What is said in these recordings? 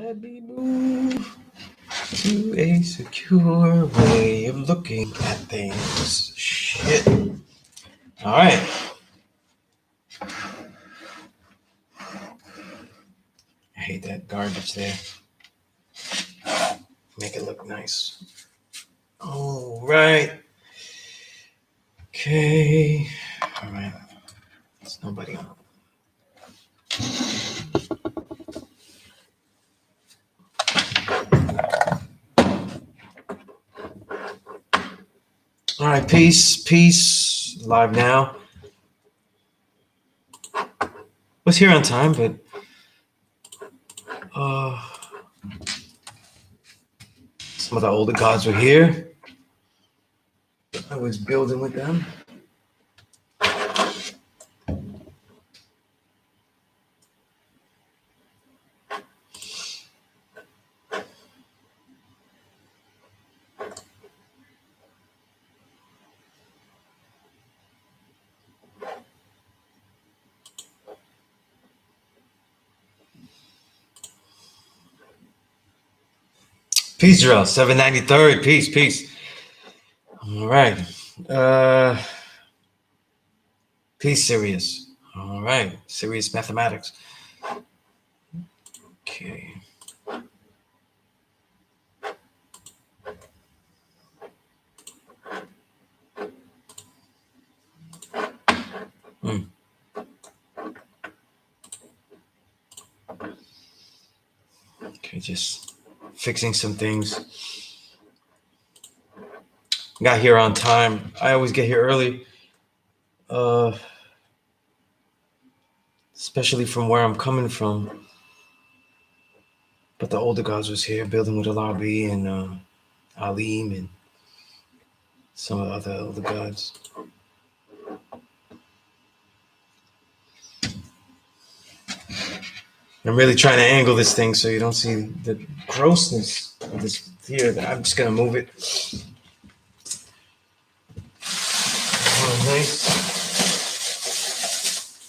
Let me move to a secure way of looking at things. Shit. All right. I hate that garbage there. Make it look nice. All right. Okay. All right. There's nobody on. All right. Peace. Live now. Was here on time, but some of the older gods were here. I was building with them. Peace drill, 793rd. Peace. All right. Peace serious. All right. Serious mathematics. Okay. Okay, just fixing some things. Got here on time. I always get here early. Especially from where I'm coming from. But the older gods was here building with Alabi and Alim and some of the other older gods. I'm really trying to angle this thing so you don't see the grossness of this here. I'm just gonna move it. Oh, nice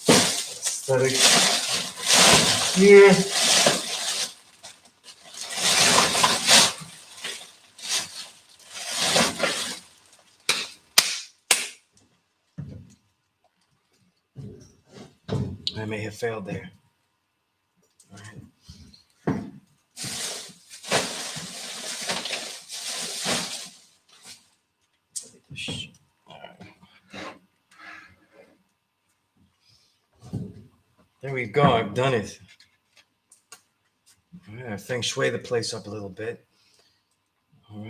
aesthetic here. I may have failed there. All right. There we go. I've done it. Yeah, feng shui the place up a little bit. All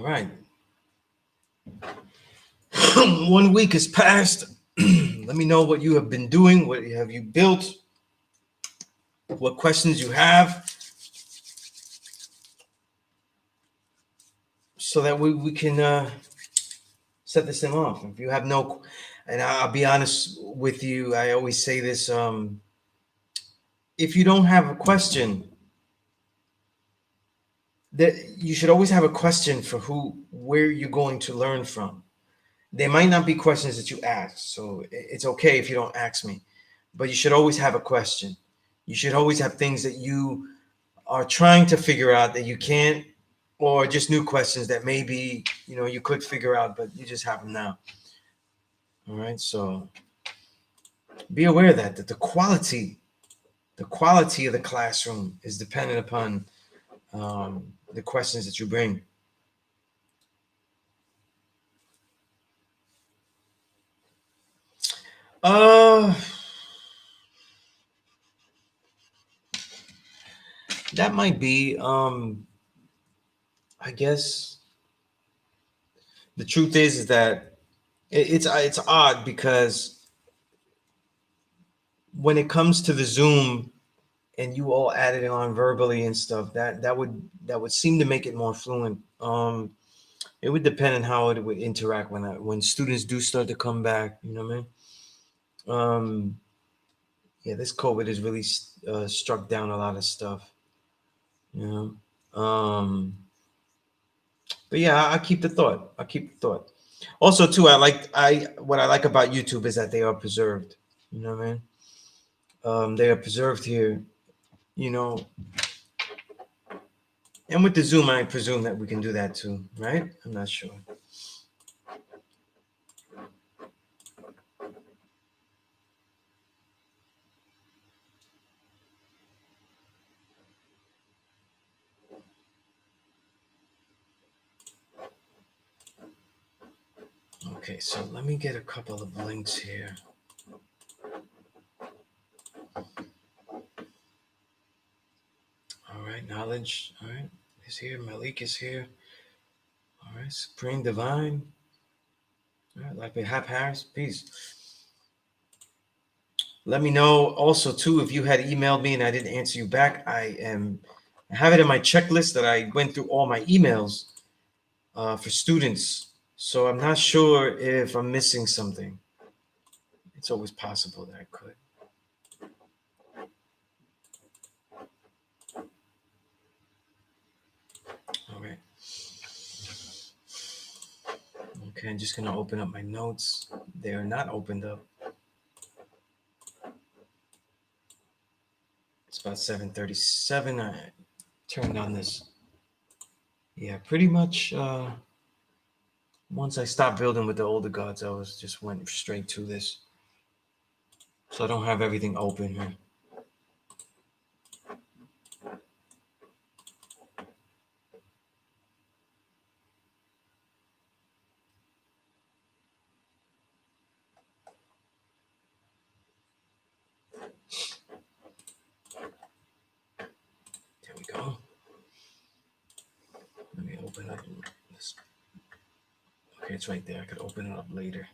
right. 1 week has passed. Let me know what you have been doing. What have you built? What questions you have, so that we can set this thing off. If you have no, and I'll be honest with you, I always say this: if you don't have a question, that you should always have a question for where you're going to learn from. There might not be questions that you ask, so it's okay if you don't ask me, but you should always have a question. You should always have things that you are trying to figure out that you can't, or just new questions that maybe you could figure out, but you just have them now. All right, so be aware that the quality of the classroom is dependent upon the questions that you bring. That might be, I guess the truth is that it's odd, because when it comes to the Zoom and you all added it on verbally and stuff, that would seem to make it more fluent. It would depend on how it would interact when students do start to come back. You know what I mean? Yeah, this COVID has really struck down a lot of stuff. But yeah, I keep the thought. Also, too, what I like about YouTube is that they are preserved. You know what I mean? They are preserved here, you know. And with the Zoom, I presume that we can do that too, right? I'm not sure. Okay, so let me get a couple of links here. All right, knowledge. All right, is here. Malik is here. All right, Supreme Divine. All right, like we have Harris. Peace. Let me know also too if you had emailed me and I didn't answer you back. I have it in my checklist that I went through all my emails for students. So I'm not sure if I'm missing something. It's always possible that I could. All right. Okay, I'm just gonna open up my notes. They are not opened up. It's about 7:37. I turned on this. Yeah, pretty much. Once I stopped building with the older gods, I was just went straight to this. So I don't have everything open here. There we go. Let me open up this. Okay, it's right there. I could open it up later.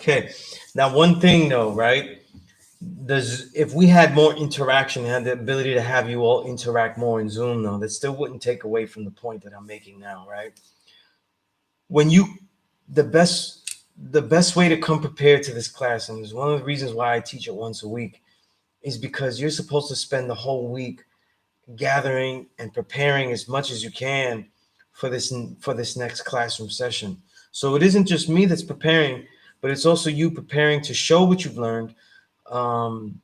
Okay. Now, one thing though, right? Does if we had more interaction and had the ability to have you all interact more in Zoom, though, that still wouldn't take away from the point that I'm making now, right? When you the best way to come prepared to this class, and it's one of the reasons why I teach it once a week, is because you're supposed to spend the whole week gathering and preparing as much as you can for this next classroom session. So it isn't just me that's preparing, but it's also you preparing to show what you've learned, um,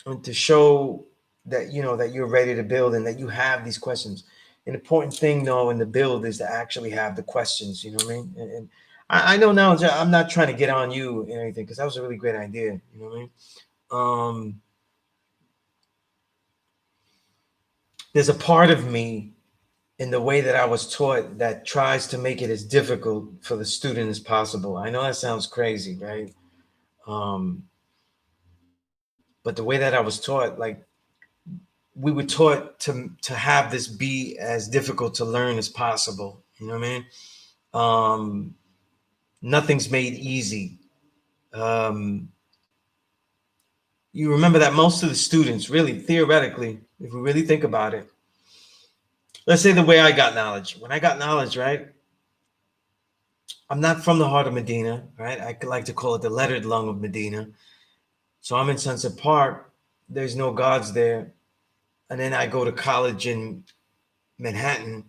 and to show that you know that you're ready to build and that you have these questions. An important thing, though, in the build is to actually have the questions. You know what I mean? And I know now I'm not trying to get on you and anything because that was a really great idea. You know what I mean? There's a part of me in the way that I was taught that tries to make it as difficult for the student as possible. I know that sounds crazy, right? Um, but the way that I was taught, like we were taught to have this be as difficult to learn as possible. You know what I mean? Nothing's made easy. Um, you remember that most of the students, really theoretically, if we really think about it, let's say the way I got knowledge. When I got knowledge, right? I'm not from the heart of Medina, right? I like to call it the lettered lung of Medina. So I'm in Sunset Park. There's no gods there. And then I go to college in Manhattan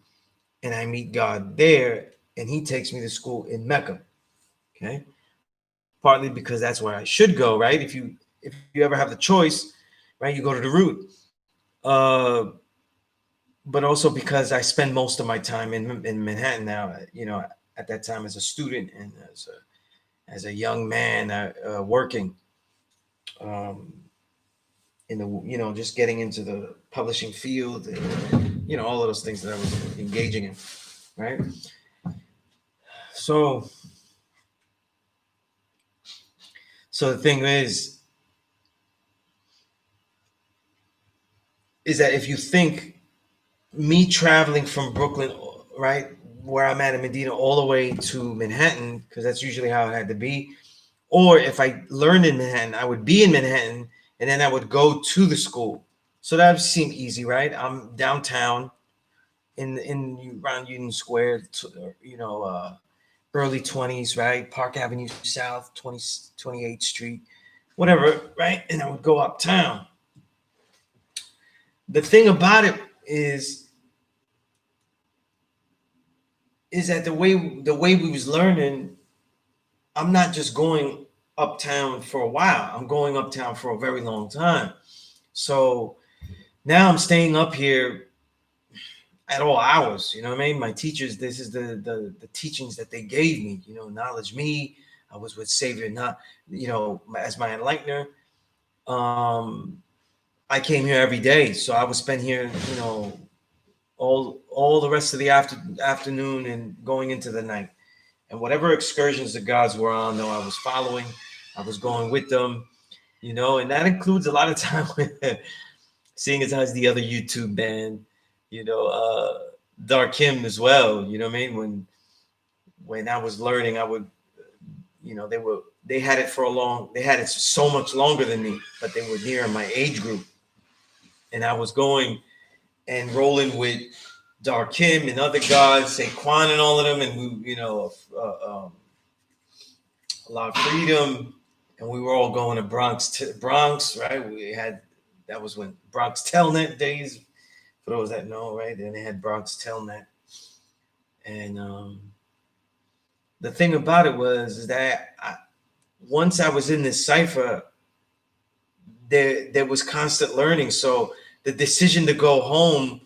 and I meet God there. And he takes me to school in Mecca. Okay. Partly because that's where I should go, right? If you ever have the choice, right, you go to the root. Uh, but also because I spend most of my time in Manhattan now, you know, at that time as a student and as a young man working. Um, in the just getting into the publishing field and all of those things that I was engaging in, right? So the thing is that if you think me traveling from Brooklyn, right, where I'm at in Medina, all the way to Manhattan, because that's usually how it had to be, or if I learned in Manhattan, I would be in Manhattan and then I would go to the school. So that seemed easy, right? I'm downtown in around Union Square, early 20s, right? Park Avenue South, 28th Street, whatever, right? And I would go uptown. The thing about it is that the way we was learning, I'm not just going uptown for a while. I'm going uptown for a very long time. So now I'm staying up here at all hours. You know what I mean? My teachers, this is the teachings that they gave me. Knowledge me. I was with Savior, not as my enlightener. Um, I came here every day, so I would spend here, all the rest of the afternoon and going into the night. And whatever excursions the gods were on, though, I was following. I was going with them, and that includes a lot of time with seeing as how the other YouTube band, Dark Him as well. You know what I mean? When I was learning, I would, they had it they had it so much longer than me, but they were near my age group, and I was going and rolling with Dark Him and other gods, Saquon and all of them, and we, a lot of freedom, and we were all going to Bronx, right? We had that was when Bronx Telnet days. For those that know, right? Then they had Bronx Telnet, and the thing about it is that once I was in this cipher, there was constant learning. So the decision to go home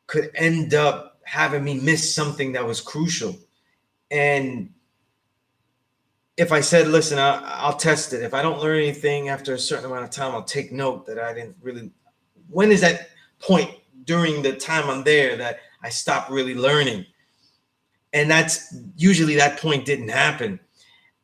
could end up having me miss something that was crucial. And if I said, listen, I'll test it. If I don't learn anything after a certain amount of time, I'll take note that I didn't really. When is that point during the time I'm there that I stopped really learning? And that's usually that point didn't happen.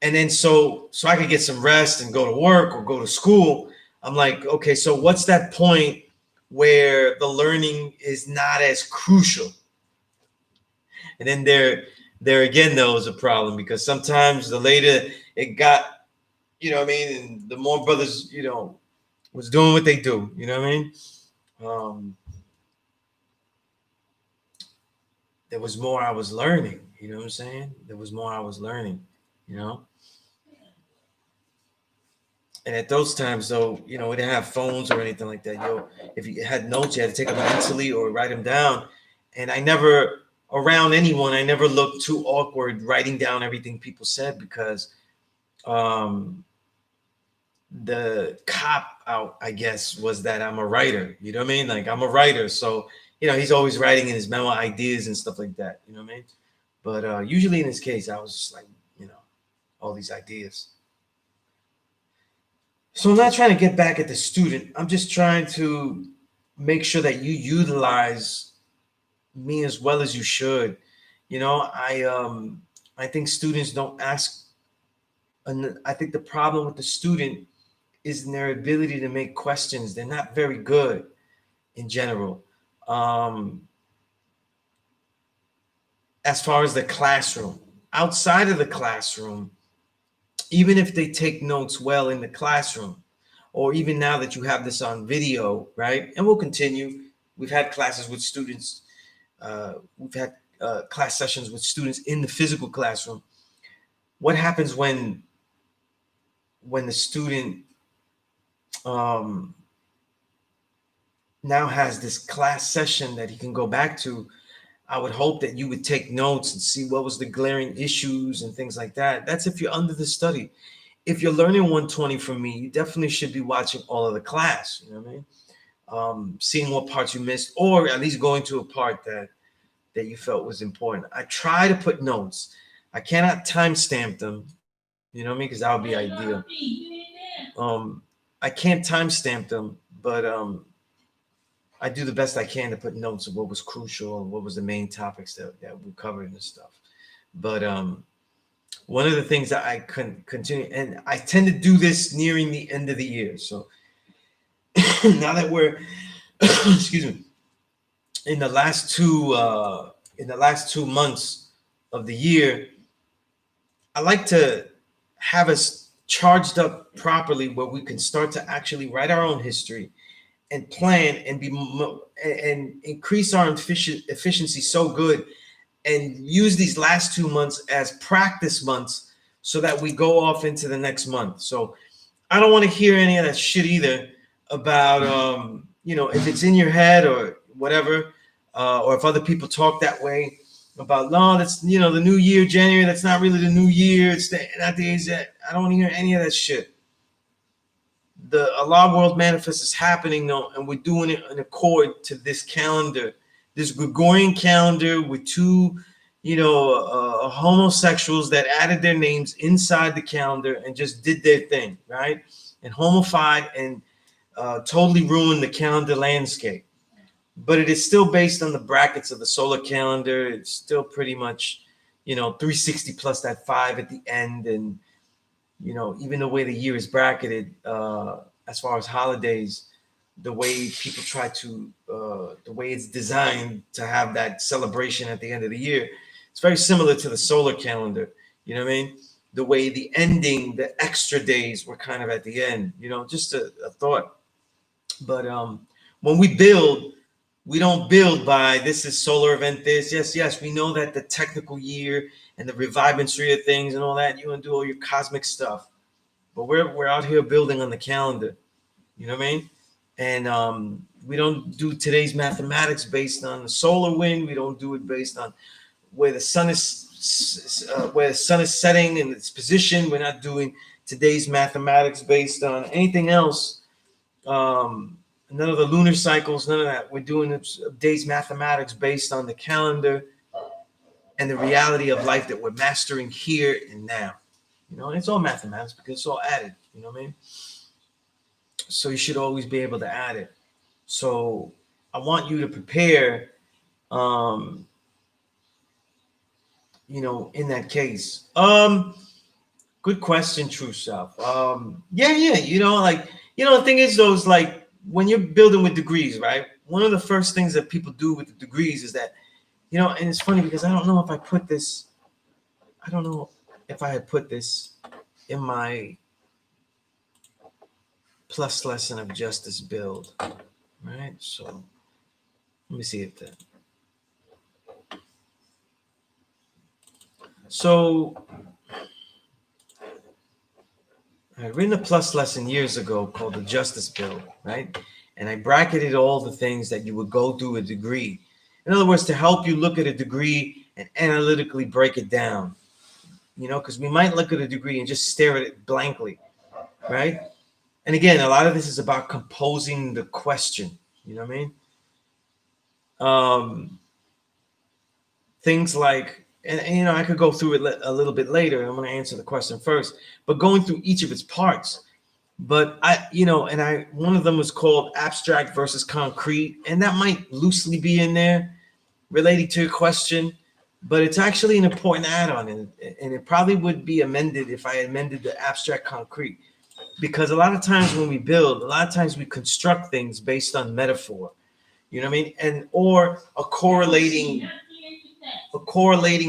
And then so I could get some rest and go to work or go to school. I'm like, okay, so what's that point where the learning is not as crucial? And then there again, though, is a problem, because sometimes the later it got, what I mean, and the more brothers, was doing what they do, you know what I mean? There was more I was learning, you know what I'm saying? There was more I was learning, And at those times, though, we didn't have phones or anything like that. If you had notes, you had to take them mentally or write them down. And I never, around anyone, I never looked too awkward writing down everything people said, because the cop out, I guess, was that I'm a writer. You know what I mean? Like, I'm a writer. So, he's always writing in his memo ideas and stuff like that. You know what I mean? But usually in this case, I was just like, all these ideas. So I'm not trying to get back at the student. I'm just trying to make sure that you utilize me as well as you should. I think students don't ask. And I think the problem with the student is in their ability to make questions. They're not very good in general. As far as the classroom, outside of the classroom, even if they take notes well in the classroom, or even now that you have this on video, right? And we'll continue. We've had classes with students. We've had class sessions with students in the physical classroom. What happens when the student now has this class session that he can go back to? I would hope that you would take notes and see what was the glaring issues and things like that. That's if you're under the study. If you're learning 120 from me, you definitely should be watching all of the class. You know what I mean? Seeing what parts you missed, or at least going to a part that you felt was important. I try to put notes. I cannot timestamp them. You know what I mean? Because that would be ideal. I can't timestamp them, but I do the best I can to put notes of what was crucial and what was the main topics that we covered and stuff. But one of the things that I continue, and I tend to do this nearing the end of the year. So now that we're, excuse me, in the last 2 months of the year, I like to have us charged up properly, where we can start to actually write our own history and plan and and increase our efficiency so good, and use these last 2 months as practice months so that we go off into the next month. So I don't want to hear any of that shit either about if it's in your head or whatever, or if other people talk that way about, no, that's the new year, January, that's not really the new year, it's not the age that. I don't want to hear any of that shit. The Allah world manifest is happening though, and we're doing it in accord to this calendar, this Gregorian calendar, with two homosexuals that added their names inside the calendar and just did their thing, right? And homofied and totally ruined the calendar landscape. But it is still based on the brackets of the solar calendar. It's still pretty much 360 plus that 5 at the end. And even the way the year is bracketed, as far as holidays, the way people try to, the way it's designed to have that celebration at the end of the year, it's very similar to the solar calendar. You know what I mean? The way the ending, the extra days were kind of at the end. Just a thought. But when we build, we don't build by this is solar event this. Yes, we know that the technical year and the revivance-ry of things and all that, you want to do all your cosmic stuff. But we're out here building on the calendar. You know what I mean? And we don't do today's mathematics based on the solar wind. We don't do it based on where the sun is setting in its position. We're not doing today's mathematics based on anything else. None of the lunar cycles, none of that. We're doing today's mathematics based on the calendar and the reality of life that we're mastering here and now. And it's all mathematics because it's all added. You know what I mean? So you should always be able to add it. So I want you to prepare, in that case. Good question, True Self. The thing is, though, is like when you're building with degrees, right? One of the first things that people do with the degrees is that, and it's funny because I don't know if I put this, I don't know if I had put this in my plus lesson of justice build, right? So let me see if that. So I had written a plus lesson years ago called the Justice Build, right? And I bracketed all the things that you would go through a degree. In other words, to help you look at a degree and analytically break it down, because we might look at a degree and just stare at it blankly, right? And again, a lot of this is about composing the question, you know what I mean? Things like, and I could go through it a little bit later. I'm going to answer the question first, but going through each of its parts. But one of them was called abstract versus concrete, and that might loosely be in there relating to your question, but it's actually an important add-on, and it probably would be amended if I amended the abstract concrete, because a lot of times when we build, a lot of times we construct things based on metaphor, you know what I mean, and or a correlating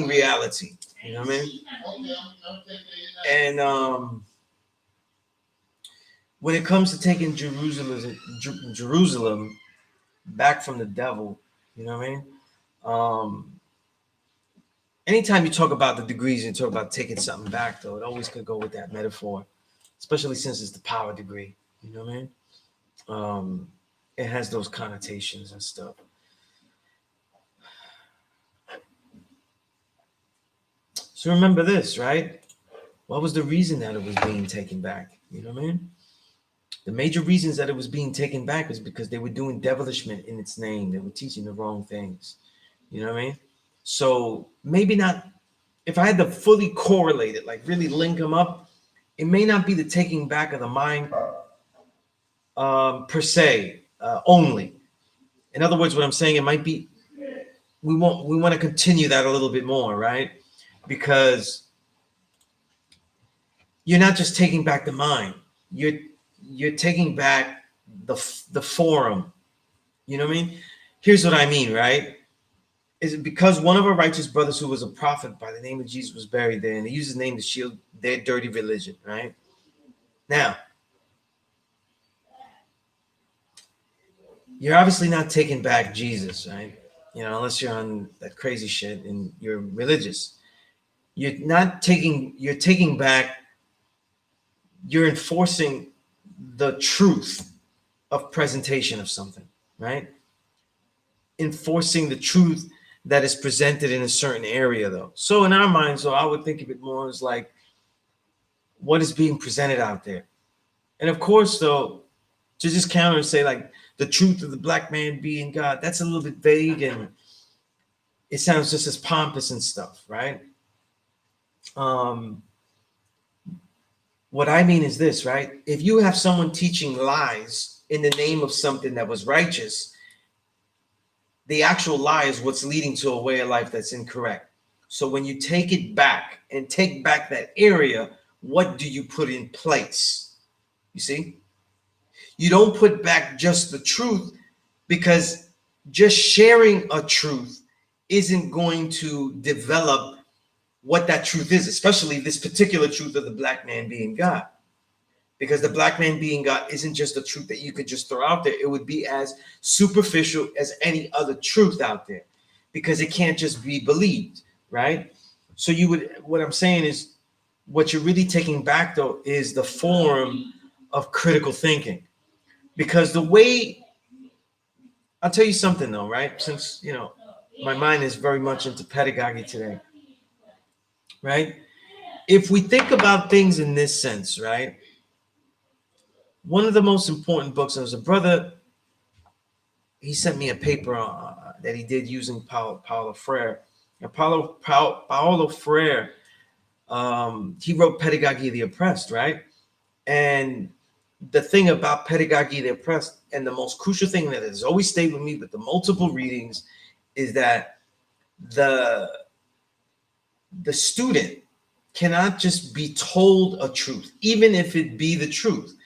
reality, you know what I mean, and when it comes to taking Jerusalem back from the devil, you know what I mean? Anytime you talk about the degrees and talk about taking something back, though, it always could go with that metaphor, especially since it's the power degree, you know what I mean? It has those connotations and stuff. So remember this, right? What was the reason that it was being taken back? You know what I mean? The major reasons that it was being taken back was because they were doing devilishment in its name. They were teaching the wrong things. You know what I mean? So maybe not, if I had to fully correlate it, like really link them up, it may not be the taking back of the mind per se, only. In other words, what I'm saying, it might be, we want to continue that a little bit more, right? Because you're not just taking back the mind, you're taking back the forum. You know what I mean? Here's what I mean, right? Is it because one of our righteous brothers who was a prophet by the name of Jesus was buried there, and they used his name to shield their dirty religion, right? Now, you're obviously not taking back Jesus, right? You know, unless you're on that crazy shit and you're religious. You're taking back, you're enforcing the truth of presentation of something, right? Enforcing the truth that is presented in a certain area, though. So in our minds, though, I would think of it more as like what is being presented out there. And of course, though, to just counter and say like the truth of the black man being God, that's a little bit vague and it sounds just as pompous and stuff, right? Um, what I mean is this, right? If you have someone teaching lies in the name of something that was righteous, the actual lie is what's leading to a way of life that's incorrect. So when you take it back and take back that area, what do you put in place? You see? You don't put back just the truth, because just sharing a truth isn't going to develop what that truth is, especially this particular truth of the black man being God. Because the black man being God isn't just a truth that you could just throw out there. It would be as superficial as any other truth out there, because it can't just be believed, right? So you would, what I'm saying is, what you're really taking back though is the form of critical thinking. Because the way, I'll tell you something though, right? Since, you know, my mind is very much into pedagogy today, right? If we think about things in this sense, right? One of the most important books, there was a brother, he sent me a paper that he did using Paulo Freire. And Paulo Freire, he wrote Pedagogy of the Oppressed, right? And the thing about Pedagogy of the Oppressed, and the most crucial thing that has always stayed with me with the multiple readings, is that the student cannot just be told a truth, even if it be the truth.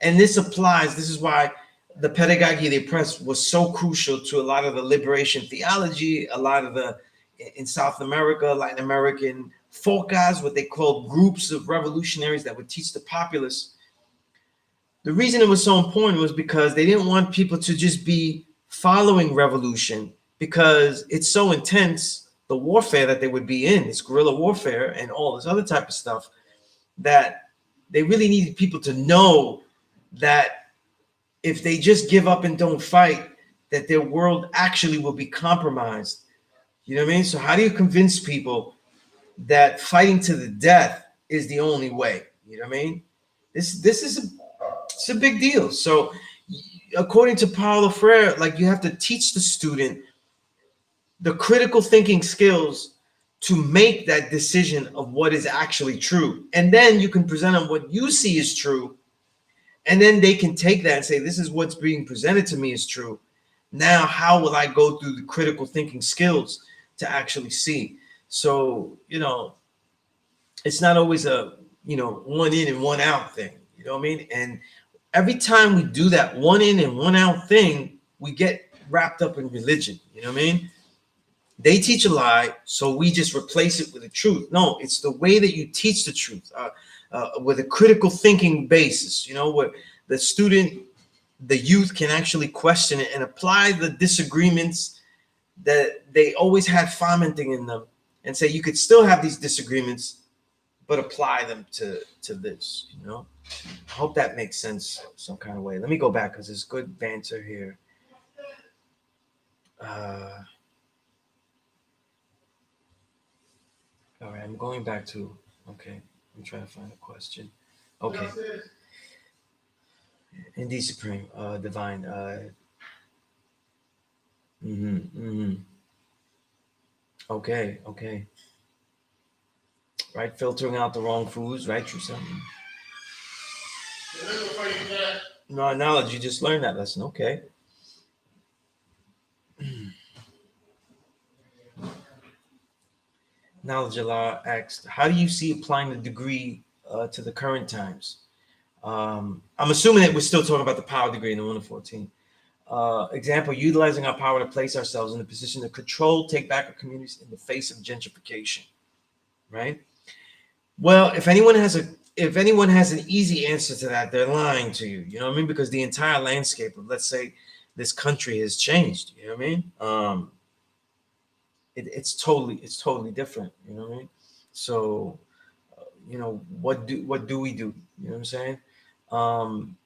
And this applies, this is why the Pedagogy of the Oppressed was so crucial to a lot of the liberation theology, a lot of the, in South America, Latin American folk guys, what they called groups of revolutionaries that would teach the populace. The reason it was so important was because they didn't want people to just be following revolution, because it's so intense, the warfare that they would be in, this guerrilla warfare and all this other type of stuff, that they really needed people to know that if they just give up and don't fight, that their world actually will be compromised. You know what I mean? So how do you convince people that fighting to the death is the only way? You know what I mean? This is it's a big deal. So according to Paulo Freire, like, you have to teach the student the critical thinking skills to make that decision of what is actually true. And then you can present them what you see is true. And then they can take that and say, this is what's being presented to me is true. Now, how will I go through the critical thinking skills to actually see? So, you know, it's not always a, you know, one in and one out thing. You know what I mean? And every time we do that one in and one out thing, we get wrapped up in religion. You know what I mean? They teach a lie, so we just replace it with the truth. No, it's the way that you teach the truth, with a critical thinking basis, you know, where the student, the youth can actually question it and apply the disagreements that they always had fomenting in them, and say you could still have these disagreements, but apply them to this, you know. I hope that makes sense some kind of way. Let me go back because there's good banter here. All right, I'm going back to, okay, I'm trying to find a question. Okay. Indeed, Supreme, Divine. Okay, okay. Right, filtering out the wrong foods, right? True something. No knowledge, you just learned that lesson. Okay. Knowledge Allah asked, how do you see applying the degree to the current times? I'm assuming that we're still talking about the power degree in the 1 to 14. Example, utilizing our power to place ourselves in a position to control, take back our communities in the face of gentrification, right? Well, if anyone has a if anyone has an easy answer to that, they're lying to you. You know what I mean? Because the entire landscape of, let's say, this country has changed. You know what I mean? It's totally different. You know what I mean? So, what do we do? You know what I'm saying? Um,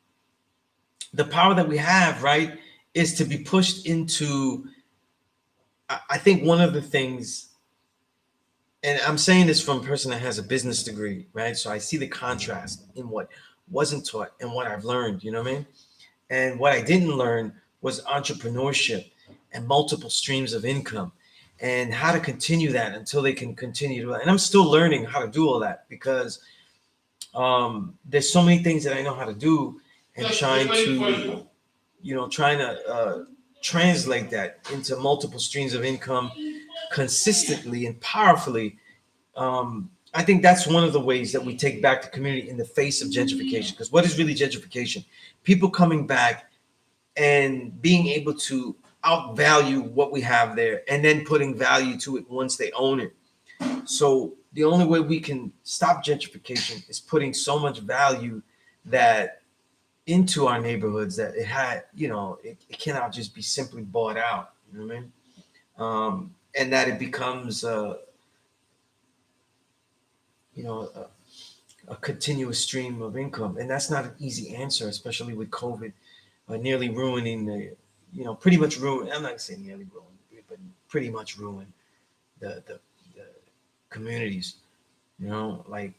the power that we have, right, is to be pushed into. I think one of the things, and I'm saying this from a person that has a business degree, right? So I see the contrast in what wasn't taught and what I've learned. You know what I mean? And what I didn't learn was entrepreneurship and multiple streams of income and how to continue that until they can continue to. And I'm still learning how to do all that because there's so many things that I know how to do and trying to translate that into multiple streams of income consistently and powerfully. I think that's one of the ways that we take back the community in the face of gentrification. Because what is really gentrification? People coming back and being able to outvalue what we have there and then putting value to it once they own it. So the only way we can stop gentrification is putting so much value that into our neighborhoods that it cannot just be simply bought out. You know what I mean? And that it becomes a continuous stream of income, and that's not an easy answer, especially with COVID nearly ruining pretty much ruin. I'm not saying nearly ruined, but pretty much ruined the communities. Like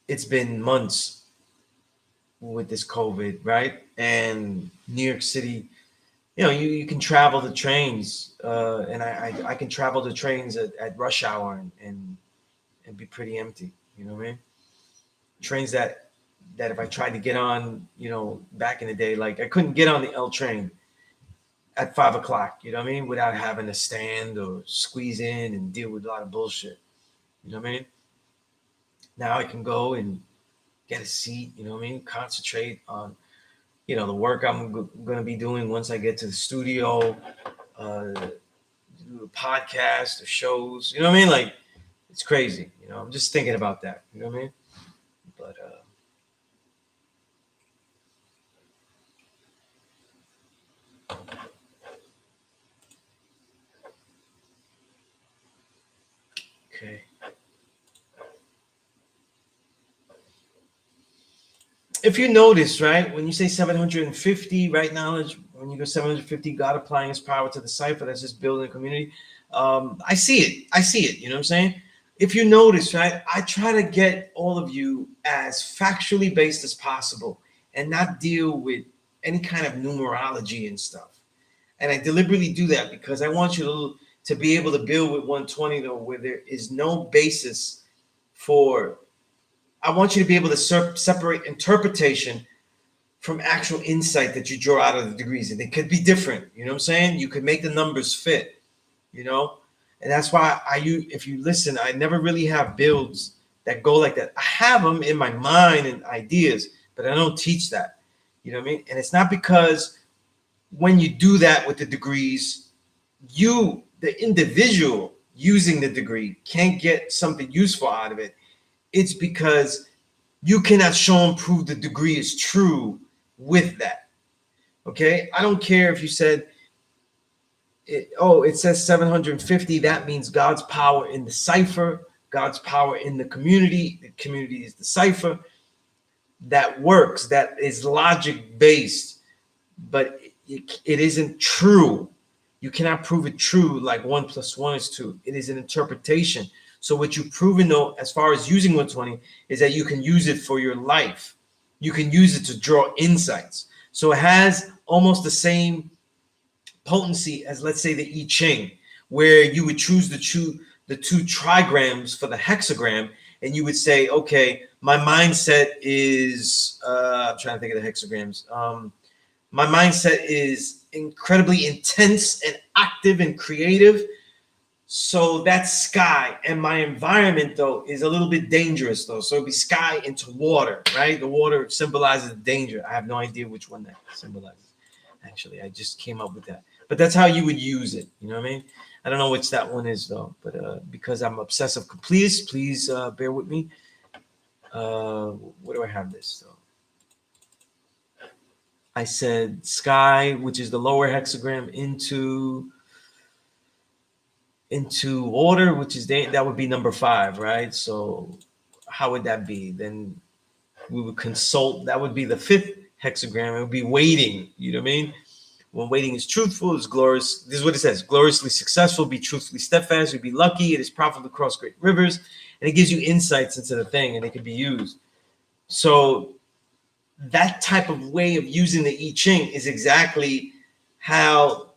it's been months with this COVID, right? And New York City, you can travel the trains, and I can travel the trains at rush hour and be pretty empty. You know what I mean? Trains that if I tried to get on, back in the day, like I couldn't get on the L train at 5 o'clock, you know what I mean, without having to stand or squeeze in and deal with a lot of bullshit. You know what I mean? Now I can go and get a seat, you know what I mean, concentrate on, the work I'm going to be doing once I get to the studio, do a podcast or shows, you know what I mean? Like, it's crazy, I'm just thinking about that, you know what I mean? But, okay. If you notice, right, when you say 750, right, knowledge, when you go 750, God applying his power to the cipher, that's just building a community. I see it, you know what I'm saying? If you notice, right, I try to get all of you as factually based as possible and not deal with any kind of numerology and stuff. And I deliberately do that because I want you to be able to build with 120, though, where there is no basis for. I want you to be able to separate interpretation from actual insight that you draw out of the degrees. And they could be different. You know what I'm saying? You could make the numbers fit, And that's why if you listen, I never really have builds that go like that. I have them in my mind and ideas, but I don't teach that. You know what I mean? And it's not because when you do that with the degrees, the individual using the degree, can't get something useful out of it. It's because you cannot show and prove the degree is true with that. Okay? I don't care if you said, it says 750. That means God's power in the cipher, God's power in the community. The community is the cipher. That works. That is logic based, but it isn't true. You cannot prove it true like 1 + 1 is 2. It is an interpretation. So what you've proven, though, as far as using 120, is that you can use it for your life. You can use it to draw insights. So it has almost the same potency as, let's say, the I Ching, where you would choose the two trigrams for the hexagram, and you would say, okay, my mindset is, I'm trying to think of the hexagrams. My mindset is incredibly intense and active and creative. So that's sky. And my environment, though, is a little bit dangerous, though. So it'd be sky into water, right? The water symbolizes danger. I have no idea which one that symbolizes. Actually, I just came up with that. But that's how you would use it. You know what I mean? I don't know which that one is, though. But because I'm obsessive completist, please bear with me. Where do I have this though? I said sky, which is the lower hexagram, into order, which is that would be number 5, right? So how would that be? Then we would consult. That would be the 5th hexagram. It would be waiting. You know what I mean? When waiting is truthful, is glorious. This is what it says: gloriously successful, be truthfully steadfast, you'd be lucky. It is profitable to cross great rivers, and it gives you insights into the thing, and it can be used. So that type of way of using the I Ching is exactly how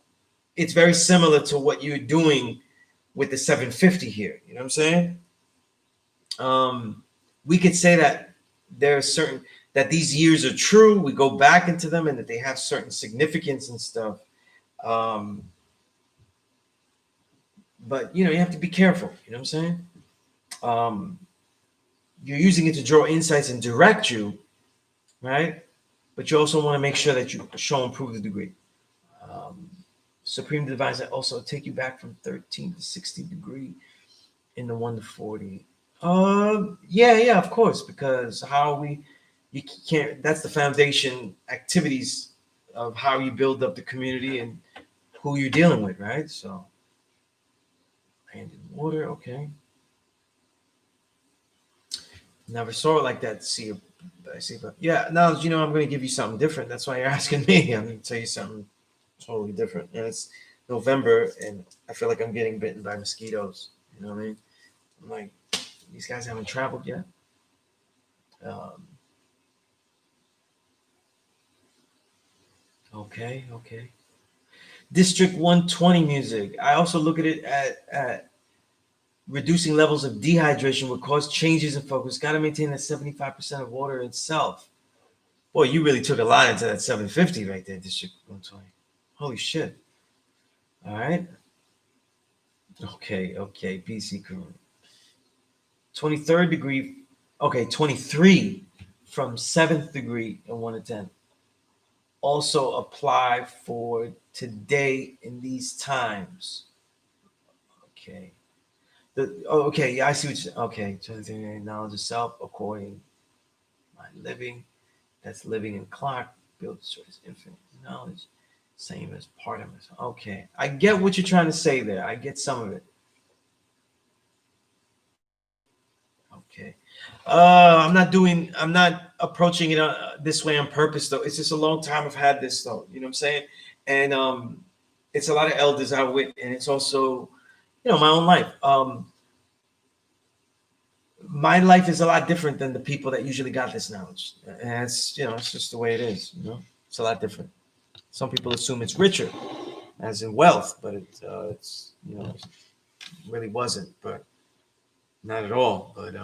it's very similar to what you're doing with the 750 here. You know what I'm saying? We could say that there are certain that these years are true. We go back into them and that they have certain significance and stuff. Um, but you have to be careful. You know what I'm saying? Um, you're using it to draw insights and direct you, right? But you also want to make sure that you show and prove the degree. Um, Supreme Divines that also take you back from 13 to 60 degree in the 1 to 40. Yeah, of course, because how we you can't that's the foundation activities of how you build up the community and who you're dealing with, right? So land and water, okay. Never saw it like that. I see, but yeah, now I'm going to give you something different. That's why you're asking me. I'm going to tell you something totally different. And it's November, and I feel like I'm getting bitten by mosquitoes. You know what I mean? I'm like, these guys haven't traveled yet. Um, okay. District 120 music. I also look at it at reducing levels of dehydration would cause changes in focus. Got to maintain that 75% of water itself. Boy, you really took a lot into that 750 right there, District 120. Holy shit. All right. Okay. PC current. 23rd degree. Okay, 23 from 7th degree and 1 to 10. Also apply for today in these times. Okay. Okay, yeah, I see what you okay. Knowledge of self according my living. That's living in clock. Build as infinite knowledge. Same as part of myself. Okay. I get what you're trying to say there. I get some of it. Okay. I'm not approaching it this way on purpose though. It's just a long time I've had this though. You know what I'm saying? And it's a lot of elders out with, and it's also, my own life. My life is a lot different than the people that usually got this knowledge. And it's just the way it is. It's a lot different. Some people assume it's richer, as in wealth, but it's it really wasn't, but not at all. But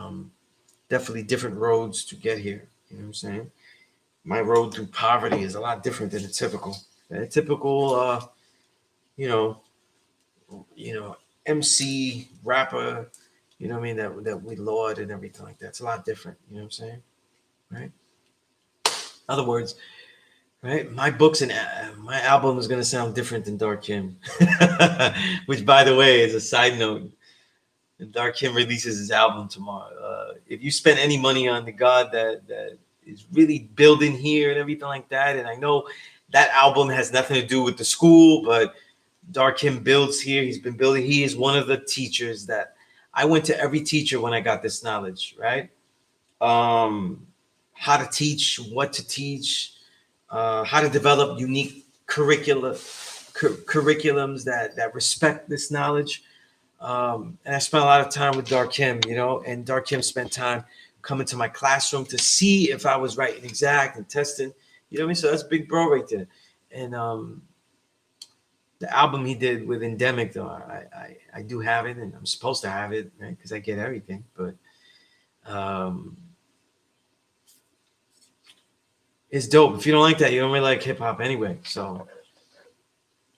definitely different roads to get here. You know what I'm saying? My road through poverty is a lot different than a typical, you know, MC rapper. You know what I mean? That we laud and everything like that. It's a lot different. You know what I'm saying? Right? Other words, right? My books and my album is gonna sound different than Dark Kim, which, by the way, is a side note. Dark Kim releases his album tomorrow. If you spend any money on the God that is really building here and everything like that, and I know that album has nothing to do with the school, but Dark Kim builds here. He's been building. He is one of the teachers that I went to every teacher when I got this knowledge, right? Um, how to teach, what to teach, how to develop unique curriculums that respect this knowledge. And I spent a lot of time with Dark Kim, and Dark Kim spent time coming to my classroom to see if I was right and exact and testing. You know what I mean? So that's big bro right there. And the album he did with Endemic, though, I do have it, and I'm supposed to have it, right? Because I get everything. But um, it's dope. If you don't like that, you don't really like hip hop anyway. So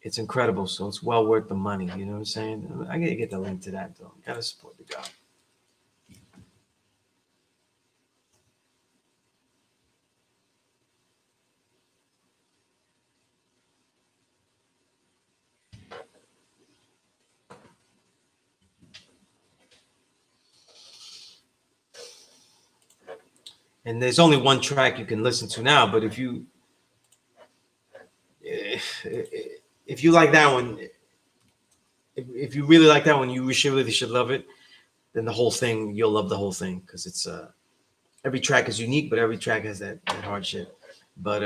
it's incredible. So it's well worth the money. You know what I'm saying? I gotta get the link to that though. Gotta support the guy. and there's only one track you can listen to now. But if you like that one, if you really like that one, you really should love it. Then the whole thing, you'll love the whole thing, because it's every track is unique, but every track has that hard shit. But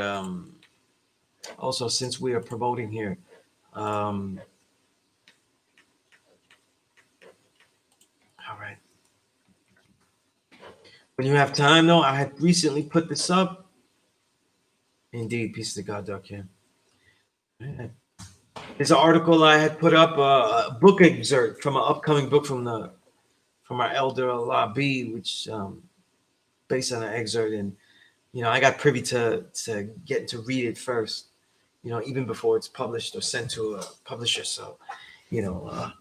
also, since we are promoting here, all right. When you have time, though, I had recently put this up. Indeed, Peace to God, Doc. Yeah. There's an article I had put up, a book excerpt from an upcoming book from our elder Allah B, which based on an excerpt, and I got privy to get to read it first, even before it's published or sent to a publisher. So, I'll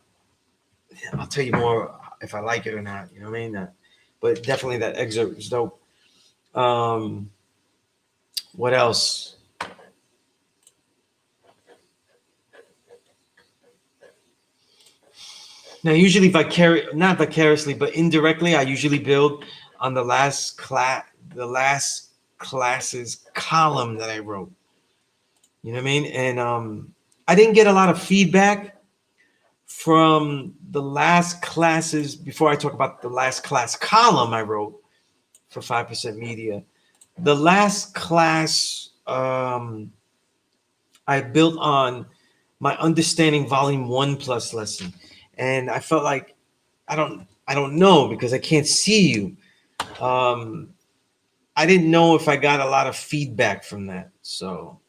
tell you more if I like it or not. You know what I mean? But definitely that excerpt was dope. What else? Now, usually not vicariously, but indirectly, I usually build on the last class's column that I wrote. You know what I mean? And I didn't get a lot of feedback from the last classes before I talk about the last class column I wrote for 5% Media. The last class I built on my Understanding Volume 1 Plus lesson. And I felt like I don't know, because I can't see you. I didn't know if I got a lot of feedback from that. So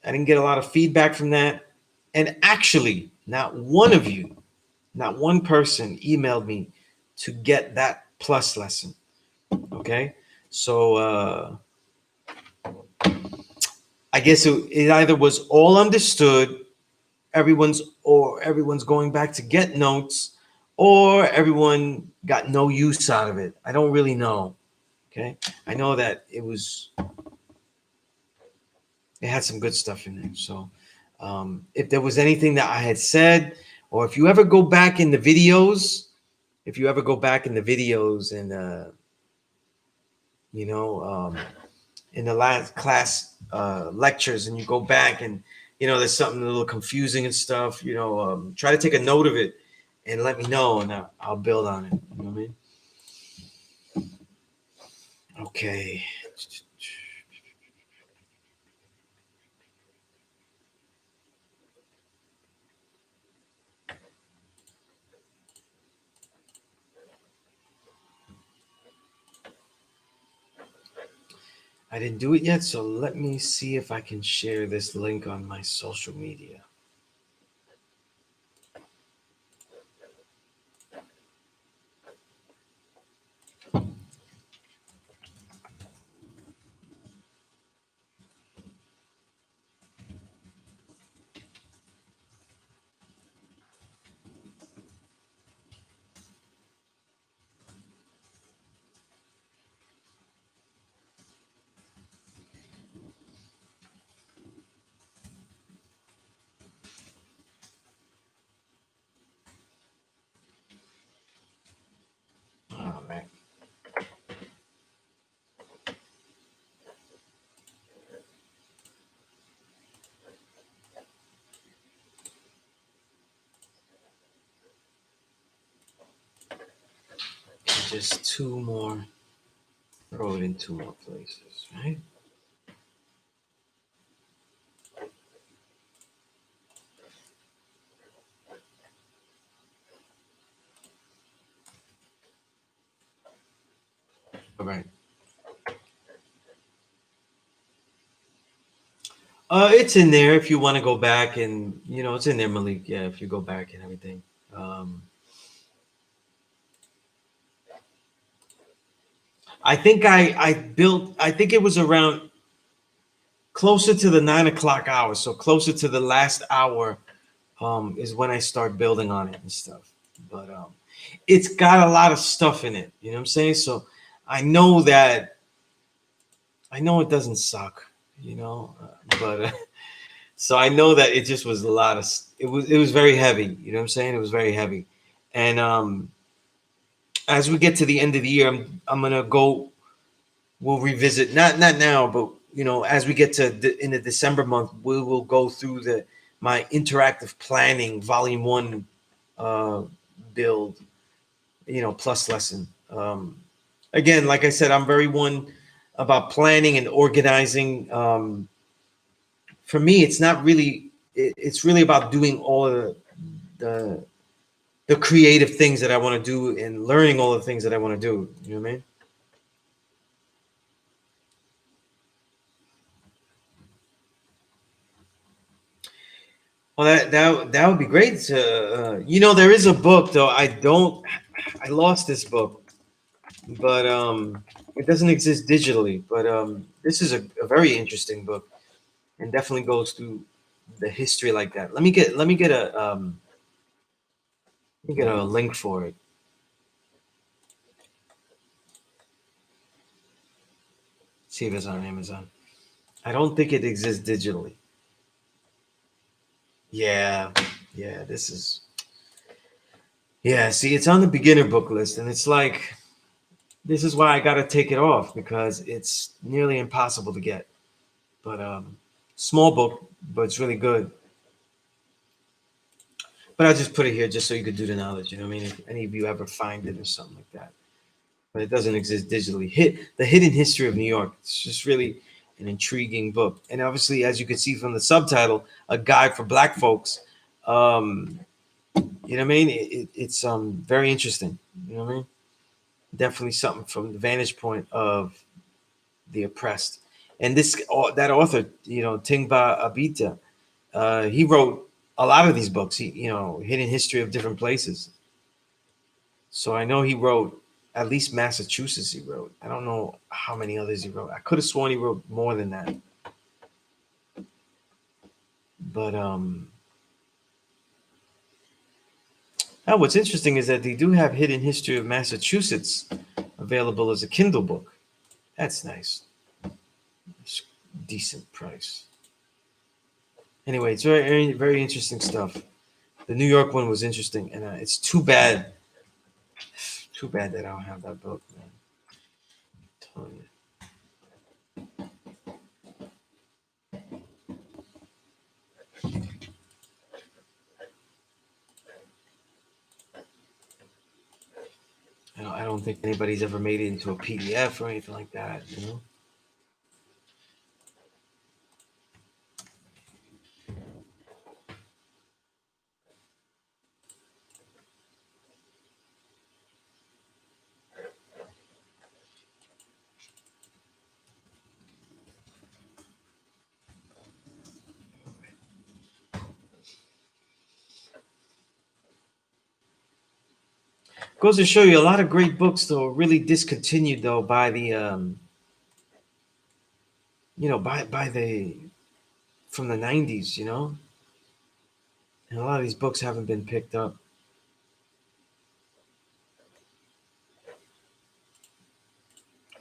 I didn't get a lot of feedback from that. And actually, not one of you, not one person emailed me to get that plus lesson. Okay. So I guess it either was all understood, everyone's going back to get notes, or everyone got no use out of it. I don't really know. Okay. I know that it had some good stuff in there. So if there was anything that I had said, or if you ever go back in the videos, and in the last class lectures, and you go back and there's something a little confusing and stuff, try to take a note of it and let me know, and I'll build on it. You know what I mean? Okay. I didn't do it yet, so let me see if I can share this link on my social media. Oh, man. Just two more. Throw it in two more places, right? All right. It's in there if you want to go back, and it's in there, Malik. Yeah, if you go back and everything. I think I built. I think it was around closer to the 9 o'clock hour, so closer to the last hour is when I start building on it and stuff. But it's got a lot of stuff in it. You know what I'm saying? So I know it doesn't suck. But so I know that it just was a lot of. It was very heavy. You know what I'm saying? It was very heavy, and as we get to the end of the year, I'm gonna go we'll revisit, not now, but as we get to in the December month, we will go through the my interactive planning volume 1 uh build, plus lesson. Again, like I said, I'm very one about planning and organizing. For me, it's not really it's really about doing all of the the creative things that I want to do and learning all the things that I want to do. You know what I mean? Well, that would be great. There is a book though. I lost this book, but it doesn't exist digitally. But this is a very interesting book, and definitely goes through the history like that. Let me get a link for it. See if it's on Amazon. I don't think it exists digitally. Yeah, yeah. Yeah. See, it's on the beginner book list, and it's like this is why I got to take it off because it's nearly impossible to get. But small book, but it's really good. But I just put it here just so you could do the knowledge. You know what I mean? If any of you ever find it or something like that, but it doesn't exist digitally. The Hidden History of New York. It's just really an intriguing book, and obviously, as you can see from the subtitle, a guide for Black folks. Um, you know what I mean? It's very interesting. You know what I mean? Definitely something from the vantage point of the oppressed. And that author, Tingba Abita, he wrote a lot of these books. Hidden History of Different Places. So I know he wrote at least Massachusetts. He wrote. I don't know how many others he wrote. I could have sworn he wrote more than that. But what's interesting is that they do have Hidden History of Massachusetts available as a Kindle book. That's nice. It's decent price. Anyway, it's very very interesting stuff. The New York one was interesting, and it's too bad that I don't have that book, man. I'm telling you. I don't think anybody's ever made it into a PDF or anything like that. Goes to show you a lot of great books though are really discontinued though by the by the from the 90s, and a lot of these books haven't been picked up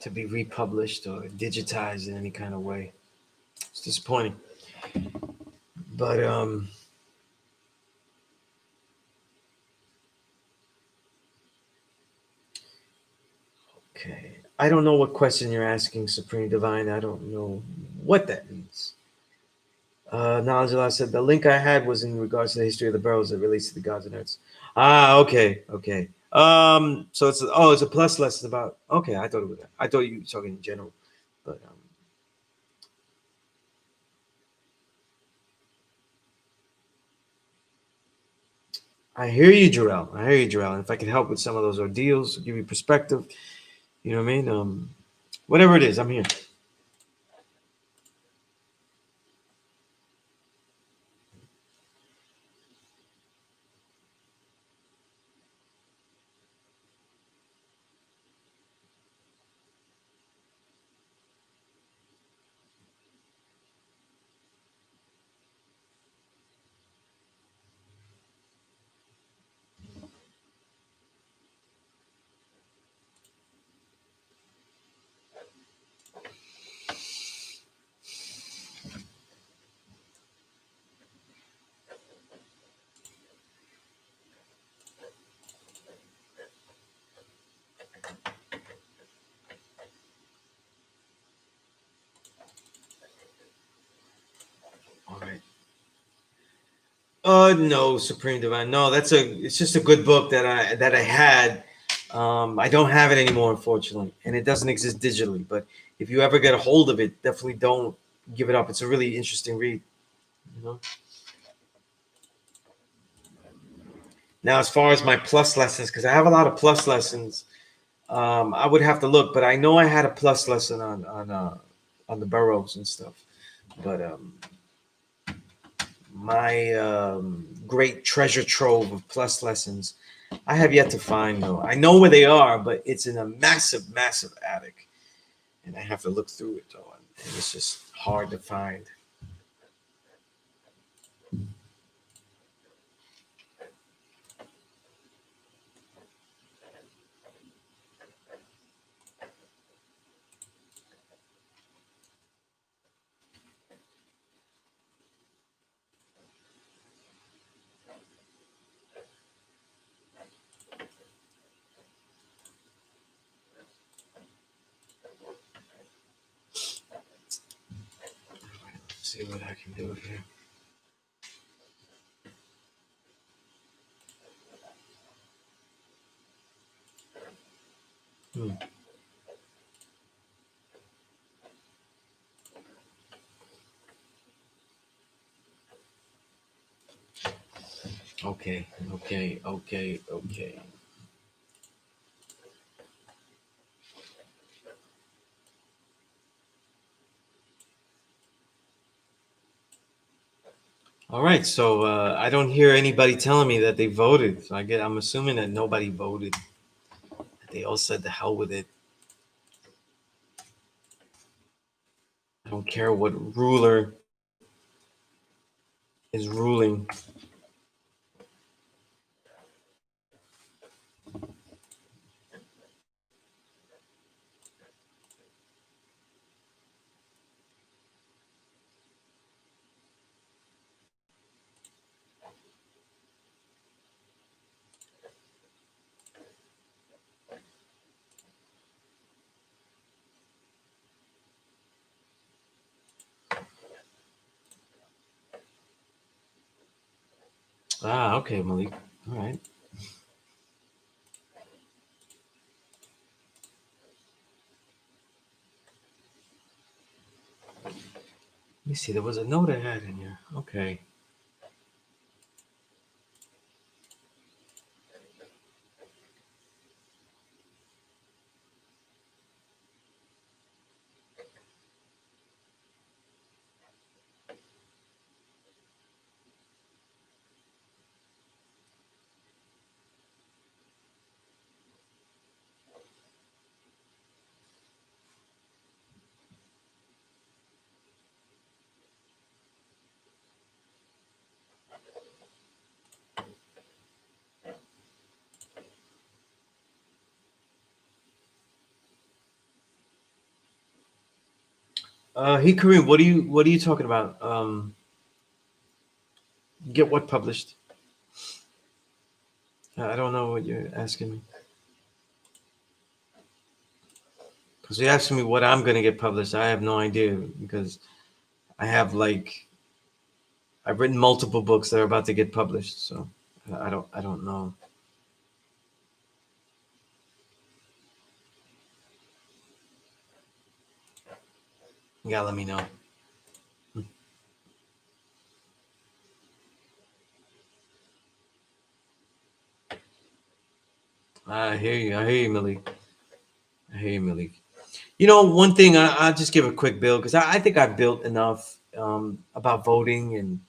to be republished or digitized in any kind of way. It's disappointing. But okay. I don't know what question you're asking, Supreme Divine. I don't know what that means. Knowledge Allah said the link I had was in regards to the history of the boroughs that relates to the gods and earths. Ah, okay, okay. So it's a plus lesson about. Okay, I thought it was. I thought you were talking in general, but I hear you, Jarrell. I hear you, Jarrell. And if I can help with some of those ordeals, give you perspective, you know what I mean? Whatever it is, I'm here. No, Supreme Divine. No, it's just a good book that I had. I don't have it anymore, unfortunately, and it doesn't exist digitally. But if you ever get a hold of it, definitely don't give it up. It's a really interesting read. You know. Now, as far as my plus lessons, because I have a lot of plus lessons, I would have to look, but I know I had a plus lesson on the burrows and stuff. But my great treasure trove of plus lessons, I have yet to find though. I know where they are, but it's in a massive, massive attic, and I have to look through it though, and it's just hard to find. Let's see what I can do here. Hmm. Okay, okay, okay, okay. All right, so I don't hear anybody telling me that they voted. So I'm assuming that nobody voted. They all said the hell with it. I don't care what ruler is ruling. Ah, okay, Malik. All right. Let me see. There was a note I had in here. Okay. Hey Kareem, what are you talking about? Get what published? I don't know what you're asking me. Because you're asking me what I'm gonna get published. I have no idea because I have like I've written multiple books that are about to get published. So I don't know. You gotta let me know. I hear you. I hear you, Malik. I hear you, Malik. You know, one thing I'll just give a quick build because I think I've built enough about voting and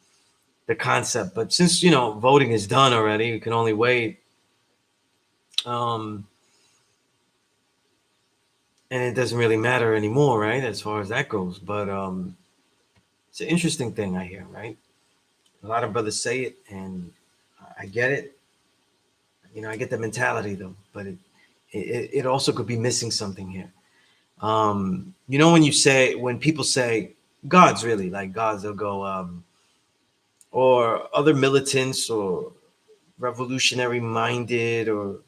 the concept. But since voting is done already, you can only wait. Um, and it doesn't really matter anymore, right? As far as that goes. But it's an interesting thing I hear, right? A lot of brothers say it, and I get it. I get the mentality though, but it also could be missing something here. When people say gods, really like gods, they'll go or other militants or revolutionary minded or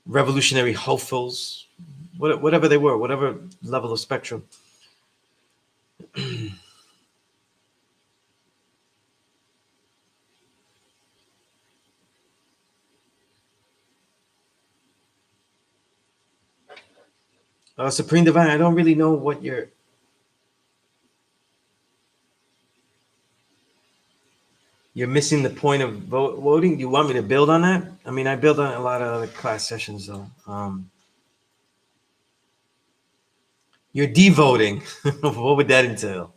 revolutionary hopefuls, whatever they were, whatever level of spectrum. Supreme Divine, I don't really know what you're missing the point of voting. Do you want me to build on that? I mean, I build on a lot of other class sessions though. You're devoting. What would that entail?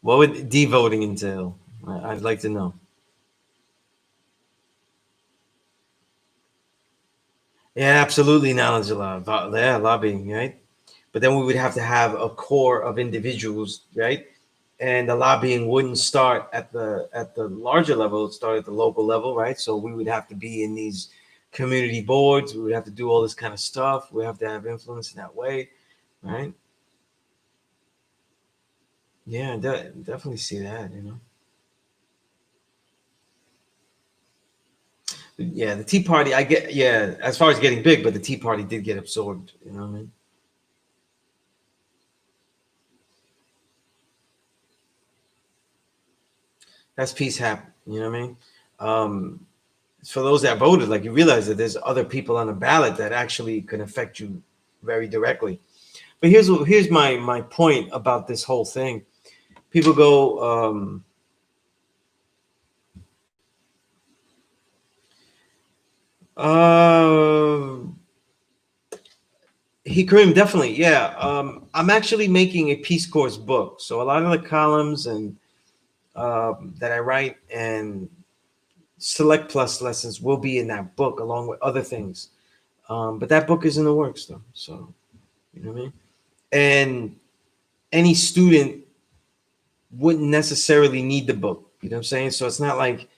What would devoting entail? I'd like to know. Yeah, absolutely knowledge a lot. Yeah, lobbying, right? But then we would have to have a core of individuals, right? And the lobbying wouldn't start at the larger level; it would start at the local level, right? So we would have to be in these community boards. We would have to do all this kind of stuff. We have to have influence in that way, right? Yeah, definitely see that, you know. Yeah, the Tea Party, I get, yeah, as far as getting big, but the Tea Party did get absorbed, you know what I mean? That's peace happen, you know what I mean? Um, for those that voted, like you realize that there's other people on the ballot that actually can affect you very directly. But here's my point about this whole thing. People go, uh, Kareem, definitely, yeah. I'm actually making a Peace Course book, so a lot of the columns and that I write and Select Plus lessons will be in that book along with other things. But that book is in the works though, so you know what I mean. And any student wouldn't necessarily need the book. You know what I'm saying? So it's not like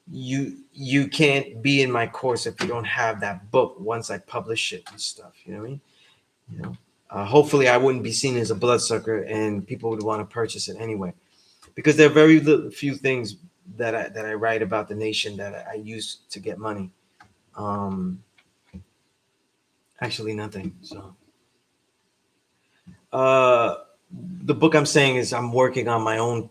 you can't be in my course if you don't have that book once I publish it and stuff. You know what I mean? You know, hopefully I wouldn't be seen as a bloodsucker and people would want to purchase it anyway, because there are very few things that I write about the nation that I use to get money. Um, Actually, nothing. So uh, the book I'm saying is I'm working on my own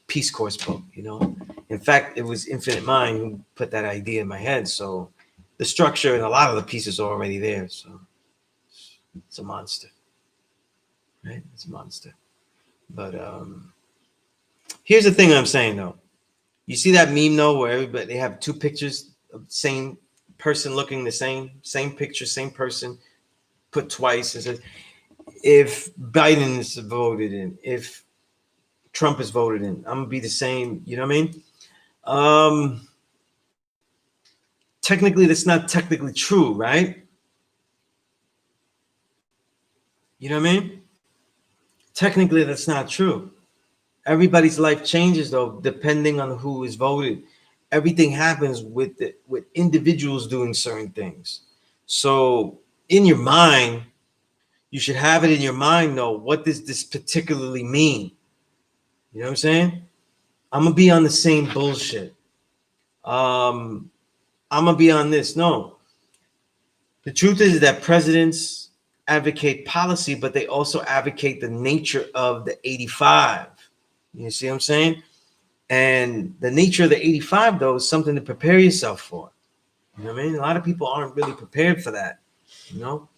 Peace Course book. You know, in fact, it was Infinite Mind who put that idea in my head. So the structure and a lot of the pieces are already there. So it's a monster, right? It's a monster. But here's the thing I'm saying though. You see that meme though, where everybody they have two pictures of the same person looking the same picture, same person put twice. And says, if Biden is voted in, if Trump is voted in, I'm gonna be the same. You know what I mean? Um, Technically, that's not technically true, right? You know what I mean? Technically, that's not true. Everybody's life changes though, depending on who is voted. Everything happens with individuals doing certain things. So in your mind, you should have it in your mind though. What does this particularly mean? You know what I'm saying? I'm gonna be on the same bullshit. Um, I'm gonna be on this. No, the truth is that presidents advocate policy, but they also advocate the nature of the 85. You see what I'm saying? And the nature of the 85, though, is something to prepare yourself for. You know what I mean? A lot of people aren't really prepared for that. You know,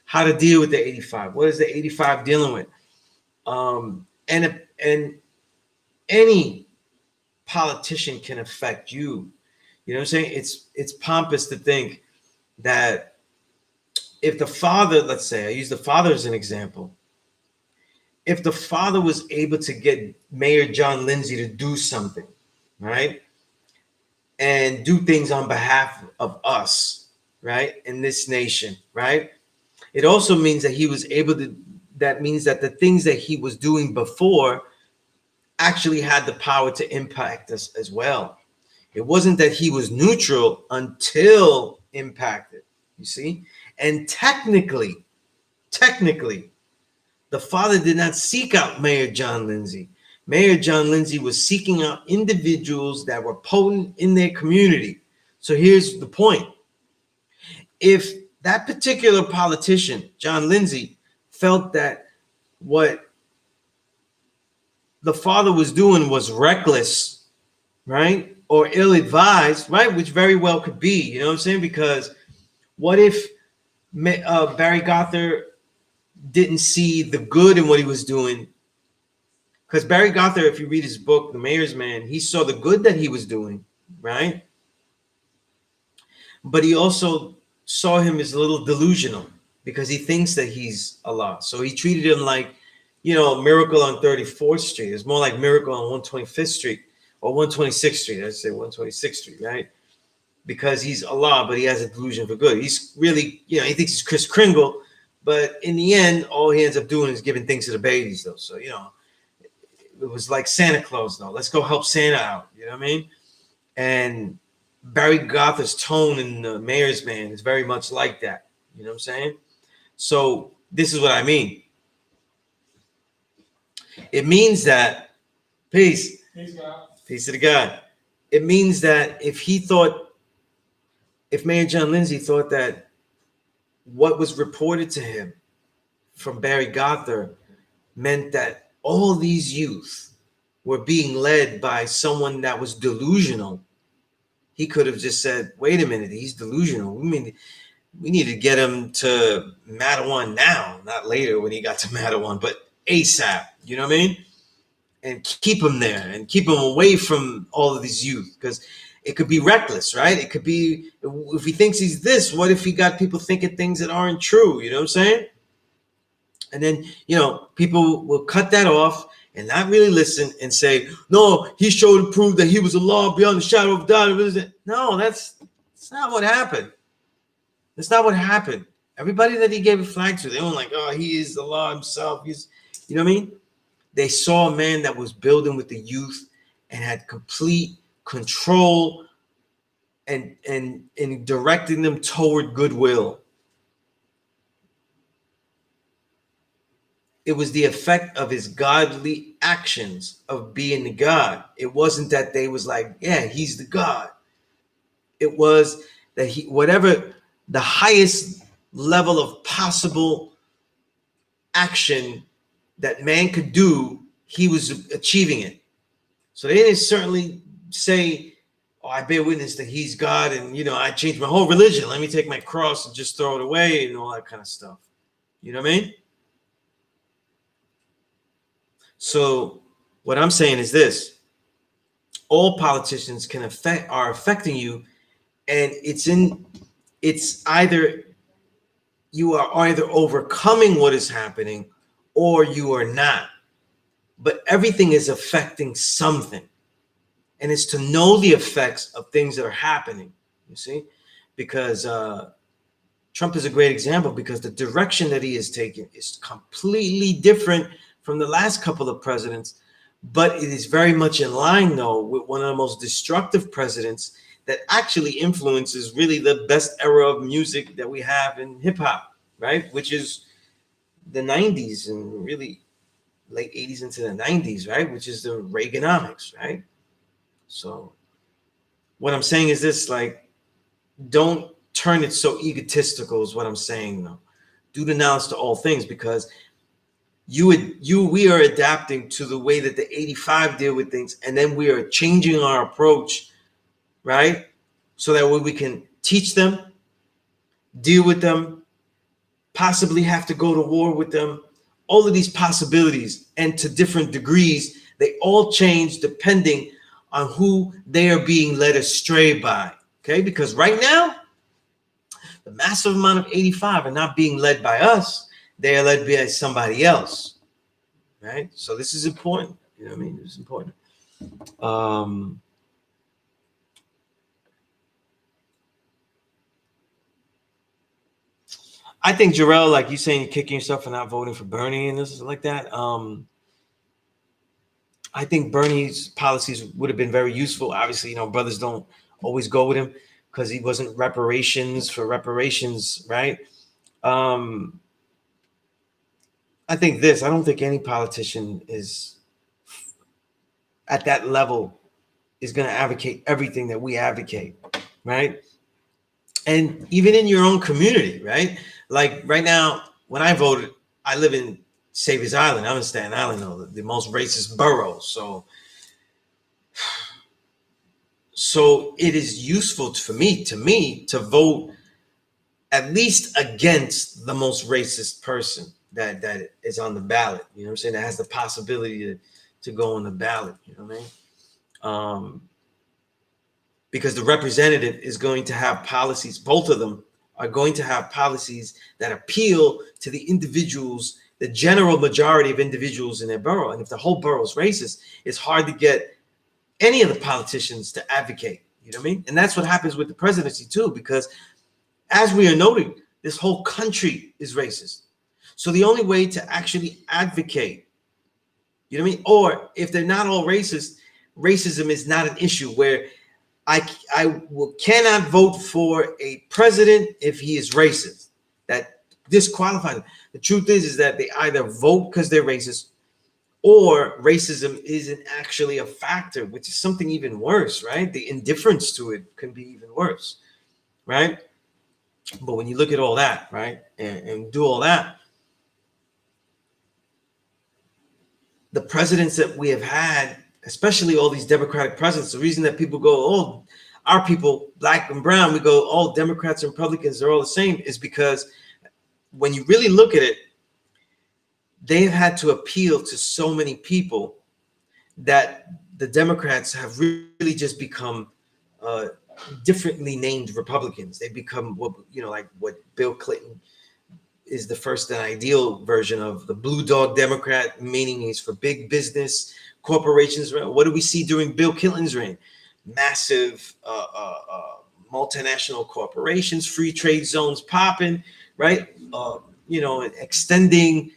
how to deal with the 85? What is the 85 dealing with? And any politician can affect you. You know what I'm saying? It's pompous to think that if the father, let's say, I use the father as an example, if the father was able to get Mayor John Lindsay to do something, right, and do things on behalf of us, right, in this nation, right, it also means that he was able to, that means that the things that he was doing before actually had the power to impact us as well. It wasn't that he was neutral until impacted, you see? And technically, the father did not seek out Mayor John Lindsay. Mayor John Lindsay was seeking out individuals that were potent in their community. So here's the point. If that particular politician, John Lindsay, felt that what the father was doing was reckless, right? Or ill advised, right? Which very well could be, you know what I'm saying? Because what if Barry Gothard didn't see the good in what he was doing. Because Barry Gothard, if you read his book, The Mayor's Man, he saw the good that he was doing, right? But he also saw him as a little delusional because he thinks that he's Allah. So he treated him like, Miracle on 34th Street. It's more like Miracle on 125th Street or 126th Street. I'd say 126th Street, right? Because he's Allah, but he has a delusion for good. He's really, he thinks he's Kris Kringle, but in the end, all he ends up doing is giving things to the babies, though. So, it was like Santa Claus, though. Let's go help Santa out. You know what I mean? And Barry Gothard's tone in The Mayor's Man is very much like that. You know what I'm saying? So this is what I mean. It means that, peace to the God. It means that if Mayor John Lindsay thought that what was reported to him from Barry Gothard meant that all these youth were being led by someone that was delusional, he could have just said, wait a minute, he's delusional. We need to get him to Madawan now, not later when he got to Madawan, but ASAP, you know what I mean? And keep him there and keep him away from all of these youth, because it could be reckless, right? It could be, if he thinks he's this, what if he got people thinking things that aren't true? You know what I'm saying? And then, people will cut that off and not really listen and say, no, he showed and proved that he was Allah beyond the shadow of doubt. No, that's not what happened. That's not what happened. Everybody that he gave a flag to, they weren't like, oh, he is Allah himself. He's, you know what I mean? They saw a man that was building with the youth and had complete control and directing them toward goodwill. It was the effect of his godly actions of being the God. It wasn't that they was like, yeah, he's the God. It was that whatever the highest level of possible action that man could do, he was achieving it. So they didn't certainly say, oh, I bear witness that he's God and, I changed my whole religion. Let me take my cross and just throw it away and all that kind of stuff. You know what I mean? So what I'm saying is this: all politicians are affecting you, and it's either you are either overcoming what is happening or you are not. But everything is affecting something, and it's to know the effects of things that are happening. You see, because Trump is a great example, because the direction that he has taken is completely different from the last couple of presidents, but it is very much in line, though, with one of the most destructive presidents that actually influences really the best era of music that we have in hip hop, right? Which is the 90s and really late 80s into the 90s, right? Which is the Reaganomics, right? So what I'm saying is this, like, don't turn it so egotistical is what I'm saying, though. Do the knowledge to all things, because we are adapting to the way that the 85 deal with things, and then we are changing our approach, right? So that way we can teach them, deal with them, possibly have to go to war with them, all of these possibilities, and to different degrees, they all change depending on who they are being led astray by, okay? Because right now, the massive amount of 85 are not being led by us. They are led by somebody else, right? So this is important. You know what I mean? It's important. I think, Jarrell, like you saying, you're kicking yourself for not voting for Bernie and this is like that. I think Bernie's policies would have been very useful. Obviously, brothers don't always go with him because he wasn't reparations for reparations, right? I think I don't think any politician is at that level is going to advocate everything that we advocate, right? And even in your own community, right? Like right now, when I voted, I live in Saviors Island. I'm in Staten Island, though, the most racist borough. So it is useful for me to vote at least against the most racist person that is on the ballot. You know what I'm saying? That has the possibility to go on the ballot. You know what I mean? Because the representative is going to have policies, both of them are going to have policies that appeal to the individuals, the general majority of individuals in their borough. And if the whole borough is racist, it's hard to get any of the politicians to advocate. You know what I mean? And that's what happens with the presidency too, because as we are noting, this whole country is racist. So the only way to actually advocate, you know what I mean? Or if they're not all racist, racism is not an issue where cannot vote for a president if he is racist. That disqualifies them. The truth is that they either vote because they're racist, or racism isn't actually a factor, which is something even worse, right? The indifference to it can be even worse, right? But when you look at all that, right, and do all that, the presidents that we have had, especially all these Democratic presidents, the reason that people go, oh, our people, black and brown, we go, all Democrats and Republicans are all the same, is because when you really look at it, they've had to appeal to so many people that the Democrats have really just become differently named Republicans. They become what, you know, like what Bill Clinton is the first and ideal version of the blue dog Democrat, meaning he's for big business, corporations. What do we see during Bill Clinton's reign? Massive multinational corporations, free trade zones popping, right? You know, extending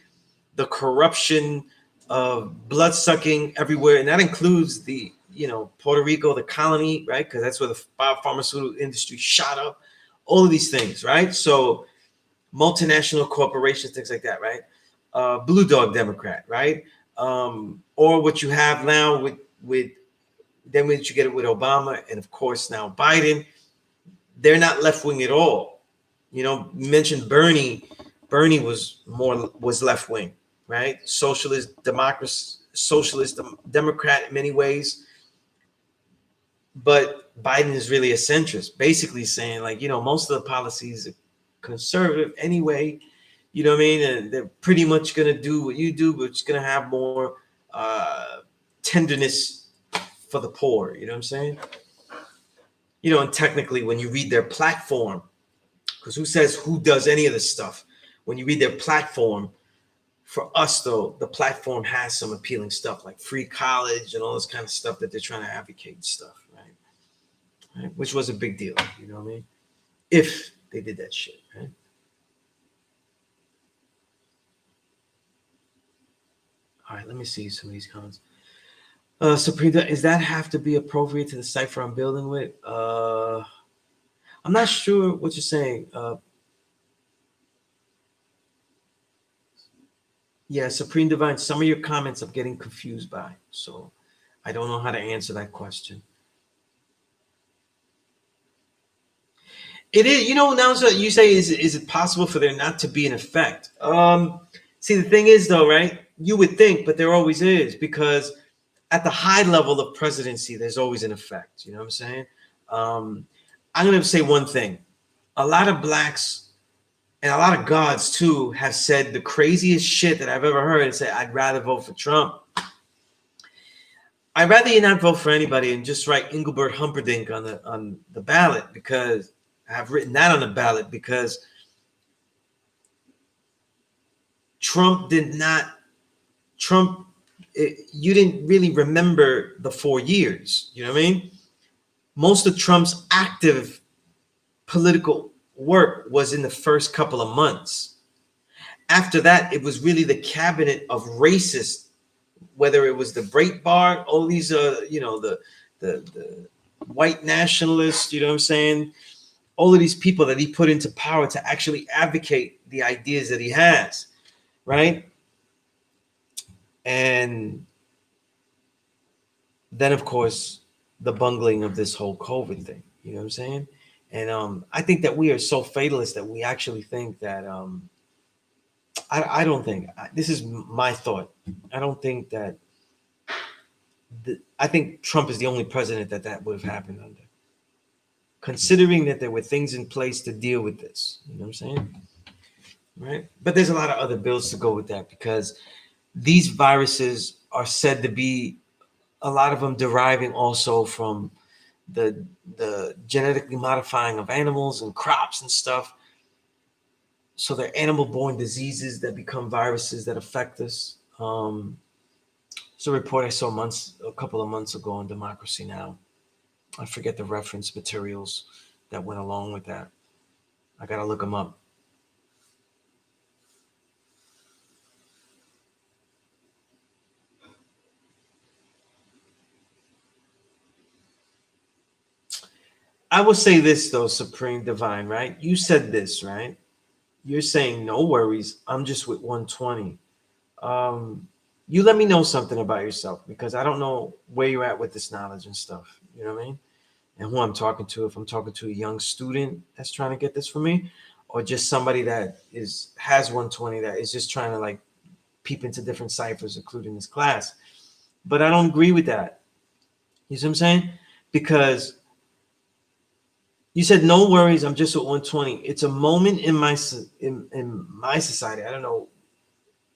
the corruption of blood sucking everywhere. And that includes the, you know, Puerto Rico, the colony, right? Because that's where the biopharmaceutical industry shot up, all of these things, right? So multinational corporations, things like that, right? Blue dog Democrat, right? Or what you have now with then when you get it with Obama and of course now Biden, they're not left wing at all. You know, you mentioned Bernie. Bernie was left wing, right? Socialist democracy, socialist Democrat in many ways. But Biden is really a centrist, basically saying like, you know, most of the policies are conservative anyway. You know what I mean? And they're pretty much going to do what you do, but it's going to have more tenderness for the poor. You know what I'm saying? You know, and technically when you read their platform, because who says who does any of this stuff? When you read their platform, for us though, the platform has some appealing stuff like free college and all this kind of stuff that they're trying to advocate and stuff, right? Which was a big deal, you know what I mean? If they did that shit, right? All right, let me see some of these comments. Supreme, does that have to be appropriate to the cipher I'm building with? I'm not sure what you're saying. Yeah, Supreme Divine, some of your comments I'm getting confused by. So I don't know how to answer that question. It is, you know, now so you say, is it possible for there not to be an effect? See, the thing is though, right? You would think, but there always is, because at the high level of presidency, there's always an effect. You know what I'm saying? I'm going to say one thing. A lot of blacks and a lot of gods too have said the craziest shit that I've ever heard and say, I'd rather vote for Trump. I'd rather you not vote for anybody and just write Engelbert Humperdinck on the ballot, because I have written that on the ballot, because Trump, you didn't really remember the 4 years. You know what I mean? Most of Trump's active political work was in the first couple of months. After that, it was really the cabinet of racists, whether it was the Breitbart, all these, you know, the white nationalists, you know what I'm saying? All of these people that he put into power to actually advocate the ideas that he has, right? And then, of course, the bungling of this whole COVID thing, you know what I'm saying? And I think that we are so fatalist that we actually think that, I don't think, this is my thought. I don't think that, I think Trump is the only president that would have happened under. considering that there were things in place to deal with this. You know what I'm saying? Right? But there's a lot of other bills to go with that, because these viruses are said to be, a lot of them deriving also from the genetically modifying of animals and crops and stuff. So they're animal-borne diseases that become viruses that affect us. It's a report I saw a couple of months ago on Democracy Now! I forget the reference materials that went along with that. I gotta look them up. I will say this though, Supreme Divine, right? You said this, right? You're saying no worries. I'm just with 120. You let me know something about yourself, because I don't know where you're at with this knowledge and stuff. You know what I mean? And who I'm talking to. If I'm talking to a young student that's trying to get this from me, or just somebody that has 120 that is just trying to like peep into different ciphers, including this class. But I don't agree with that. You see what I'm saying? Because you said no worries. I'm just at 120. It's a moment in my society. I don't know.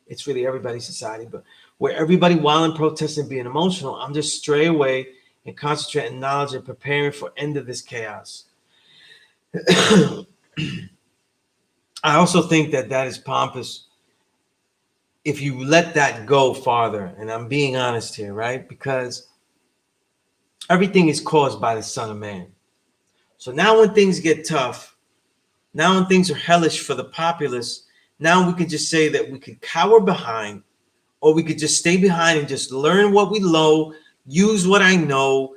It's really everybody's society, but where everybody, while in protesting, being emotional, I'm just stray away and concentrate on knowledge and preparing for end of this chaos. I also think that is pompous if you let that go farther. And I'm being honest here, right? Because everything is caused by the Son of Man. So now when things get tough, now when things are hellish for the populace, now we could just say that we could cower behind, or we could just stay behind and just learn what we know, use what I know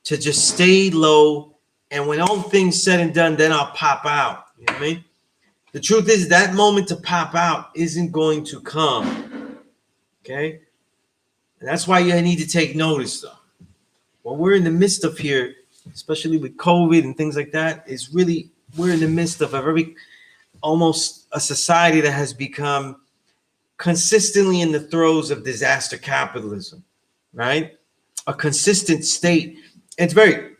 to just stay low. And when all things said and done, then I'll pop out. You know what I mean? The truth is that moment to pop out isn't going to come. Okay? And that's why you need to take notice, though. What we're in the midst of here, especially with COVID and things like that, is really, we're in the midst of a very, almost a society that has become consistently in the throes of disaster capitalism, right? A consistent state. It's very,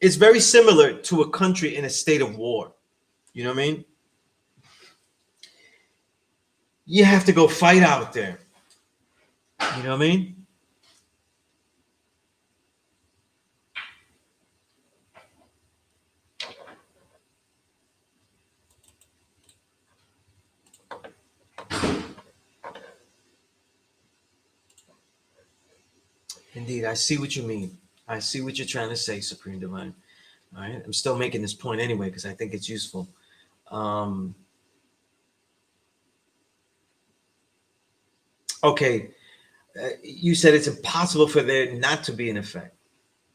it's very similar to a country in a state of war. You know what I mean? You have to go fight out there. You know what I mean? Indeed, I see what you mean. I see what you're trying to say, Supreme Divine. All right, I'm still making this point anyway because I think it's useful. Okay, you said it's impossible for there not to be an effect.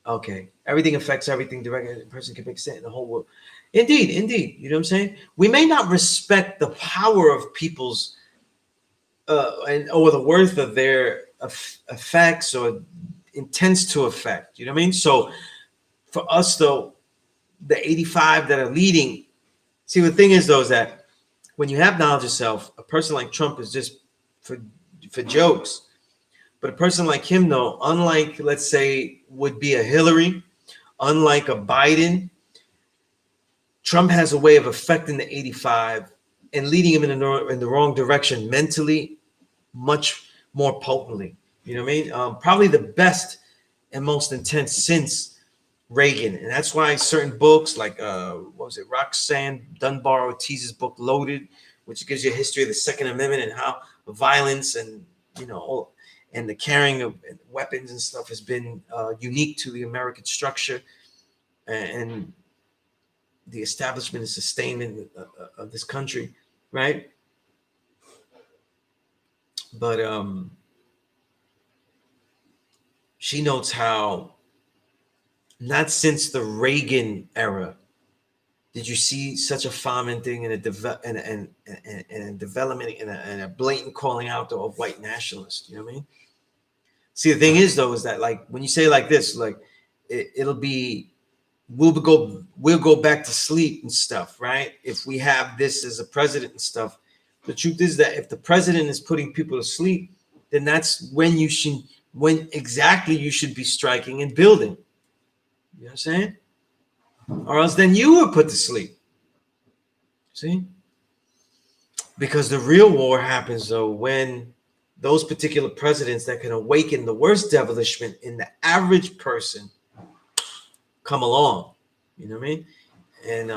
Okay, everything affects everything directly. A person can make sense in the whole world. Indeed, indeed. You know what I'm saying? We may not respect the power of people's or the worth of their effects or intents to affect. You know what I mean? So for us, though, the 85 that are leading. See, the thing is, though, is that when you have knowledge of self, a person like Trump is just for jokes. But a person like him, though, unlike, let's say, would be a Hillary, unlike a Biden, Trump has a way of affecting the 85 and leading him in the wrong direction mentally, much more potently. You know what I mean? Probably the best and most intense since Reagan. And that's why certain books like, what was it, Roxanne Dunbar Ortiz's book, Loaded, which gives you a history of the Second Amendment and how violence and, you know, and the carrying of weapons and stuff has been unique to the American structure and the establishment and sustainment of this country, right? But she notes how not since the Reagan era did you see such a fomenting and a development and a blatant calling out of white nationalists. You know what I mean? See, the thing is, though, is that like when you say like this, like it'll be we'll go back to sleep and stuff, right? If we have this as a president and stuff. The truth is that if the president is putting people to sleep, then that's when exactly you should be striking and building. You know what I'm saying? or else then you were put to sleep. See? Because the real war happens though when those particular presidents that can awaken the worst devilishment in the average person come along. You know what I mean? And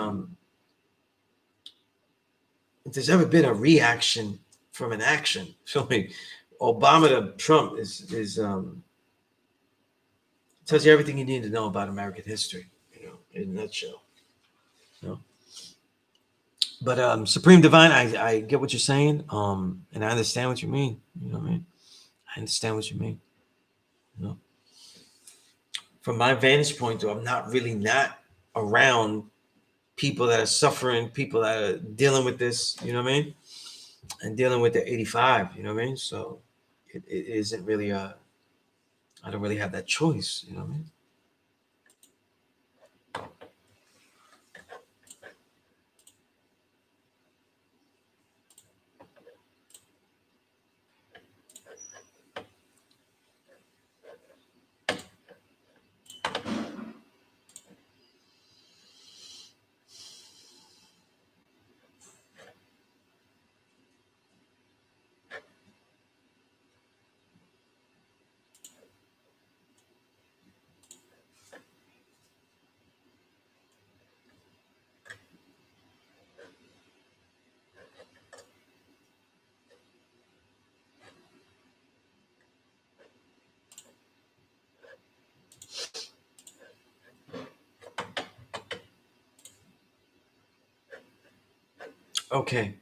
if there's ever been a reaction from an action, so Obama to Trump is tells you everything you need to know about American history, you know, in a nutshell. You know? But Supreme Divine, I get what you're saying, and I understand what you mean. You know what I mean? I understand what you mean. You know, from my vantage point, though, I'm not really not around people that are suffering, people that are dealing with this. You know what I mean? And dealing with the 85. You know what I mean? So it isn't really a. I don't really have that choice. You know what I mean? Okay.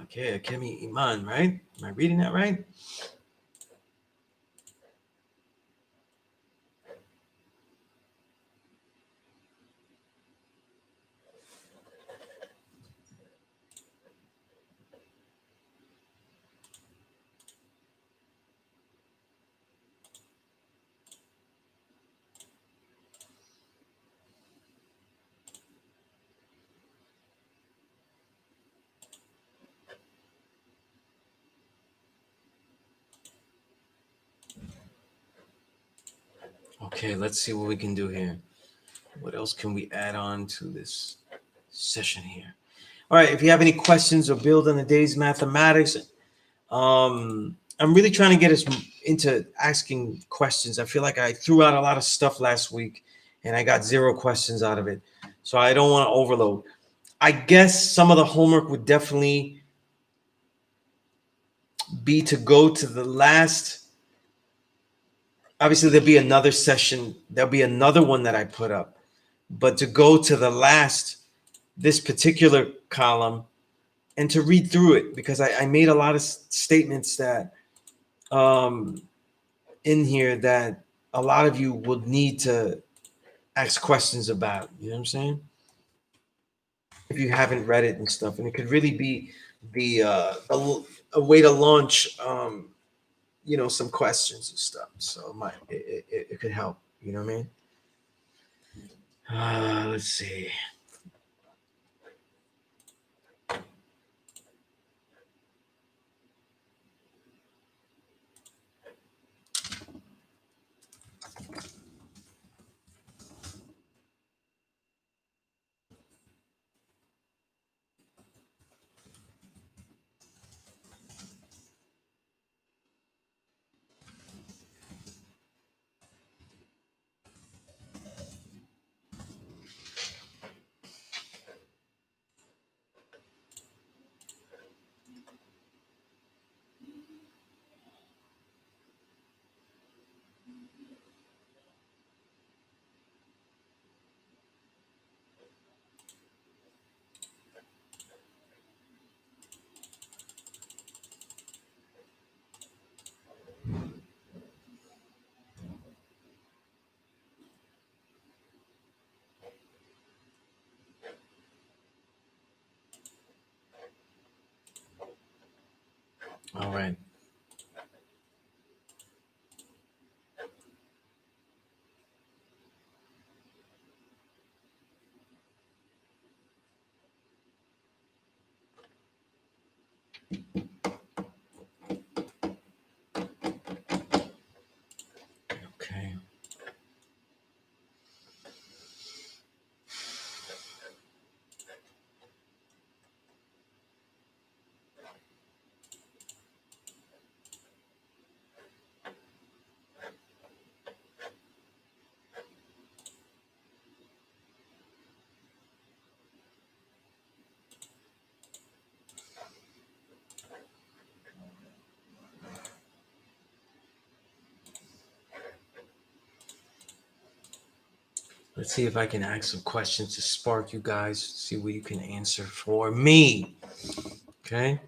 Okay, Kemi Iman, right? Am I reading that right? Okay, let's see what we can do here. What else can we add on to this session here? All right, if you have any questions or build on the day's mathematics, I'm really trying to get us into asking questions. I feel like I threw out a lot of stuff last week and I got 0 questions out of it. So I don't want to overload. I guess some of the homework would definitely be to go to the last. Obviously, there'll be another session. There'll be another one that I put up. But to go to the last, this particular column, and to read through it, because I made a lot of statements that in here that a lot of you would need to ask questions about. You know what I'm saying? If you haven't read it and stuff, and it could really be a way to launch some questions and stuff. So it could help. You know what I mean? Let's see. All right. Okay. Let's see if I can ask some questions to spark you guys, see what you can answer for me. Okay.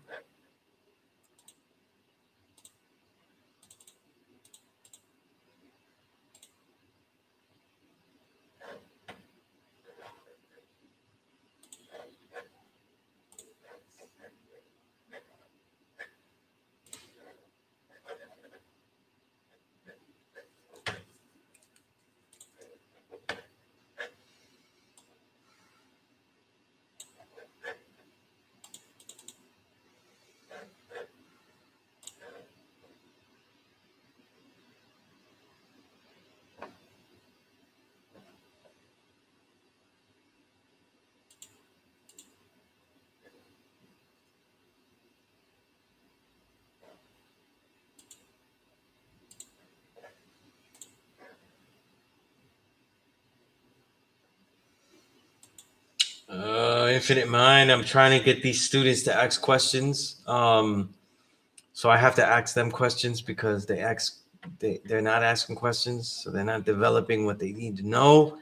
Infinite Mind. I'm trying to get these students to ask questions. So I have to ask them questions because they're not asking questions, so they're not developing what they need to know.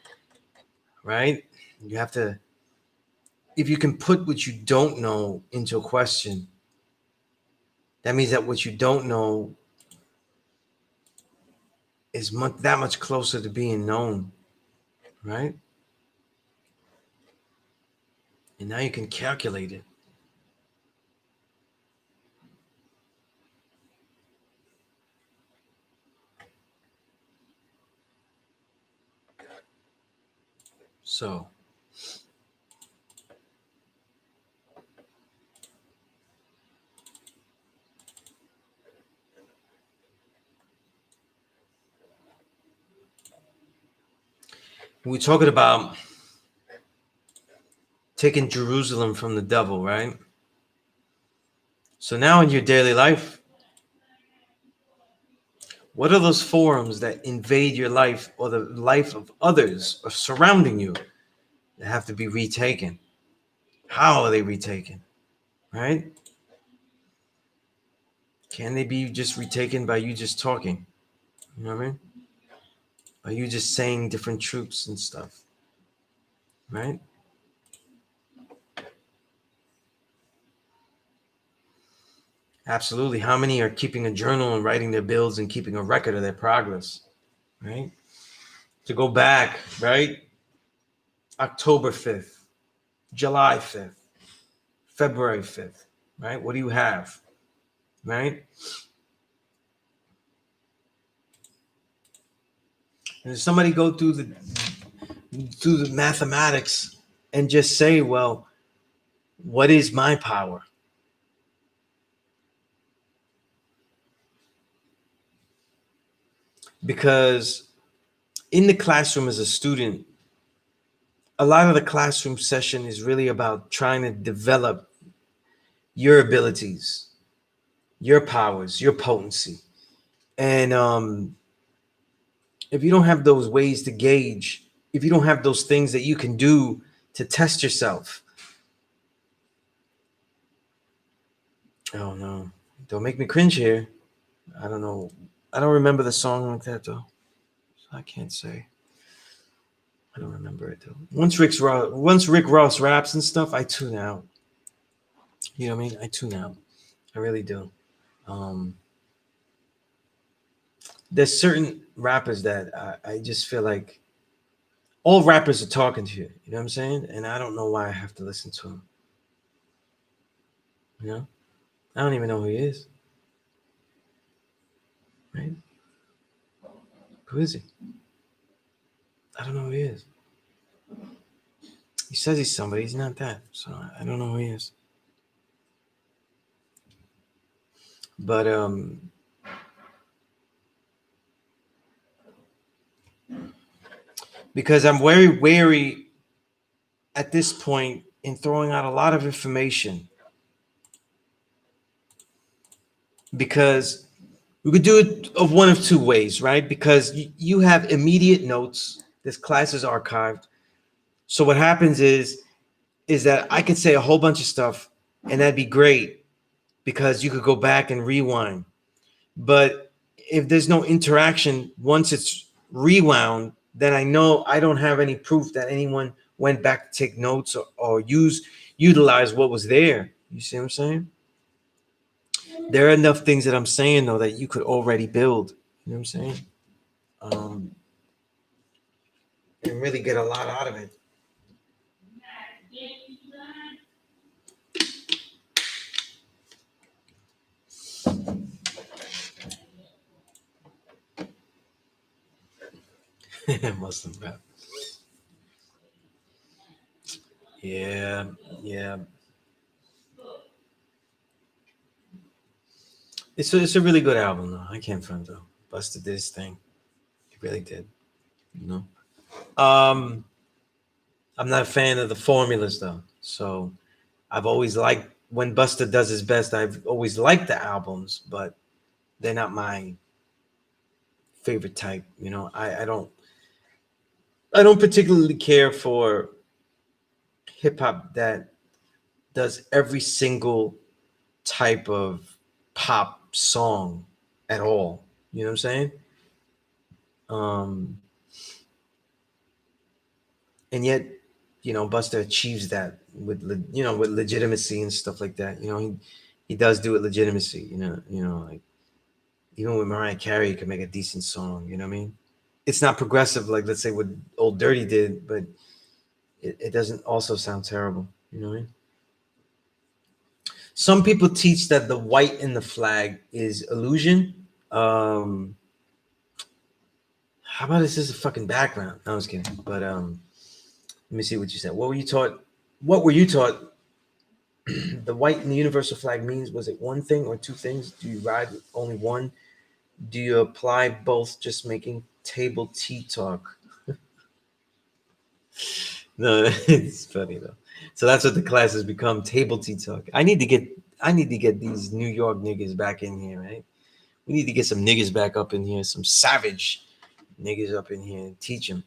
Right? You have to, if you can put what you don't know into a question, that means that what you don't know is that much closer to being known, right? And now you can calculate it. So we're talking about taking Jerusalem from the devil, right? So now in your daily life, what are those forums that invade your life or the life of others or surrounding you that have to be retaken? How are they retaken? Right? Can they be just retaken by you just talking? You know what I mean? By you just saying different truths and stuff? Right? Absolutely. How many are keeping a journal and writing their bills and keeping a record of their progress? Right? To go back, right? October 5th, July 5th, February 5th, right? What do you have? Right? And if somebody go through the mathematics and just say, well, what is my power? Because in the classroom as a student, a lot of the classroom session is really about trying to develop your abilities, your powers, your potency. And if you don't have those ways to gauge, if you don't have those things that you can do to test yourself, oh no, don't make me cringe here. I don't know. I don't remember the song like that though. So I can't say. I don't remember it though. Once Rick Ross raps and stuff, I tune out. You know what I mean? I tune out. I really do. Um, there's certain rappers that I just feel like all rappers are talking to you. You know what I'm saying? And I don't know why I have to listen to him. You know? I don't even know who he is. Right? Who is he? I don't know who he is. He says he's somebody. He's not that. So I don't know who he is. But because I'm very wary at this point in throwing out a lot of information, because we could do it of one of two ways, right? Because you have immediate notes. This class is archived. So what happens is that I could say a whole bunch of stuff, and that'd be great because you could go back and rewind. But if there's no interaction, once it's rewound, then I know I don't have any proof that anyone went back to take notes or utilize what was there. You see what I'm saying? There are enough things that I'm saying though that you could already build. You know what I'm saying? Um, and really get a lot out of it. Muslim rap. Yeah, yeah. It's a really good album though. I can't front though. Busta did his thing. He really did. You know. I'm not a fan of the formulas though. So I've always liked when Busta does his best. I've always liked the albums, but they're not my favorite type. You know, I don't particularly care for hip hop that does every single type of pop song at all. You know what I'm saying? Um, and yet, Buster achieves that with with legitimacy and stuff like that. He does do it legitimacy. Like even with Mariah Carey, he can make a decent song. You know what I mean? It's not progressive like let's say what Old Dirty did, but it doesn't also sound terrible. You know what I mean? Some people teach that the white in the flag is illusion. How about this is a fucking background? No, I was kidding. But let me see what you said. What were you taught? What were you taught? The white in the universal flag means was it one thing or two things? Do you ride with only one? Do you apply both? Just making table tea talk. No, it's funny though. So that's what the class has become, table tea talk. I need to get these New York niggas back in here, right? We need to get some niggas back up in here, some savage niggas up in here and teach them.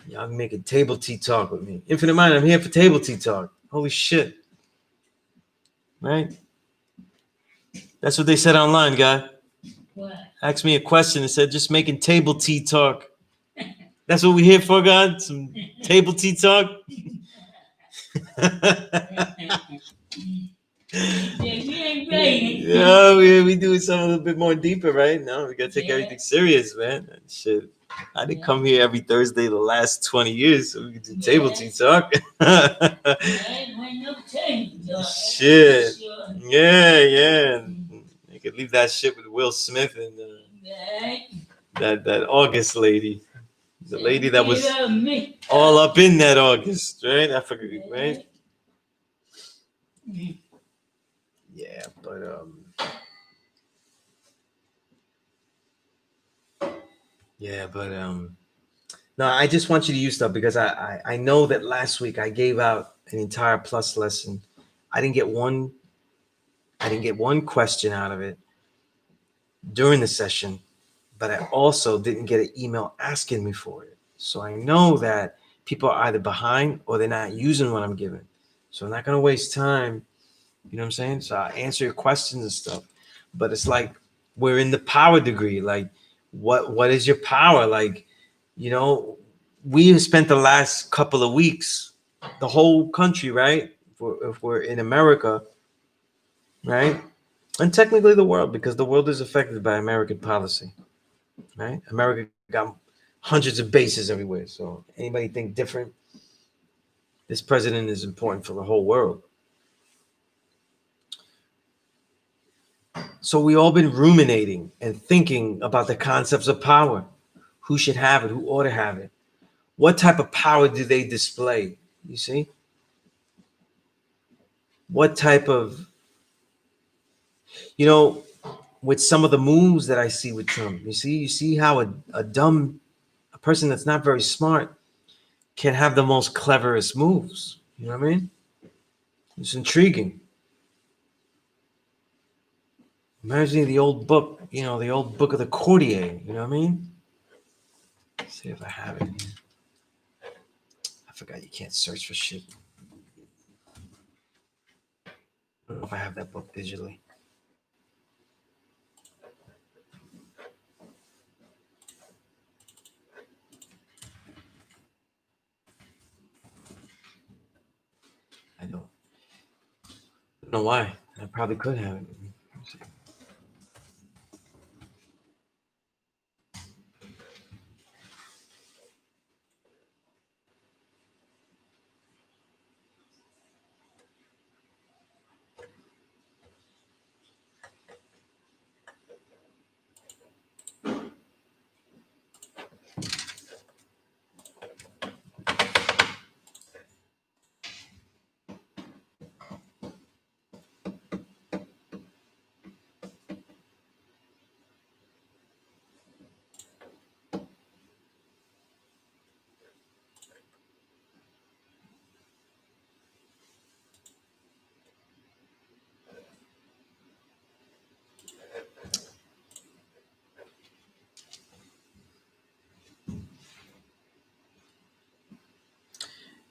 Y'all can make a table tea talk with me. Infinite Mind, I'm here for table tea talk. Holy shit. Right? That's what they said online, guy. What? Asked me a question and said, just making table tea talk. That's what we're here for, God? Some table tea talk? Yeah, we doing something a little bit more deeper, right? No, we gotta take everything serious, man. Shit. I didn't come here every Thursday the last 20 years so we could do table tea talk. Shit. Yeah. You could leave that shit with Will Smith and that August lady. The lady that was all up in that August, right? I forgot, right? Yeah, but no, I just want you to use stuff because I know that last week I gave out an entire plus lesson. I didn't get one question out of it during the session, but I also didn't get an email asking me for it. So I know that people are either behind or they're not using what I'm giving. So I'm not gonna waste time. You know what I'm saying? So I answer your questions and stuff. But it's like we're in the power degree. Like, what is your power? Like, we have spent the last couple of weeks, the whole country, right? If we're in America, right? And technically the world, because the world is affected by American policy, right? America got hundreds of bases everywhere. So anybody think different? This president is important for the whole world. So we all been ruminating and thinking about the concepts of power. Who should have it? Who ought to have it? What type of power do they display? You see? What type of, with some of the moves that I see with Trump, you see how a person that's not very smart can have the most cleverest moves. You know what I mean? It's intriguing. Imagine the old book, the old book of the courtier. You know what I mean? Let's see if I have it. I forgot you can't search for shit. I don't know if I have that book digitally. don't know why. I probably could have it.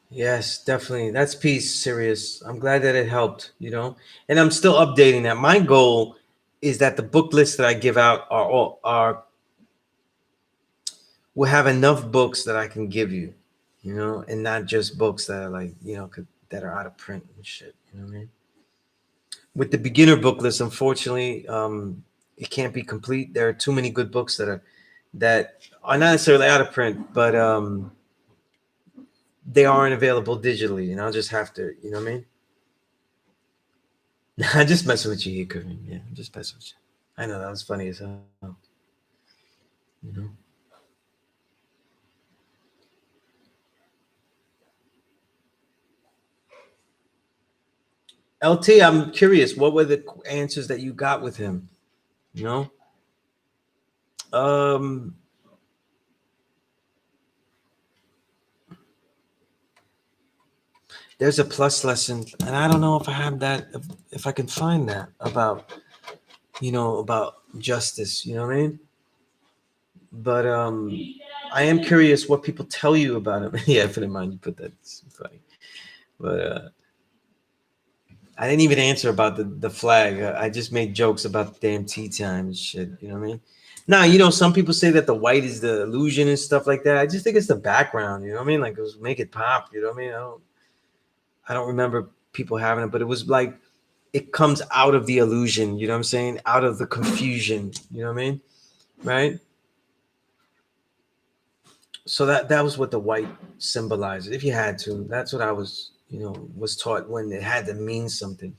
Yes, definitely. That's peace, serious. I'm glad that it helped, And I'm still updating that. My goal is that the book lists that I give out are will have enough books that I can give you, and not just books that are like, that are out of print and shit. You know what I mean? With the beginner book list, unfortunately, it can't be complete. There are too many good books that are not necessarily out of print, but they aren't available digitally, and I'll just have to, you know what I mean? I'm just messing with you here, Kareem. Yeah, I'm just messing with you. I know that was funny as hell. You know, LT. I'm curious. What were the answers that you got with him? You know, um, there's a plus lesson, and I don't know if I have that. If I can find that about about justice. You know what I mean? But I am curious what people tell you about him. Yeah, if you don't mind, you put that. It's funny, but I didn't even answer about the flag. I just made jokes about the damn tea time and shit. You know what I mean? Now, some people say that the white is the illusion and stuff like that. I just think it's the background. You know what I mean? Like it was make it pop. You know what I mean? I don't remember people having it, but it was like it comes out of the illusion. You know what I'm saying? Out of the confusion. You know what I mean? Right? So that was what the white symbolizes. If you had to, that's what I was was taught when it had to mean something.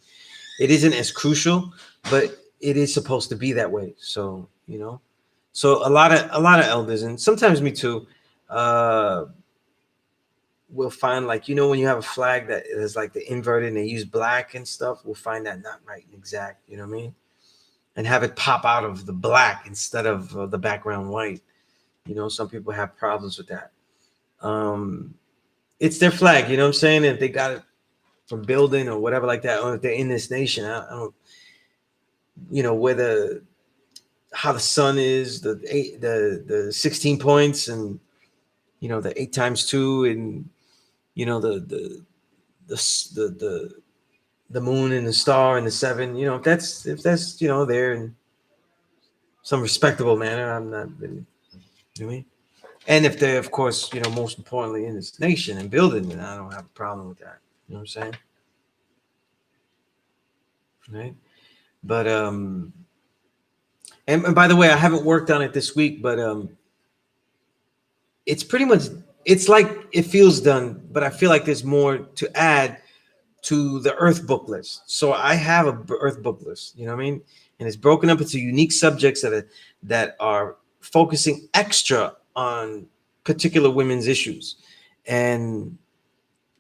It isn't as crucial, but it is supposed to be that way. So so a lot of elders, and sometimes me too, uh, will find, like, when you have a flag that is like the inverted and they use black and stuff, we'll find that not right and exact. You know what I mean? And have it pop out of the black instead of the background white. Some people have problems with that. Um, it's their flag. You know what I'm saying? If they got it from building or whatever like that, or if they're in this nation, I don't, whether how the sun is, the 16 points, and the 8 times 2, and the moon and the star and the seven. If that's there in some respectable manner, I'm not really. You know what I mean? And if they're, of course, most importantly in this nation and building, then I don't have a problem with that. You know what I'm saying? Right? But and by the way, I haven't worked on it this week, but it's pretty much, it's like it feels done, but I feel like there's more to add to the Earth book list. So I have a Earth book list, you know what I mean? And it's broken up into unique subjects that are focusing extra on particular women's issues. And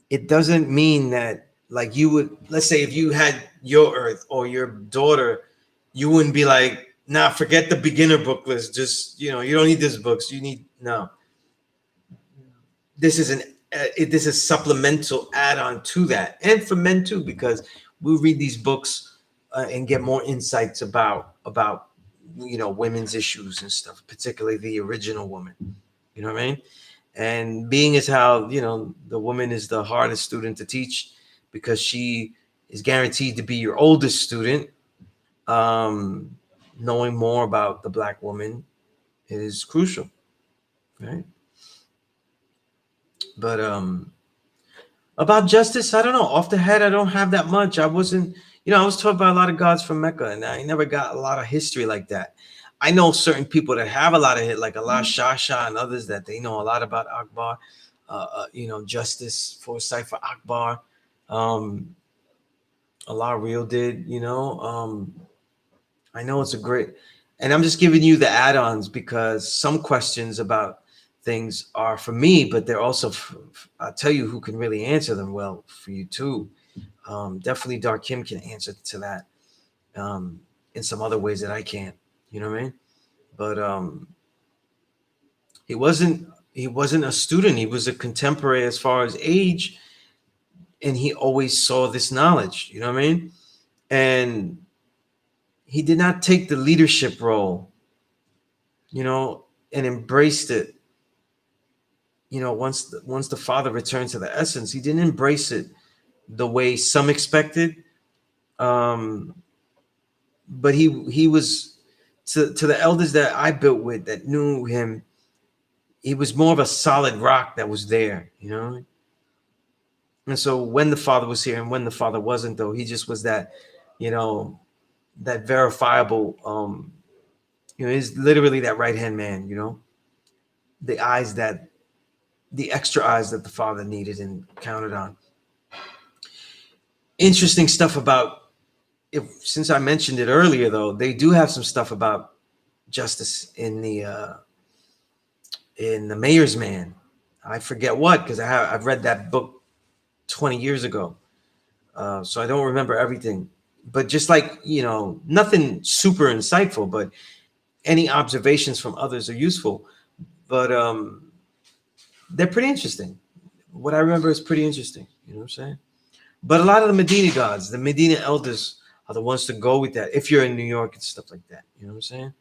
it doesn't mean that, like, you would, let's say if you had your Earth or your daughter, you wouldn't be like, nah, forget the beginner book list. Just, you don't need this books. You need, no, this is this is supplemental add-on to that, and for men too, because we'll read these books and get more insights about women's issues and stuff, particularly the original woman. You know what I mean? And being as how the woman is the hardest student to teach, because she is guaranteed to be your oldest student. Knowing more about the black woman is crucial, right? But about justice, I don't know. Off the head, I don't have that much. I wasn't, I was taught by a lot of gods from Mecca, and I never got a lot of history like that. I know certain people that have a lot of hit, like Allah Shah and others, that they know a lot about Akbar, justice, foresight for Akbar. Um, Allah Real did, I know it's a great, and I'm just giving you the add-ons because some questions about things are for me, but they're also, I'll tell you who can really answer them well for you too. Definitely Dark Kim can answer to that in some other ways that I can't, you know what I mean? But he wasn't a student, he was a contemporary as far as age, and he always saw this knowledge, you know what I mean? And he did not take the leadership role, and embraced it. Once the father returned to the essence, he didn't embrace it the way some expected. But he was, to the elders that I built with that knew him, he was more of a solid rock that was there, And so when the father was here and when the father wasn't, though, he just was that, that verifiable, he's literally that right hand man, the eyes that the extra eyes that the father needed and counted on. Interesting stuff about, since I mentioned it earlier, though, they do have some stuff about justice in the Mayor's Man. I forget what, because I've read that book 20 years ago, so I don't remember everything. But just like, nothing super insightful, but any observations from others are useful. But they're pretty interesting. What I remember is pretty interesting. You know what I'm saying? But a lot of the Medina gods, the Medina elders, are the ones to go with that. If you're in New York and stuff like that, you know what I'm saying?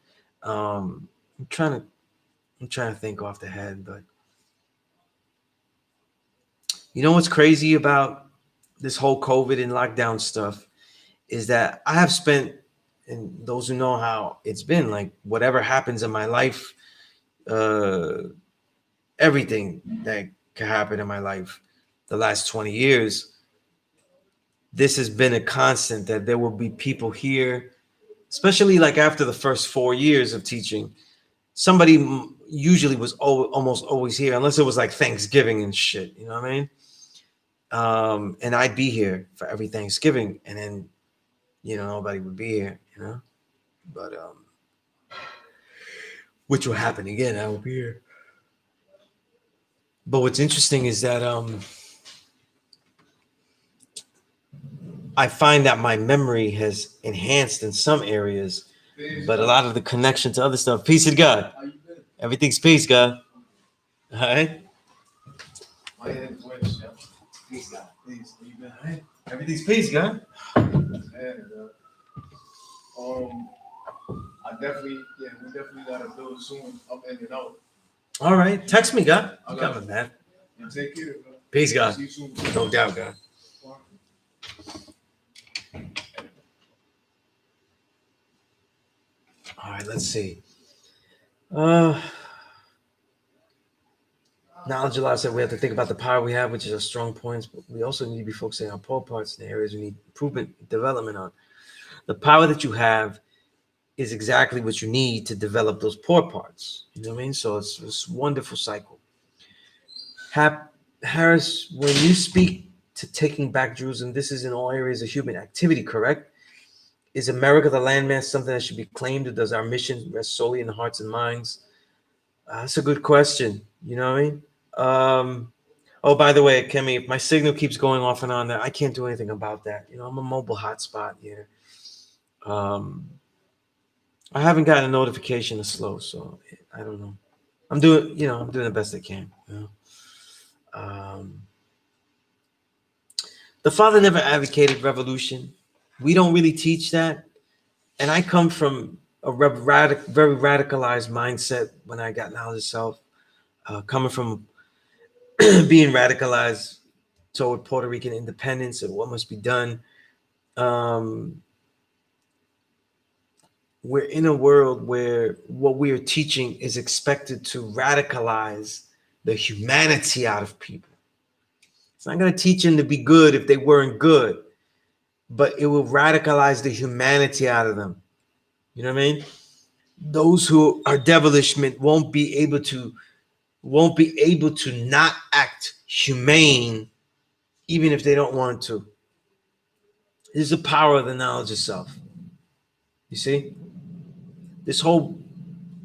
I'm trying to think off the head, but what's crazy about this whole COVID and lockdown stuff is that I have spent, and those who know how it's been, like whatever happens in my life, everything that can happen in my life, the last 20 years, this has been a constant that there will be people here, especially like after the first 4 years of teaching, somebody usually was almost always here, unless it was like Thanksgiving and shit, you know what I mean? And I'd be here for every Thanksgiving, and then, nobody would be here, but, which will happen again, I will be here. But what's interesting is that, I find that my memory has enhanced in some areas, but a lot of the connection to other stuff. Peace to God. Everything's peace, God. All right. Peace, God. Peace. Everything's peace, God. I definitely, we definitely gotta build soon, up and out. All right. Text me, God. I'm coming, man. Take care, bro. Peace, God. See you soon. No doubt, God. All right, let's see. Knowledge Allah said we have to think about the power we have, which is our strong points, but we also need to be focusing on poor parts in the areas we need improvement, development on. The power that you have is exactly what you need to develop those poor parts. You know what I mean? So it's this wonderful cycle. Harris, when you speak to taking back Jerusalem, this is in all areas of human activity, correct? Is America the landmass something that should be claimed, or does our mission rest solely in the hearts and minds? That's a good question. You know what I mean? Oh, by the way, Kemi, if my signal keeps going off and on there, I can't do anything about that. I'm a mobile hotspot here. I haven't gotten a notification of slow, so I don't know. I'm doing the best I can. The father never advocated revolution. We don't really teach that. And I come from a very radicalized mindset when I got knowledge of self, coming from being radicalized toward Puerto Rican independence and what must be done. We're in a world where what we are teaching is expected to radicalize the humanity out of people. It's not going to teach them to be good if they weren't good. but it will radicalize the humanity out of them. You know what I mean? Those who are devilish won't be able to not act humane even if they don't want to. This is the power of the knowledge of self. You see? This whole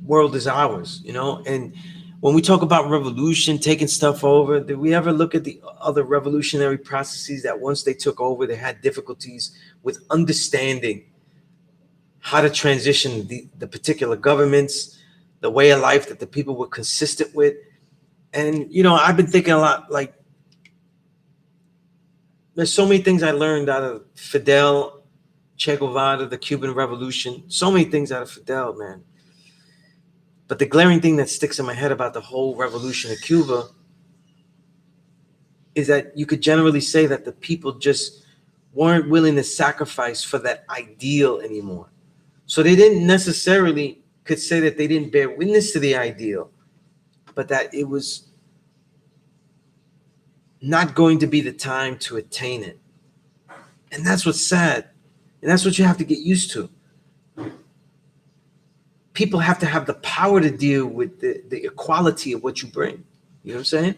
world is ours, you know? And when we talk about revolution, taking stuff over, did we ever look at the other revolutionary processes that once they took over, they had difficulties with understanding how to transition the particular governments, the way of life that the people were consistent with? And, you know, I've been thinking a lot, like, there's so many things I learned out of Fidel, Che Guevara, the Cuban Revolution, so many things out of Fidel, man. But the glaring thing that sticks in my head about the whole revolution of Cuba is that you could generally say that the people just weren't willing to sacrifice for that ideal anymore. So they didn't necessarily could say that they didn't bear witness to the ideal, but that it was not going to be the time to attain it. And that's what's sad. And that's what you have to get used to. People have to have the power to deal with the equality of what you bring. You know what I'm saying?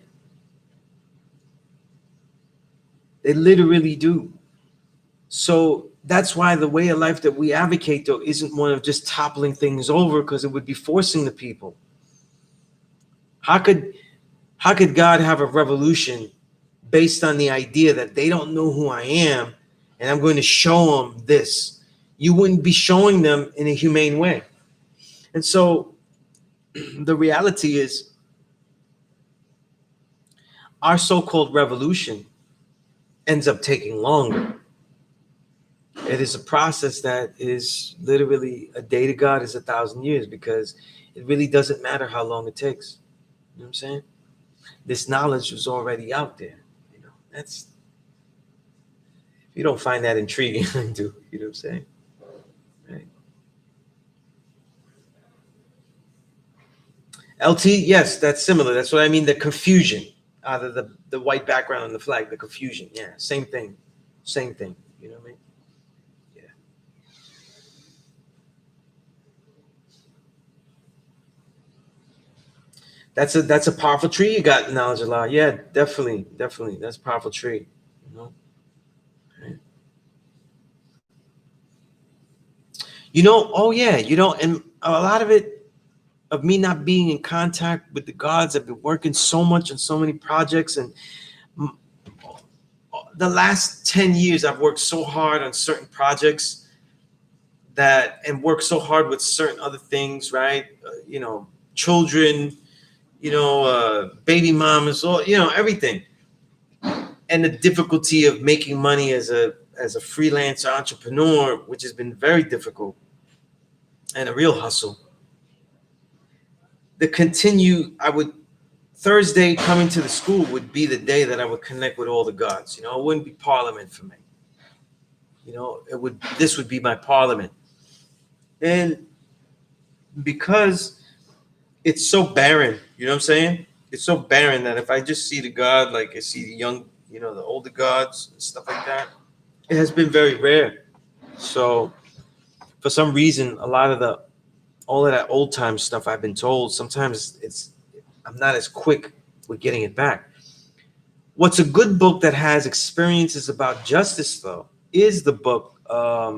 They literally do. So that's why the way of life that we advocate, though, isn't one of just toppling things over, because it would be forcing the people. How could God have a revolution based on the idea that they don't know who I am and I'm going to show them this? You wouldn't be showing them in a humane way. And so the reality is our so-called revolution ends up taking longer. It is a process that is literally a day to God is 1,000 years, because it really doesn't matter how long it takes. You know what I'm saying? This knowledge was already out there. You know, that's, if you don't find that intriguing, I do. You know what I'm saying? Right. LT, yes, that's similar. That's what I mean. The confusion out of the white background on the flag, the confusion. Yeah, same thing. Same thing. You know what I mean? Yeah. That's a powerful tree you got, knowledge of Allah. Yeah, definitely. That's a powerful tree. You know? Right. You know, oh yeah, you know, and a lot of it, of me not being in contact with the gods, I've been working so much on so many projects, and the last 10 years I've worked so hard on certain projects and worked so hard with certain other things, right? You know, children, you know, baby mamas, all, you know, everything. And the difficulty of making money as a freelance entrepreneur, which has been very difficult and a real hustle. Thursday coming to the school would be the day that I would connect with all the gods. You know, it wouldn't be Parliament for me. You know, this would be my Parliament. And because it's so barren, you know what I'm saying? It's so barren that if I just see the God, like I see the young, you know, the older gods and stuff like that, it has been very rare. So for some reason, all of that old time stuff I've been told, sometimes I'm not as quick with getting it back. What's a good book that has experiences about justice, though, is the book, I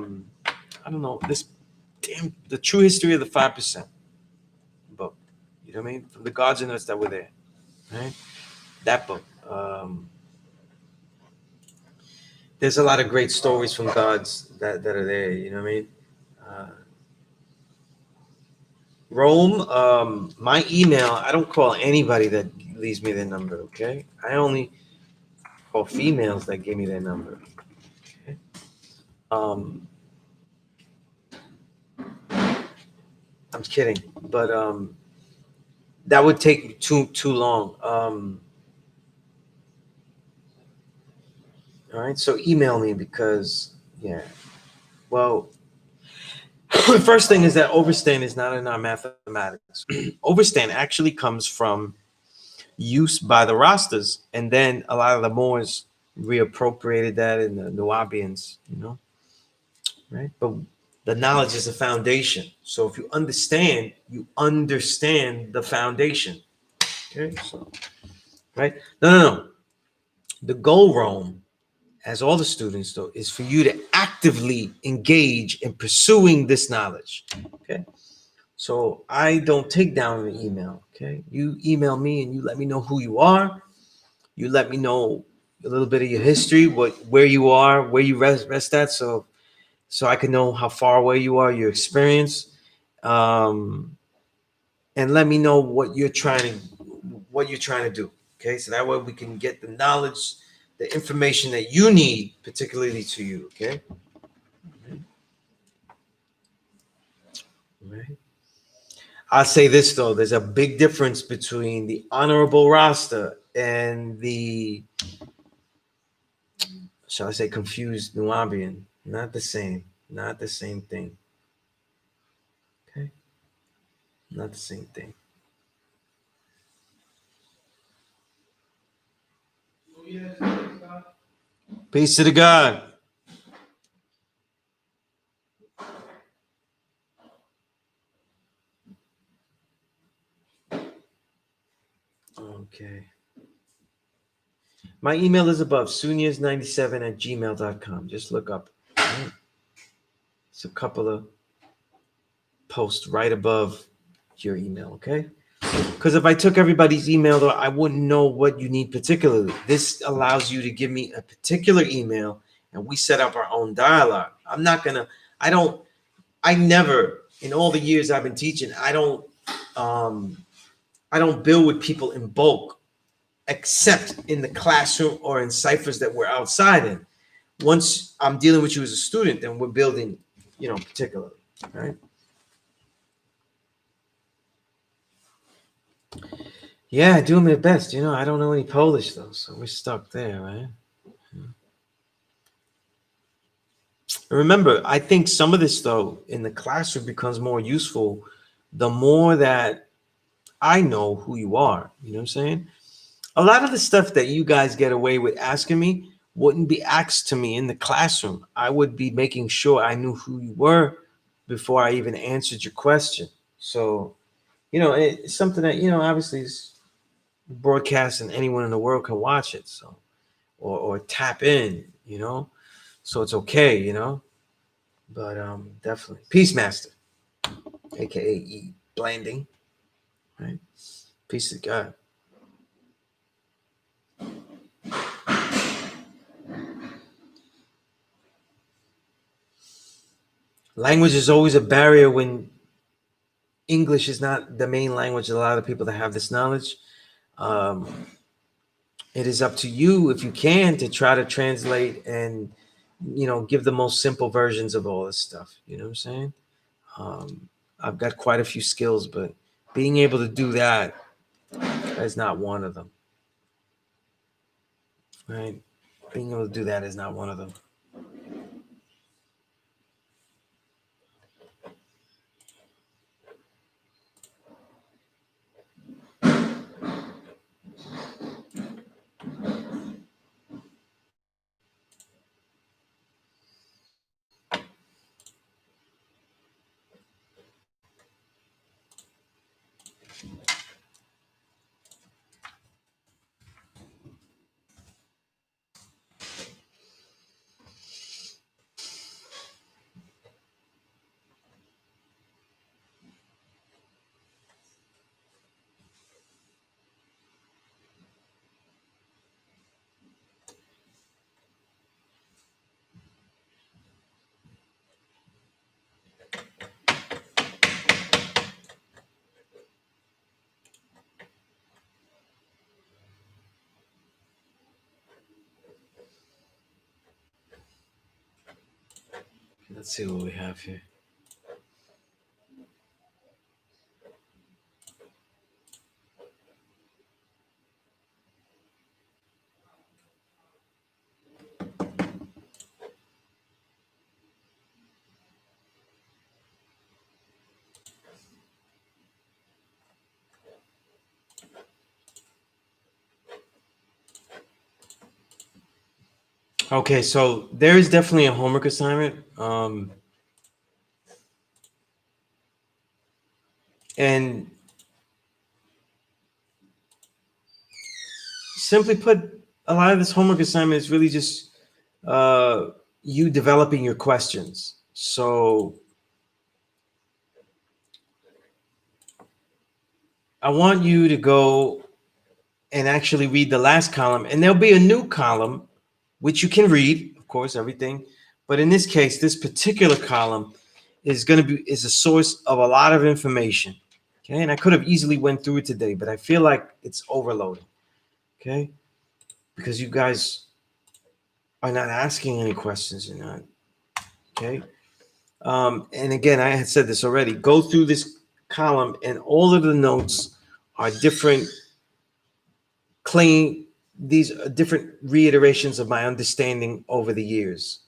don't know, The True History of the 5% book. You know what I mean? From the gods and us that were there, right? That book. There's a lot of great stories from gods that are there. You know what I mean? Rome, my email, I don't call anybody that leaves me their number, okay? I only call females that give me their number. Okay? I'm kidding, but that would take too long. All right, so email me, because yeah. Well, the first thing is that overstand is not in our mathematics. Overstand actually comes from use by the Rastas, and then a lot of the Moors reappropriated that in the Nubians, right? But the knowledge is a foundation. So if you understand the foundation. Okay, so right? No. The goal, Rome, as all the students do, is for you to actively engage in pursuing this knowledge. Okay. So I don't take down an email. Okay. You email me and you let me know who you are. You let me know a little bit of your history, where you are, where you rest at, so I can know how far away you are, your experience, and let me know what you're trying to do. Okay, so that way we can get the knowledge, the information that you need, particularly to you. Okay, right. I'll say this though: there's a big difference between the honorable roster and the, shall I say, confused Nubian. Not the same. Not the same thing. Okay, not the same thing. Peace to the God. Okay. My email is above, sunez97@gmail.com. Just look up. Right? It's a couple of posts right above your email, okay? Because if I took everybody's email, though, I wouldn't know what you need particularly. This allows you to give me a particular email and we set up our own dialogue. I don't, I never, in all the years I've been teaching, I don't build with people in bulk, except in the classroom or in ciphers that we're outside in. Once I'm dealing with you as a student, then we're building, particularly, right? Yeah, doing my best. I don't know any Polish though, so we're stuck there, right? Remember, I think some of this though in the classroom becomes more useful the more that I know who you are. You know what I'm saying? A lot of the stuff that you guys get away with asking me wouldn't be asked to me in the classroom. I would be making sure I knew who you were before I even answered your question. So, it's something that, obviously is broadcast and anyone in the world can watch it. So, or tap in. So it's okay. But definitely. Peace Master, aka E.B.L, right? Peace of God. Language is always a barrier when English is not the main language of a lot of people that have this knowledge. Um, it is up to you, if you can, to try to translate and give the most simple versions of all this stuff. You know what I'm saying? I've got quite a few skills, but being able to do that is not one of them. Right? Being able to do that is not one of them. Let's see what we have here. Okay, so there is definitely a homework assignment. And simply put, a lot of this homework assignment is really just uh, you developing your questions. So I want you to go and actually read the last column, and there'll be a new column which you can read, of course, everything. But in this case, this particular column is a source of a lot of information. Okay, and I could have easily went through it today, but I feel like it's overloading. Okay, because you guys are not asking any questions. You're not. Okay. And again, I had said this already. Go through this column, and all of the notes are different claim. These are different reiterations of my understanding over the years.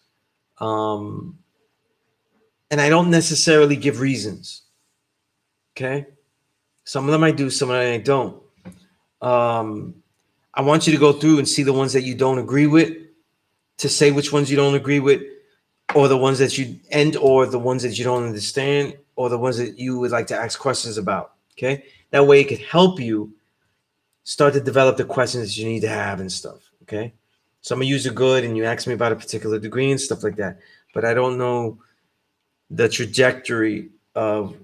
Um, and I don't necessarily give reasons. Okay. Some of them I do, some of them I don't. Um, I want you to go through and see the ones that you don't agree with, to say which ones you don't agree with, or the ones that or the ones that you don't understand, or the ones that you would like to ask questions about. Okay. That way it could help you start to develop the questions that you need to have and stuff. Okay. Some of you are good and you ask me about a particular degree and stuff like that, but I don't know the trajectory of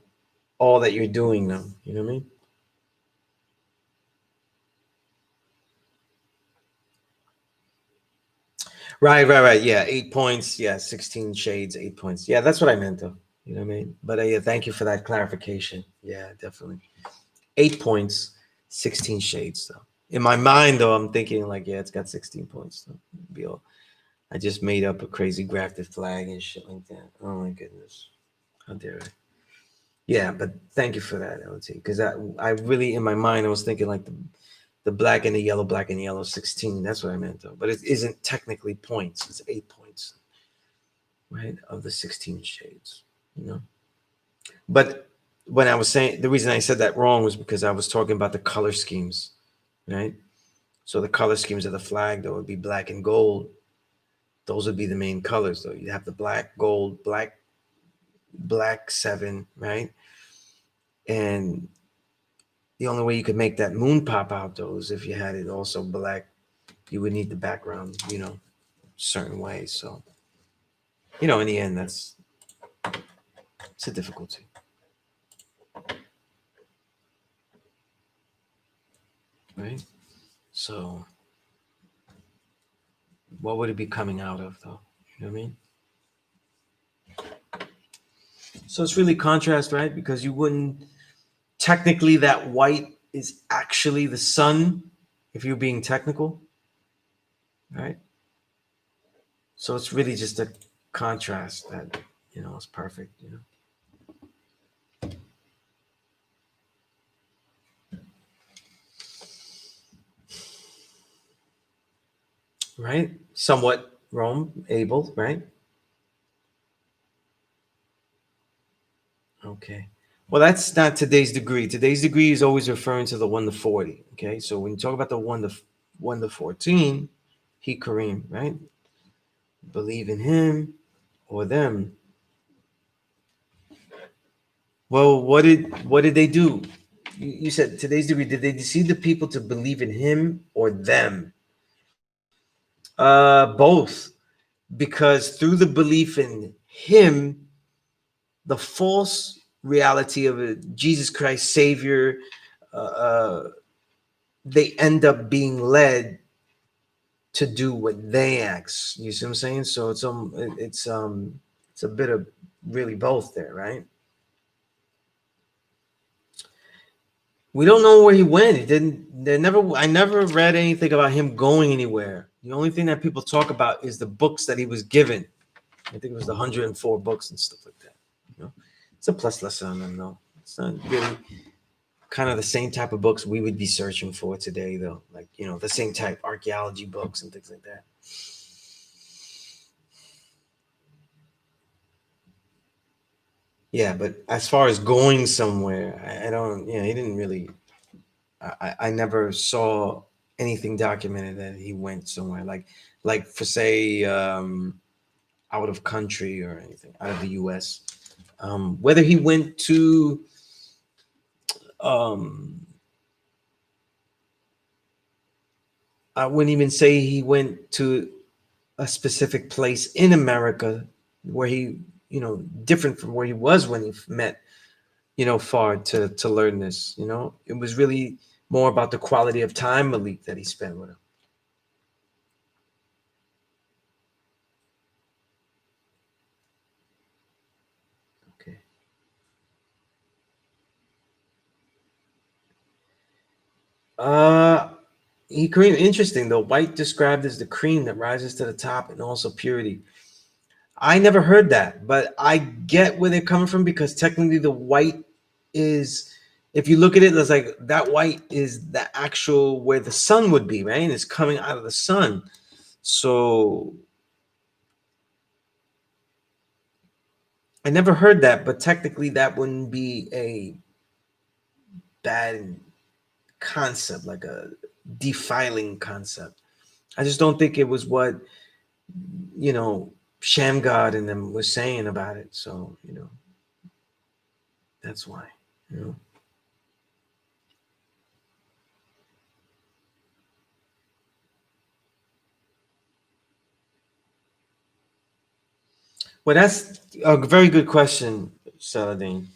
all that you're doing now. You know what I mean? Right. Yeah, 8 points. Yeah, 16 shades, 8 points. Yeah, that's what I meant though. You know what I mean? But yeah, thank you for that clarification. Yeah, definitely. 8 points, 16 shades though. In my mind though, I'm thinking like, yeah, it's got 16 points. So be all. I just made up a crazy grafted flag and shit like that. Oh my goodness. How dare I? Yeah, but thank you for that, LT. Because I really in my mind I was thinking like the black and the yellow 16. That's what I meant though. But it isn't technically points. It's 8 points, right? Of the 16 shades, you know. But when I was saying the reason I said that wrong was because I was talking about the color schemes, right? So the color schemes of the flag though would be black and gold. Those would be the main colors though. You have the black, gold, black 7, right? And the only way you could make that moon pop out though is if you had it also black. You would need the background, certain ways. So, in the end, it's a difficulty, right? So, what would it be coming out of though? You know what I mean? So it's really contrast, right? Because you wouldn't technically that white is actually the sun if you're being technical, right? So it's really just a contrast that is perfect. Right? Somewhat Rome, able, right? Okay. Well, that's not today's degree. Today's degree is always referring to the 1 to 40. Okay. So when you talk about the 1 to 14, he Kareem, right? Believe in him or them. Well, what did they do? You said today's degree, did they deceive the people to believe in him or them? Both. Because through the belief in him, the false reality of a Jesus Christ Savior, uh, uh, they end up being led to do what they ask. You see what I'm saying? So it's a bit of really both there, right? We don't know where he went. He didn't. They never. I never read anything about him going anywhere. The only thing that people talk about is the books that he was given. I think it was the 104 books and stuff like that. It's a plus lesson on them, though. It's not really kind of the same type of books we would be searching for today, though. Like the same type archaeology books and things like that. Yeah, but as far as going somewhere, I don't. Yeah, he didn't really. I never saw anything documented that he went somewhere, like for say out of country or anything, out of the U.S. Whether he went to um, I wouldn't even say he went to a specific place in America where he, different from where he was when he met, far to learn this. It was really more about the quality of time, Malik, that he spent with him. Okay. Uh, cream, interesting though. White described as the cream that rises to the top, and also purity. I never heard that, but I get where they're coming from, because technically the white is, if you look at it, it's like that white is the actual where the sun would be, right? And it's coming out of the sun. So I never heard that, but technically that wouldn't be a bad concept, like a defiling concept. I just don't think it was what, Shamgod and them was saying about it. So, that's why, you know. Well, that's a very good question, Saladin.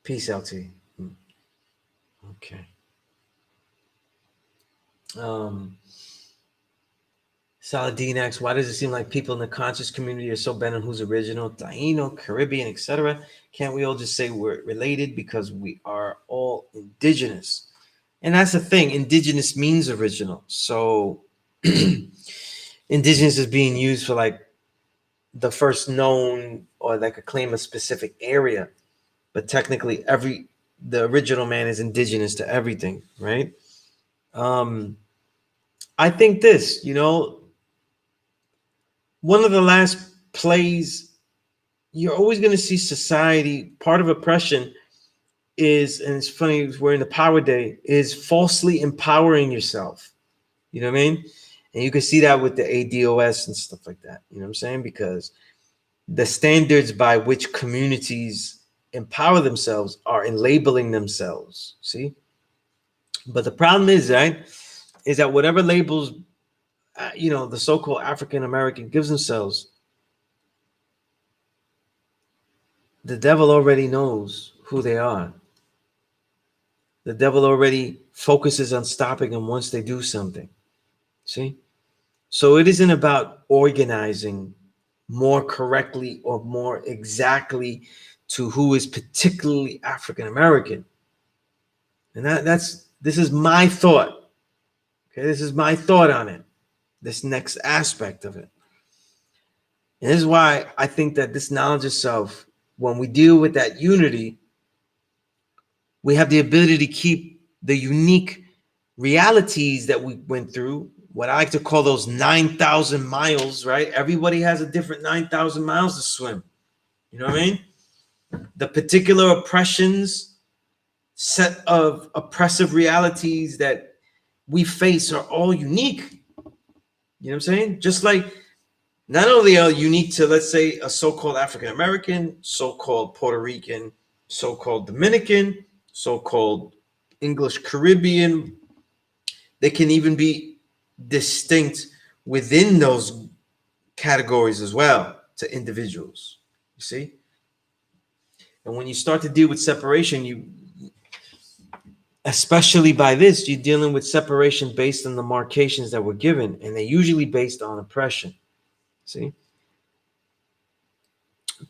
Peace, LT. Okay. Um, Saladin asks, why does it seem like people in the conscious community are so bent on who's original, Taino, Caribbean, etc.? Can't we all just say we're related because we are all indigenous? And that's the thing. Indigenous means original. So indigenous is being used for like the first known, or that could claim a specific area. But technically the original man is indigenous to everything, right? Um, I think this, one of the last plays, you're always going to see society, part of oppression is, and it's funny, we're in the power day, is falsely empowering yourself. You know what I mean? And you can see that with the ADOS and stuff like that. You know what I'm saying? Because the standards by which communities empower themselves are in labeling themselves. See? But the problem is, right, is that whatever labels, the so-called African American gives themselves, the devil already knows who they are. The devil already focuses on stopping them once they do something. See? So it isn't about organizing more correctly or more exactly to who is particularly African American. And this is my thought. Okay, this is my thought on it. This next aspect of it. And this is why I think that this knowledge of self, when we deal with that unity, we have the ability to keep the unique realities that we went through, what I like to call those 9,000 miles, right? Everybody has a different 9,000 miles to swim. You know what I mean? The particular oppressions, set of oppressive realities that we face are all unique. You know what I'm saying? Just like not only are unique to, let's say, a so-called African American, so-called Puerto Rican, so-called Dominican, so-called English Caribbean, they can even be distinct within those categories as well to individuals. You see? And when you start to deal with separation, especially by this, you're dealing with separation based on the marcations that were given, and they're usually based on oppression. See?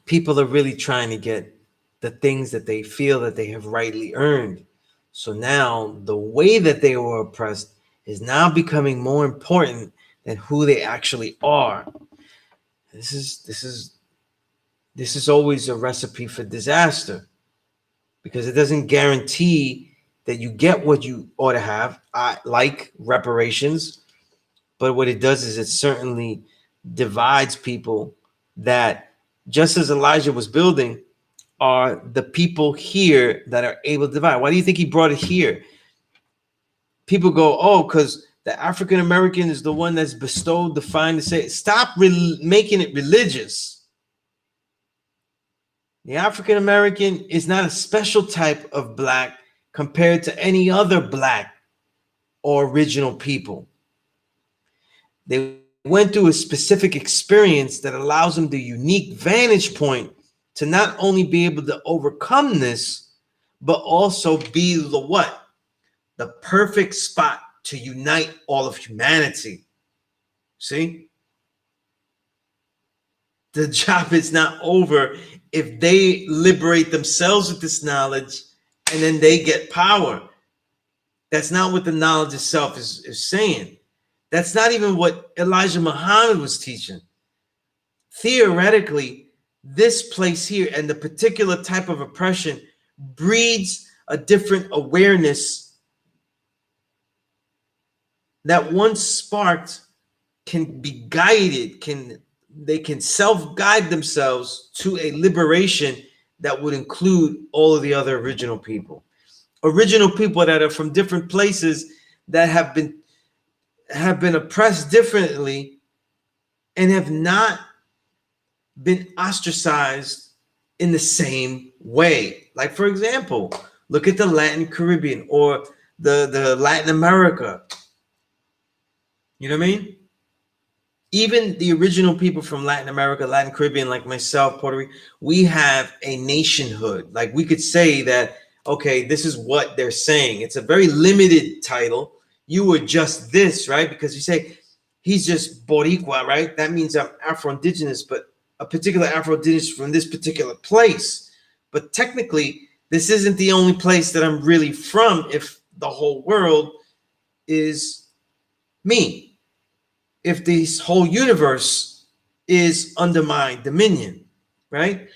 People are really trying to get the things that they feel that they have rightly earned. So now the way that they were oppressed is now becoming more important than who they actually are. This is always a recipe for disaster, because it doesn't guarantee that you get what you ought to have, like reparations. But what it does is it certainly divides people that just as Elijah was building, are the people here that are able to divide. Why do you think he brought it here? People go, oh, because the African American is the one that's bestowed, defined to say, stop making it religious. The African American is not a special type of black compared to any other black or original people. They went through a specific experience that allows them the unique vantage point to not only be able to overcome this, but also be the what? The perfect spot to unite all of humanity. See? The job is not over if they liberate themselves with this knowledge and then they get power. That's not what the knowledge itself is saying. That's not even what Elijah Muhammad was teaching. Theoretically, this place here and the particular type of oppression breeds a different awareness that once sparked can be guided, they can self-guide themselves to a liberation that would include all of the other original people that are from different places that have been oppressed differently and have not been ostracized in the same way. Like, for example, look at the Latin Caribbean or the Latin America. You know what I mean? Even the original people from Latin America, Latin Caribbean, like myself, Puerto Rico, we have a nationhood. Like, we could say that, okay, this is what they're saying. It's a very limited title. You were just this, right? Because you say, he's just Boricua, right? That means I'm Afro-Indigenous, but a particular Afro-Indigenous from this particular place. But technically, this isn't the only place that I'm really from if the whole world is me. If this whole universe is under my dominion, right?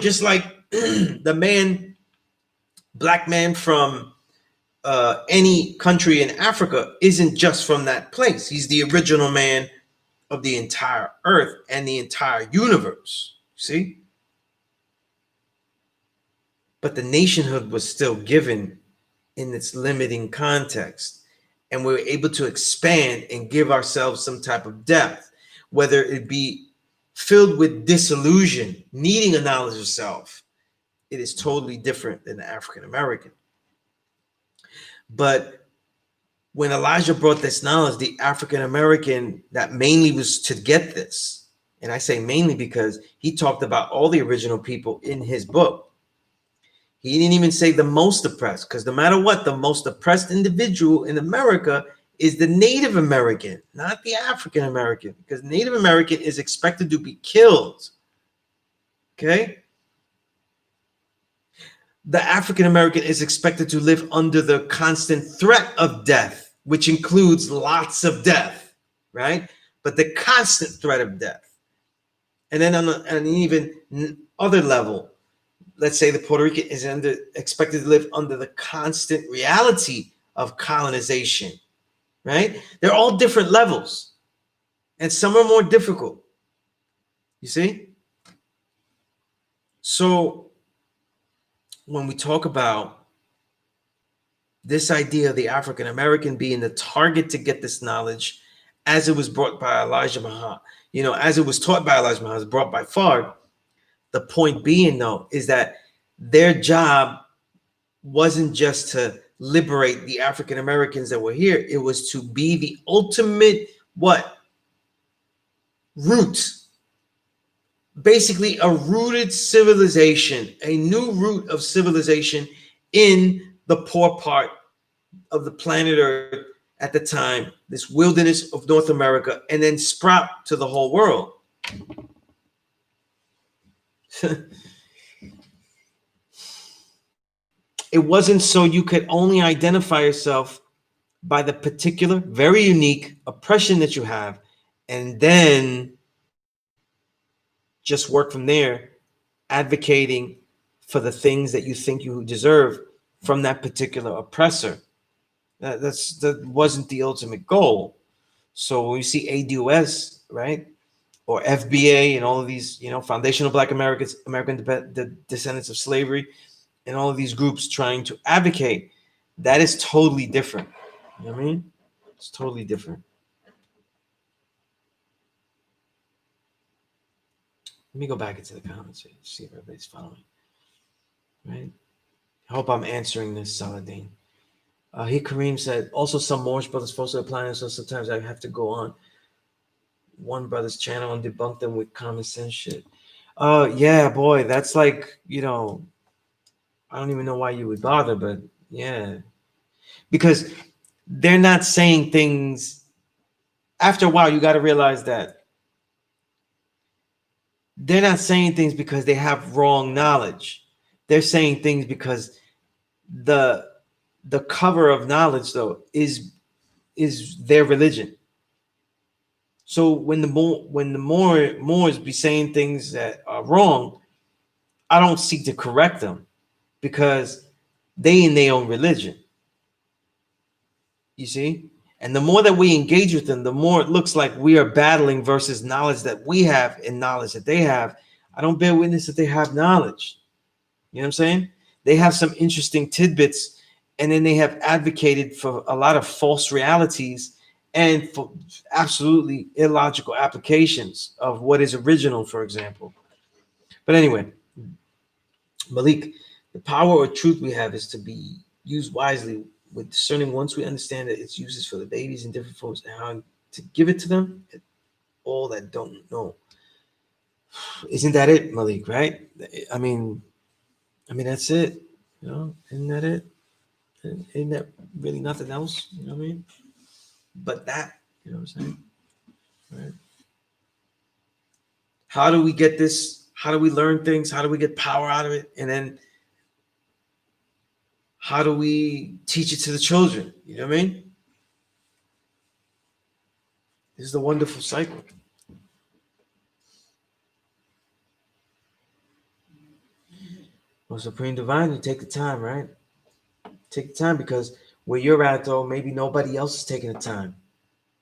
Just like the black man from any country in Africa isn't just from that place. He's the original man of the entire earth and the entire universe. See? But the nationhood was still given in its limiting context. And we're able to expand and give ourselves some type of depth, whether it be filled with disillusion, needing a knowledge of self. It is totally different than the African American. But when Elijah brought this knowledge, the African American that mainly was to get this, and I say mainly because he talked about all the original people in his book. He didn't even say the most oppressed, because no matter what, the most oppressed individual in America is the Native American, not the African American, because Native American is expected to be killed. Okay? The African American is expected to live under the constant threat of death, which includes lots of death, right? But the constant threat of death. And then on an even other level, let's say the Puerto Rican is expected to live under the constant reality of colonization, right? They're all different levels, and some are more difficult. You see? So when we talk about this idea of the African American being the target to get this knowledge, as it was brought by Elijah Muhammad, as it was taught by Elijah Muhammad, was brought by far. The point being, though, is that their job wasn't just to liberate the African Americans that were here. It was to be the ultimate what? Root. Basically, a rooted civilization, a new root of civilization in the poor part of the planet Earth at the time, this wilderness of North America, and then sprout to the whole world. It wasn't so you could only identify yourself by the particular, very unique oppression that you have, and then just work from there, advocating for the things that you think you deserve from that particular oppressor. That wasn't the ultimate goal. So when you see ADOS, right? or FBA and all of these, foundational Black Americans, the descendants of slavery, and all of these groups trying to advocate, that is totally different. You know what I mean? It's totally different. Let me go back into the comments here, see if everybody's following. Right? I hope I'm answering this, Saladin. Kareem said, also some Moorish brothers falsely applying, so sometimes I have to go on one brother's channel and debunk them with common sense shit. Yeah, boy, that's like, I don't even know why you would bother, but yeah. Because they're not saying things. After a while, you got to realize that they're not saying things because they have wrong knowledge. They're saying things because the cover of knowledge, though, is their religion. So when the Moors be saying things that are wrong, I don't seek to correct them because they in their own religion. You see? And the more that we engage with them, the more it looks like we are battling versus knowledge that we have and knowledge that they have. I don't bear witness that they have knowledge. You know what I'm saying? They have some interesting tidbits, and then they have advocated for a lot of false realities and for absolutely illogical applications of what is original, for example. But anyway, Malik, the power or truth we have is to be used wisely with discerning once we understand that its uses for the babies in different forms and how to give it to them, all that don't know. Isn't that it, Malik, right? I mean that's it. Isn't that it? Ain't that really nothing else? You know what I mean? But that, you know what I'm saying? Right? How do we get this? How do we learn things? How do we get power out of it? And then how do we teach it to the children? You know what I mean? This is the wonderful cycle. Well, Supreme Divine, you take the time, right? Take the time because where you're at, though, maybe nobody else is taking the time.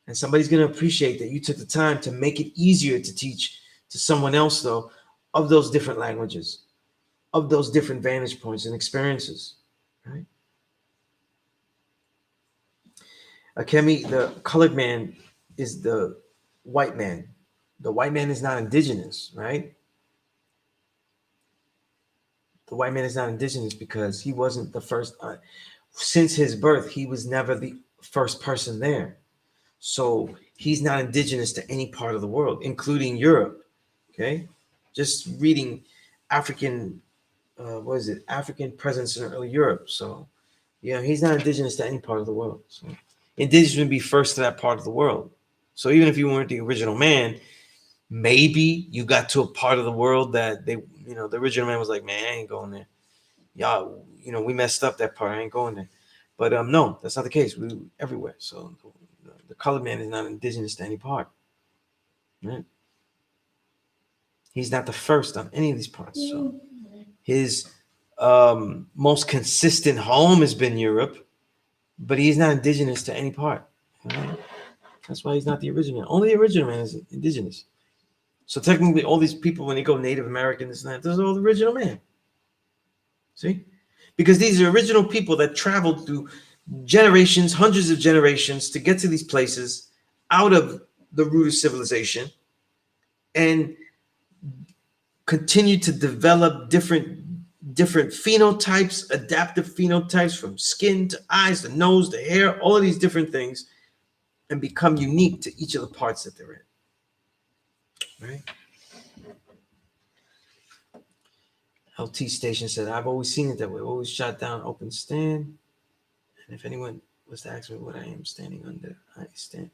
And somebody's going to appreciate that you took the time to make it easier to teach to someone else, though, of those different languages, of those different vantage points and experiences, right? Akemi, the colored man is the white man. The white man is not indigenous, right? The white man is not indigenous because he wasn't the first. Since his birth, he was never the first person there. So he's not indigenous to any part of the world, including Europe. Okay, just reading African, what is it? African presence in early Europe. So yeah, he's not indigenous to any part of the world. So indigenous would be first to that part of the world. So even if you weren't the original man, maybe you got to a part of the world that the original man was like, man, I ain't going there. Y'all, we messed up that part. I ain't going there. But no, that's not the case. We everywhere. So the colored man is not indigenous to any part. Right? He's not the first on any of these parts. So his most consistent home has been Europe, but he's not indigenous to any part. Right? That's why he's not the original man. Only the original man is indigenous. So technically, all these people, when they go Native American, this and that, those are all the original man. See? Because these are original people that traveled through generations, hundreds of generations to get to these places out of the root of civilization and continue to develop different phenotypes, adaptive phenotypes from skin to eyes to nose to hair, all of these different things, and become unique to each of the parts that they're in. Right? LT Station said, I've always seen it that way. Always shot down open stand. And if anyone was to ask me what I am standing under, I stand.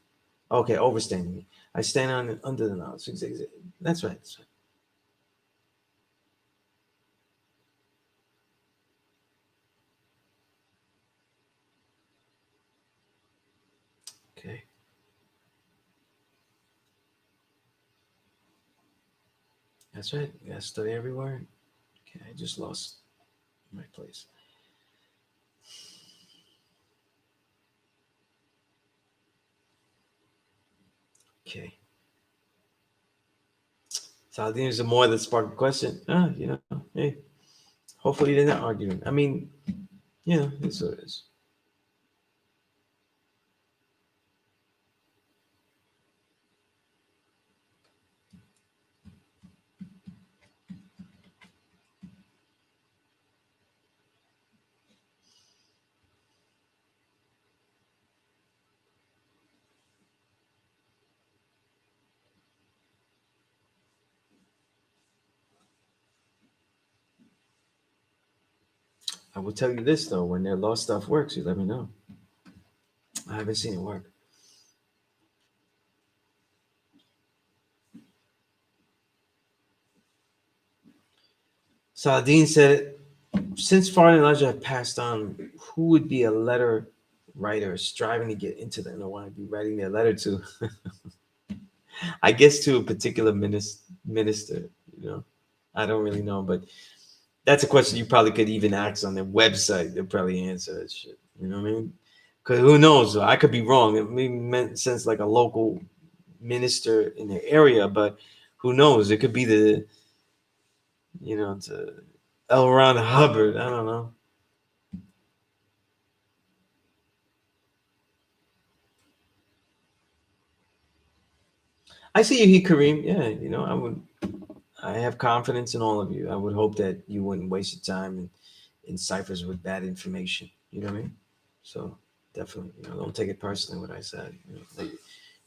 Okay, overstanding me. I stand on under the knowledge. That's right. That's right. Okay. That's right. You gotta study every word. Okay, I just lost my place. Okay. Saladin is the more that sparked a question. Hey, hopefully they're not arguing. I mean, it's what it is. I will tell you this though: when their law stuff works, you let me know. I haven't seen it work. Saladin said, since Farah and Elijah have passed on, who would be a letter writer striving to get into the NOI be writing their letter to? I guess to a particular minister, I don't really know, but that's a question you probably could even ask on their website. They'll probably answer that shit. You know what I mean? Because who knows? I could be wrong. It may meant sense like a local minister in their area, but who knows? It could be to L. Ron Hubbard. I don't know. I see you here, Kareem. Yeah, I have confidence in all of you. I would hope that you wouldn't waste your time in ciphers with bad information. You know what I mean? So definitely, don't take it personally what I said. That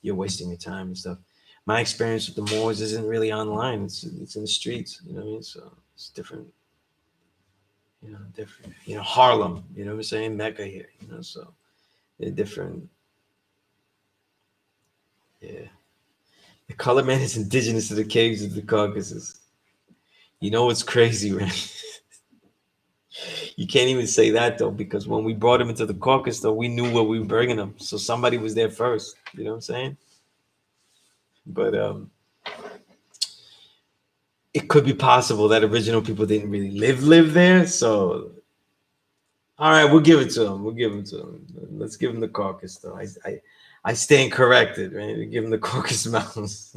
you're wasting your time and stuff. My experience with the Moors isn't really online. It's in the streets. You know what I mean? So it's different. Different. Harlem. You know what I'm saying? Mecca here. So they're different. Yeah. The color man is indigenous to the caves of the Caucasus. You know what's crazy, right? You can't even say that though, because when we brought him into the Caucasus, though, we knew where we were bringing him. So somebody was there first. You know what I'm saying? But it could be possible that original people didn't really live there. So all right, we'll give it to him. We'll give him to him. Let's give him the Caucasus though. I stand corrected, right? We give him the Caucasus Mountains.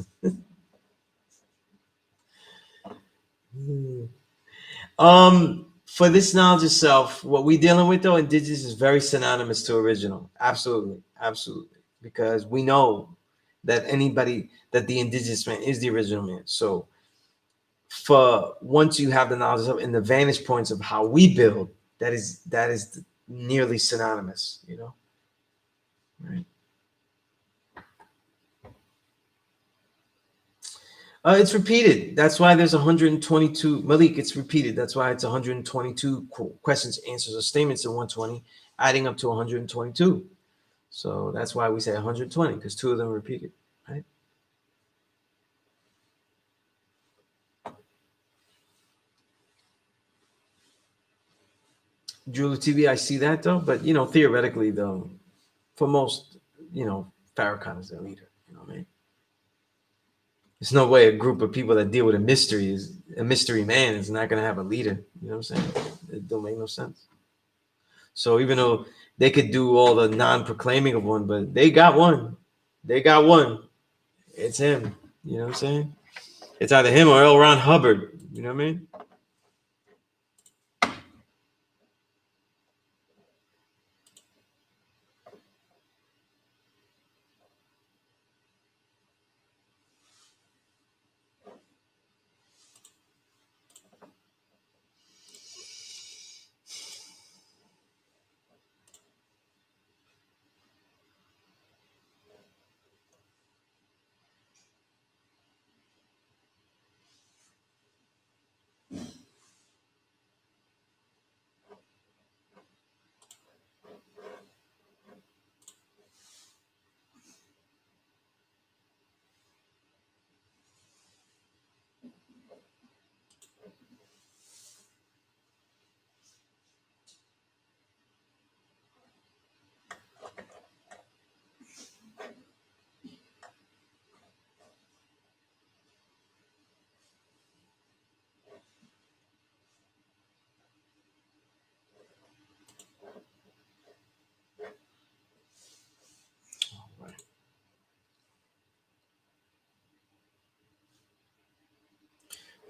For this knowledge itself, what we're dealing with though, indigenous is very synonymous to original. Absolutely, absolutely. Because we know that the indigenous man is the original man. So for once you have the knowledge of and the vantage points of how we build, that is nearly synonymous, Right. It's repeated. That's why there's 122. Malik, it's repeated. That's why it's 122 questions, answers, or statements in 120, adding up to 122. So that's why we say 120, because two of them are repeated, right? Julia TV, I see that though, but theoretically though, for most, Farrakhan is their leader. You know what I mean? There's no way a group of people that deal with a mystery man is not going to have a leader. You know what I'm saying? It don't make no sense. So even though they could do all the non-proclaiming of one, but they got one. They got one. It's him. You know what I'm saying? It's either him or L. Ron Hubbard. You know what I mean?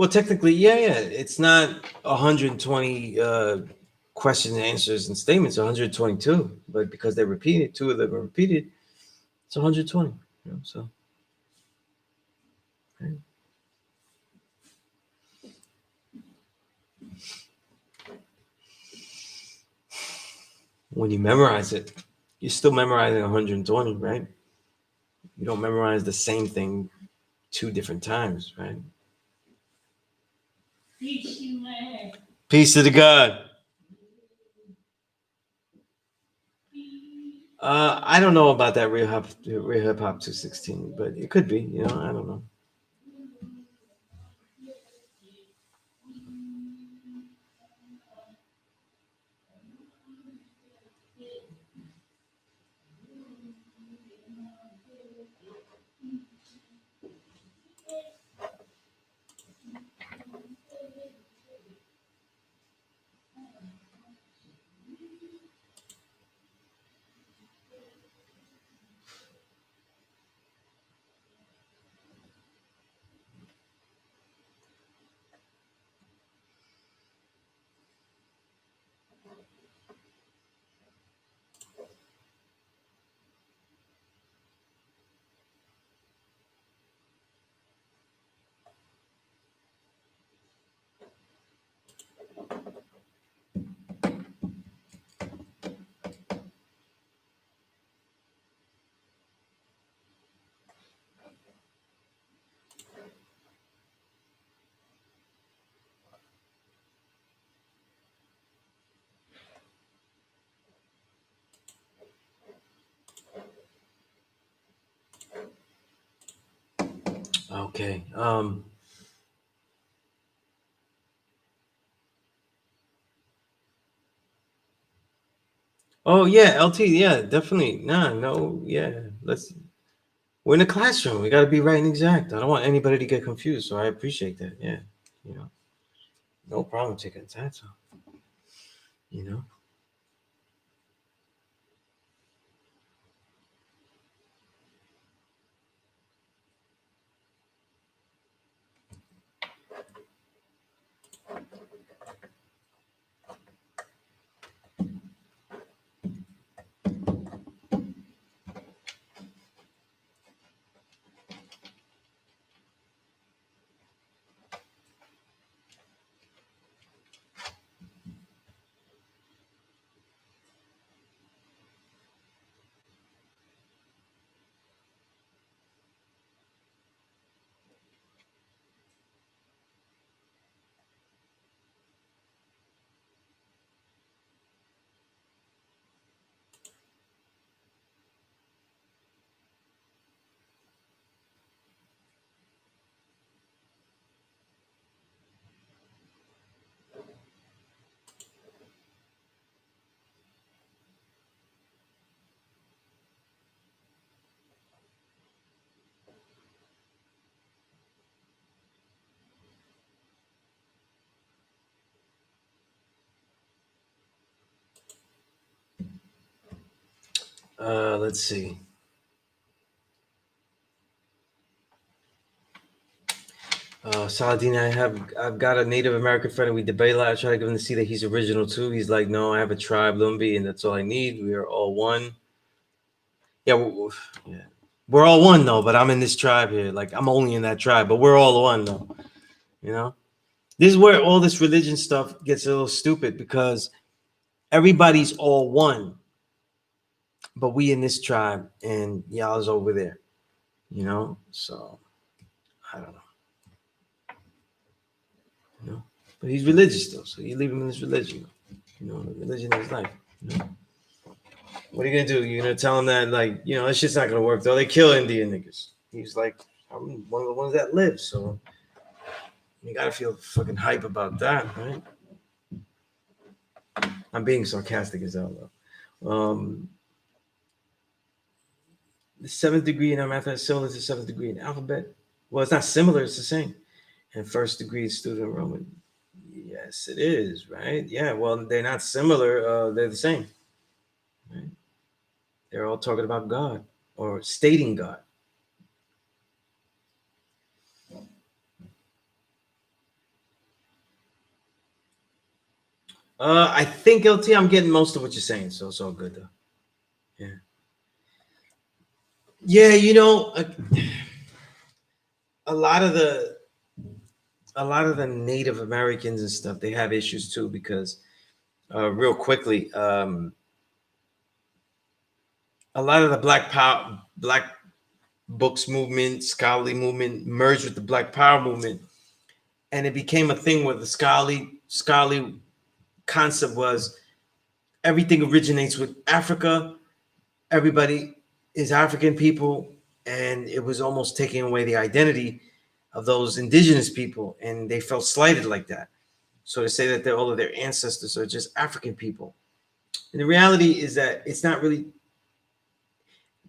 Well, technically, yeah. It's not 120 questions, answers, and statements. 122, but because they're repeated, two of them are repeated. It's 120. You know, so. Okay. When you memorize it, you're still memorizing 120, right? You don't memorize the same thing two different times, right? Peace to the God. I don't know about that real hip hop 216, but it could be. You know, I don't know. Okay. Oh yeah, LT. Yeah, definitely. Nah, no. Yeah. Let's. We're in a classroom. We got to be right and exact. I don't want anybody to get confused. So I appreciate that. Yeah. You know, no problem taking that. So, you know. Let's see. Saladin, I've got a Native American friend and we debate a lot. I try to give him to see that he's original too. He's like, no, I have a tribe, Lumbi, and that's all I need. We are all one. Yeah, yeah. We're all one though, but I'm in this tribe here. Like I'm only in that tribe, but we're all one though. You know? This is where all this religion stuff gets a little stupid because everybody's all one, but we in this tribe and y'all's over there. You know? So I don't know. You know? But he's religious though, so you leave him in his religion. You know, the religion of his life. You know? What are you gonna do? You're gonna tell him that, like, you know, it's just not gonna work though. They kill Indian niggas. He's like, I'm one of the ones that live, so you gotta feel fucking hype about that, right? I'm being sarcastic as hell though. The seventh degree in our math is similar to the seventh degree in alphabet. Well, it's not similar, it's the same. And first degree is student enrollment. Yes, it is, right? Yeah, well, they're not similar, they're the same. Right? They're all talking about God or stating God. I think LT, I'm getting most of what you're saying, so it's all good though. Yeah. Yeah, a lot of the Native Americans and stuff, they have issues too because real quickly, a lot of the Black books movement, scholarly movement merged with the Black Power movement, and it became a thing where the scholarly concept was everything originates with Africa. Everybody is African people, and it was almost taking away the identity of those indigenous people, and they felt slighted like that. So to say that all of their ancestors are just African people, and the reality is that it's not really,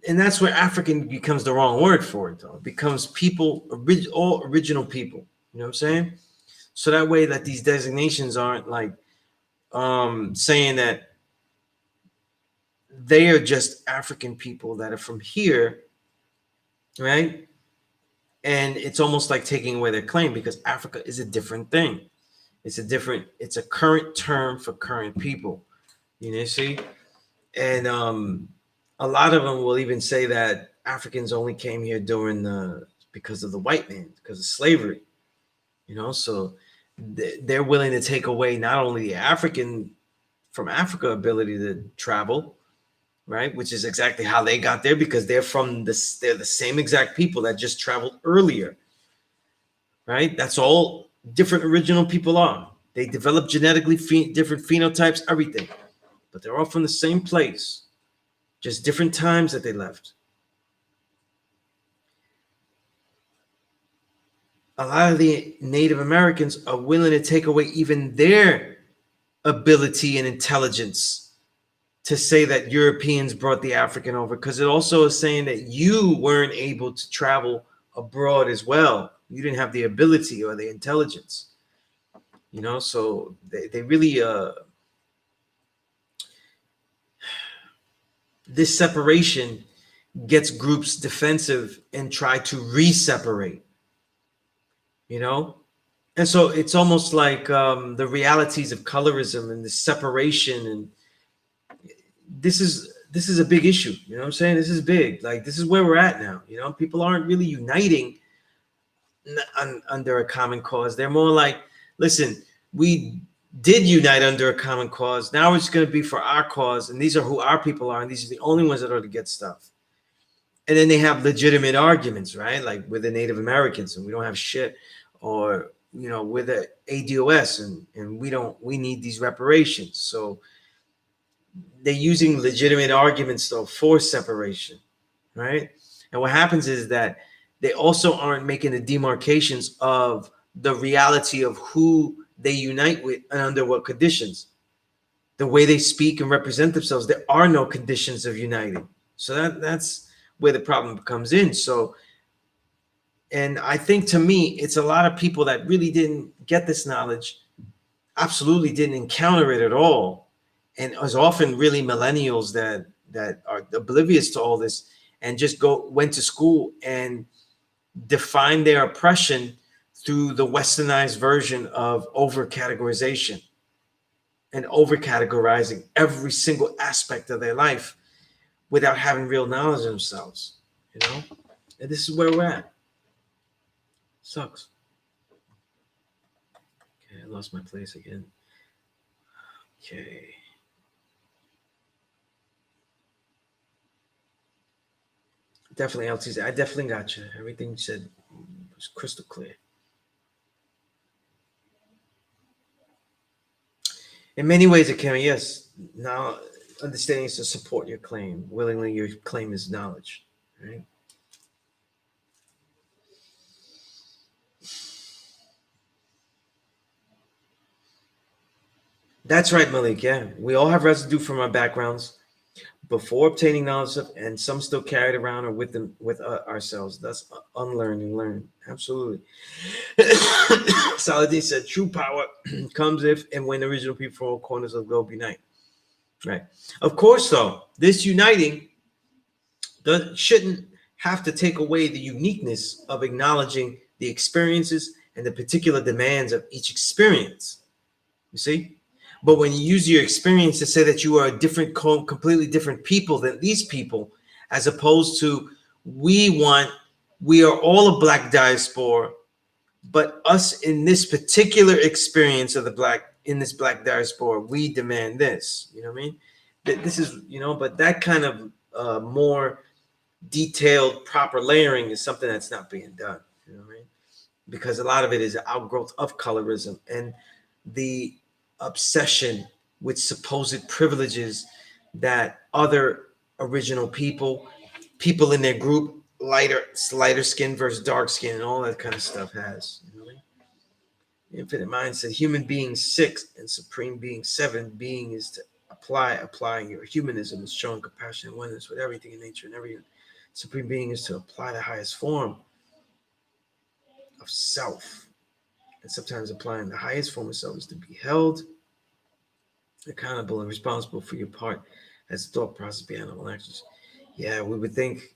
and that's where African becomes the wrong word for it, though. It becomes people, all original people. You know what I'm saying? So that way, that these designations aren't like saying that they are just African people that are from here, right? And it's almost like taking away their claim because Africa is a different thing. It's a current term for current people. See? And a lot of them will even say that Africans only came here because of the white man, because of slavery. So they're willing to take away not only the African from Africa ability to travel, right? Which is exactly how they got there because they're the same exact people that just traveled earlier, right? That's all different original people are. They develop genetically different phenotypes, everything, but they're all from the same place, just different times that they left. A lot of the Native Americans are willing to take away even their ability and intelligence to say that Europeans brought the African over, because it also is saying that you weren't able to travel abroad as well. You didn't have the ability or the intelligence. So they really this separation gets groups defensive and try to re-separate. And so it's almost like the realities of colorism and the separation, and this is a big issue. You know what I'm saying? This is big. Like, this is where we're at now. People aren't really uniting under a common cause. They're more like, listen, we did unite under a common cause. Now it's going to be for our cause, and these are who our people are, and these are the only ones that are to get stuff. And then they have legitimate arguments, right? Like we're the Native Americans and we don't have shit, or we're the ADOS and we need these reparations. So they're using legitimate arguments though for separation, right? And what happens is that they also aren't making the demarcations of the reality of who they unite with and under what conditions. The way they speak and represent themselves, there are no conditions of uniting. So that's where the problem comes in. So, and I think, to me, it's a lot of people that really didn't get this knowledge, absolutely didn't encounter it at all, and as often really millennials that are oblivious to all this and just went to school and defined their oppression through the westernized version of over categorization and over categorizing every single aspect of their life without having real knowledge of themselves. And this is where we're at. Sucks. Okay, I lost my place again. Okay. Definitely, LTZ. I definitely got you. Everything you said was crystal clear. In many ways, it can, yes. Now, understanding is to support your claim. Willingly, your claim is knowledge, right? That's right, Malik. Yeah, we all have residue from our backgrounds before obtaining knowledge of, and some still carried around or with them with ourselves. That's unlearn and learn. Absolutely. Saladin said, "True power comes if and when the original people from all corners of the globe unite." Right. Of course, though, this uniting shouldn't have to take away the uniqueness of acknowledging the experiences and the particular demands of each experience. You see, But when you use your experience to say that you are a different, completely different people than these people, as opposed to we are all a black diaspora, but us in this particular experience of the black in this black diaspora, we demand this. You know what I mean? That this is, but that kind of more detailed, proper layering is something that's not being done. You know what I mean? Because a lot of it is outgrowth of colorism and the obsession with supposed privileges that other original people in their group, lighter skin versus dark skin, and all that kind of stuff has. You know what I mean? Infinite Mind said human being 6 and supreme being 7. Being is to applying your humanism is showing compassion and oneness with everything in nature and everything. Supreme being is to apply the highest form of self. And sometimes applying the highest form of self is to be held accountable and responsible for your part as thought process behind all actions. Yeah, we would think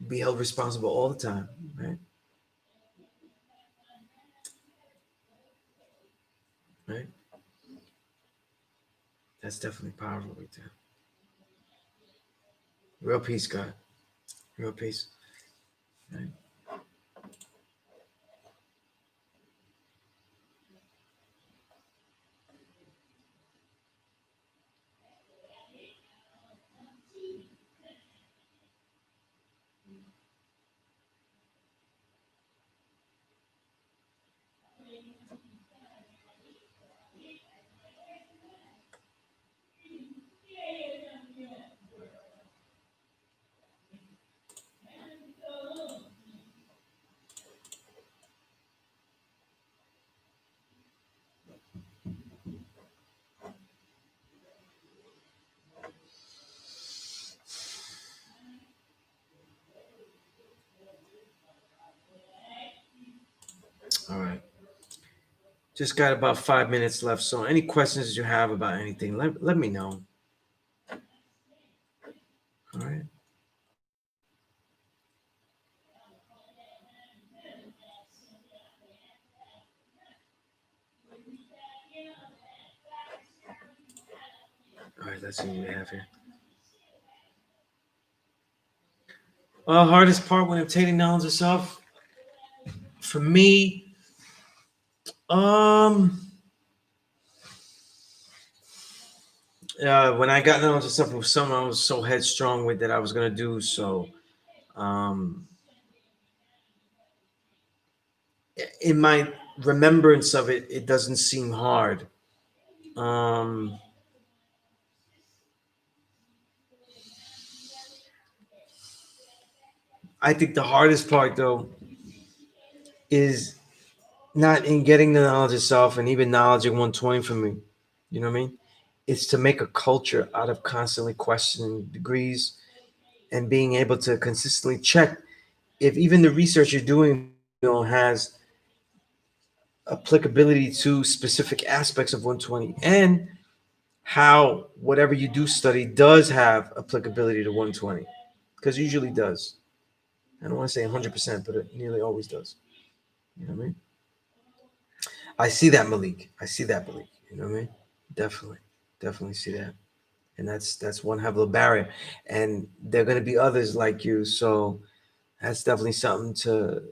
be held responsible all the time, right? Right? That's definitely powerful right there. Real peace, God. Real peace. Right? All right. Just got about 5 minutes left. So any questions you have about anything, let me know. All right. All right, let's see what we have here. Hardest part when obtaining knowledge of self for me, when I got knowledge of self, it was something I was so headstrong with that I was gonna do. So, um, in my remembrance of it, it doesn't seem hard. Um, I think the hardest part though is not in getting the knowledge of self and even knowledge of 120 for me. You know what I mean? It's to make a culture out of constantly questioning degrees and being able to consistently check if even the research you're doing, has applicability to specific aspects of 120 and how whatever you do study does have applicability to 120 because it usually does. I don't want to say 100%, but it nearly always does. You know what I mean? I see that, Malik. I see that, Malik. You know what I mean? Definitely, definitely see that, and that's one hell of a barrier, and there are going to be others like you. So that's definitely something to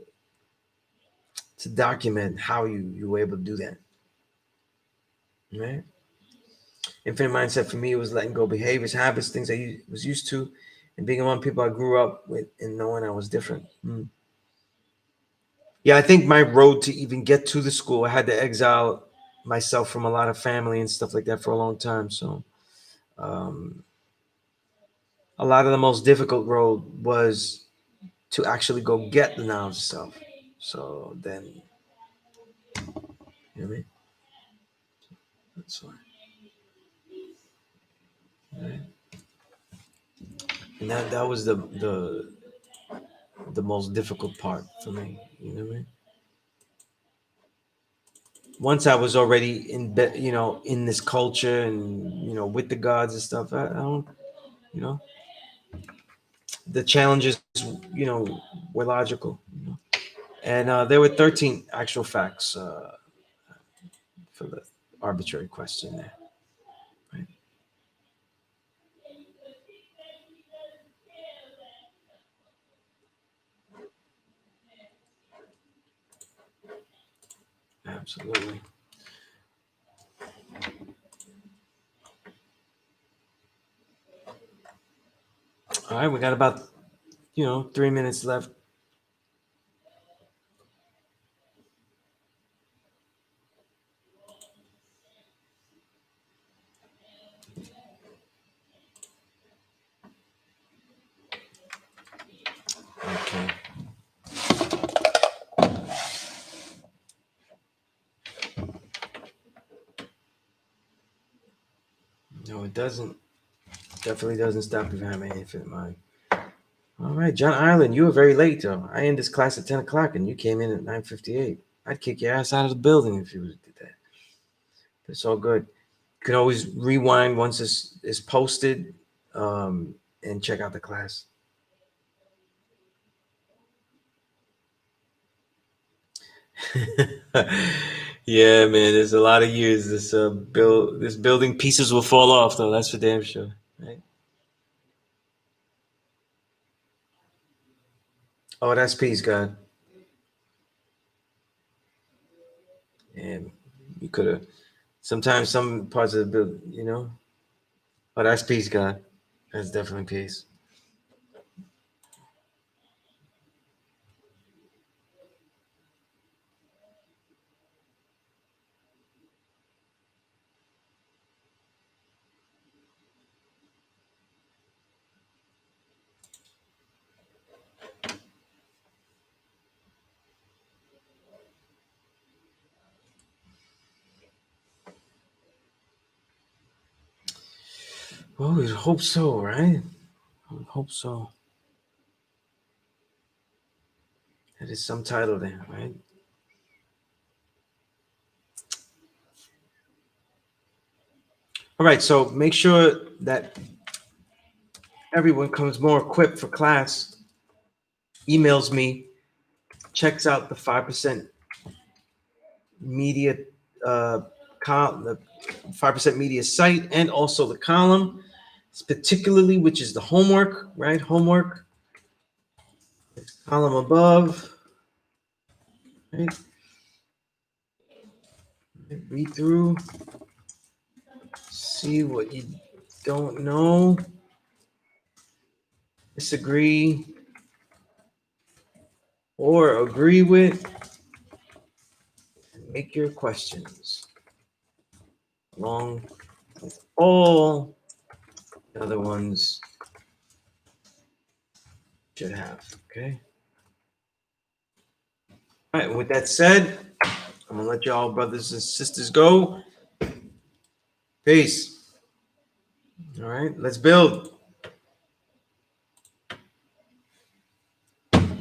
document how you were able to do that. Right? Infinite mindset for me was letting go behaviors, habits, things I was used to, and being around people I grew up with, and knowing I was different. Yeah, I think my road to even get to the school, I had to exile myself from a lot of family and stuff like that for a long time. So um, a lot of the most difficult road was to actually go get the knowledge of self. So then, you know what I mean? That's why. Right? And that was the most difficult part for me. You know what I mean? Once I was already in this culture and with the gods and stuff, I don't, you know, the challenges, were logical, and there were 13 actual facts for the arbitrary question there. Right? Absolutely. All right, we got about 3 minutes left. Okay. No, it doesn't. Definitely doesn't stop you from having an infinite mind. All right, John Ireland, you were very late, though. I ended this class at 10 o'clock, and you came in at 9:58. I'd kick your ass out of the building if you would have did that. But it's all good. You can always rewind once it's posted, and check out the class. Yeah, man. There's a lot of years. This building pieces will fall off, though. That's for damn sure. Right? Oh, that's peace, God. And you could have. Sometimes some parts of the building. Oh, that's peace, God. That's definitely peace. Well, we hope so, right? I hope so. That is some title there, right? All right, so make sure that everyone comes more equipped for class, emails me, checks out the 5% media the 5% media site, and also the column, particularly which is the homework, right? Homework, column above, right? Read through, see what you don't know, disagree, or agree with, and make your questions along with all the other ones should have. Okay. All right. With that said, I'm gonna let y'all brothers and sisters go. Peace. All right. Let's build.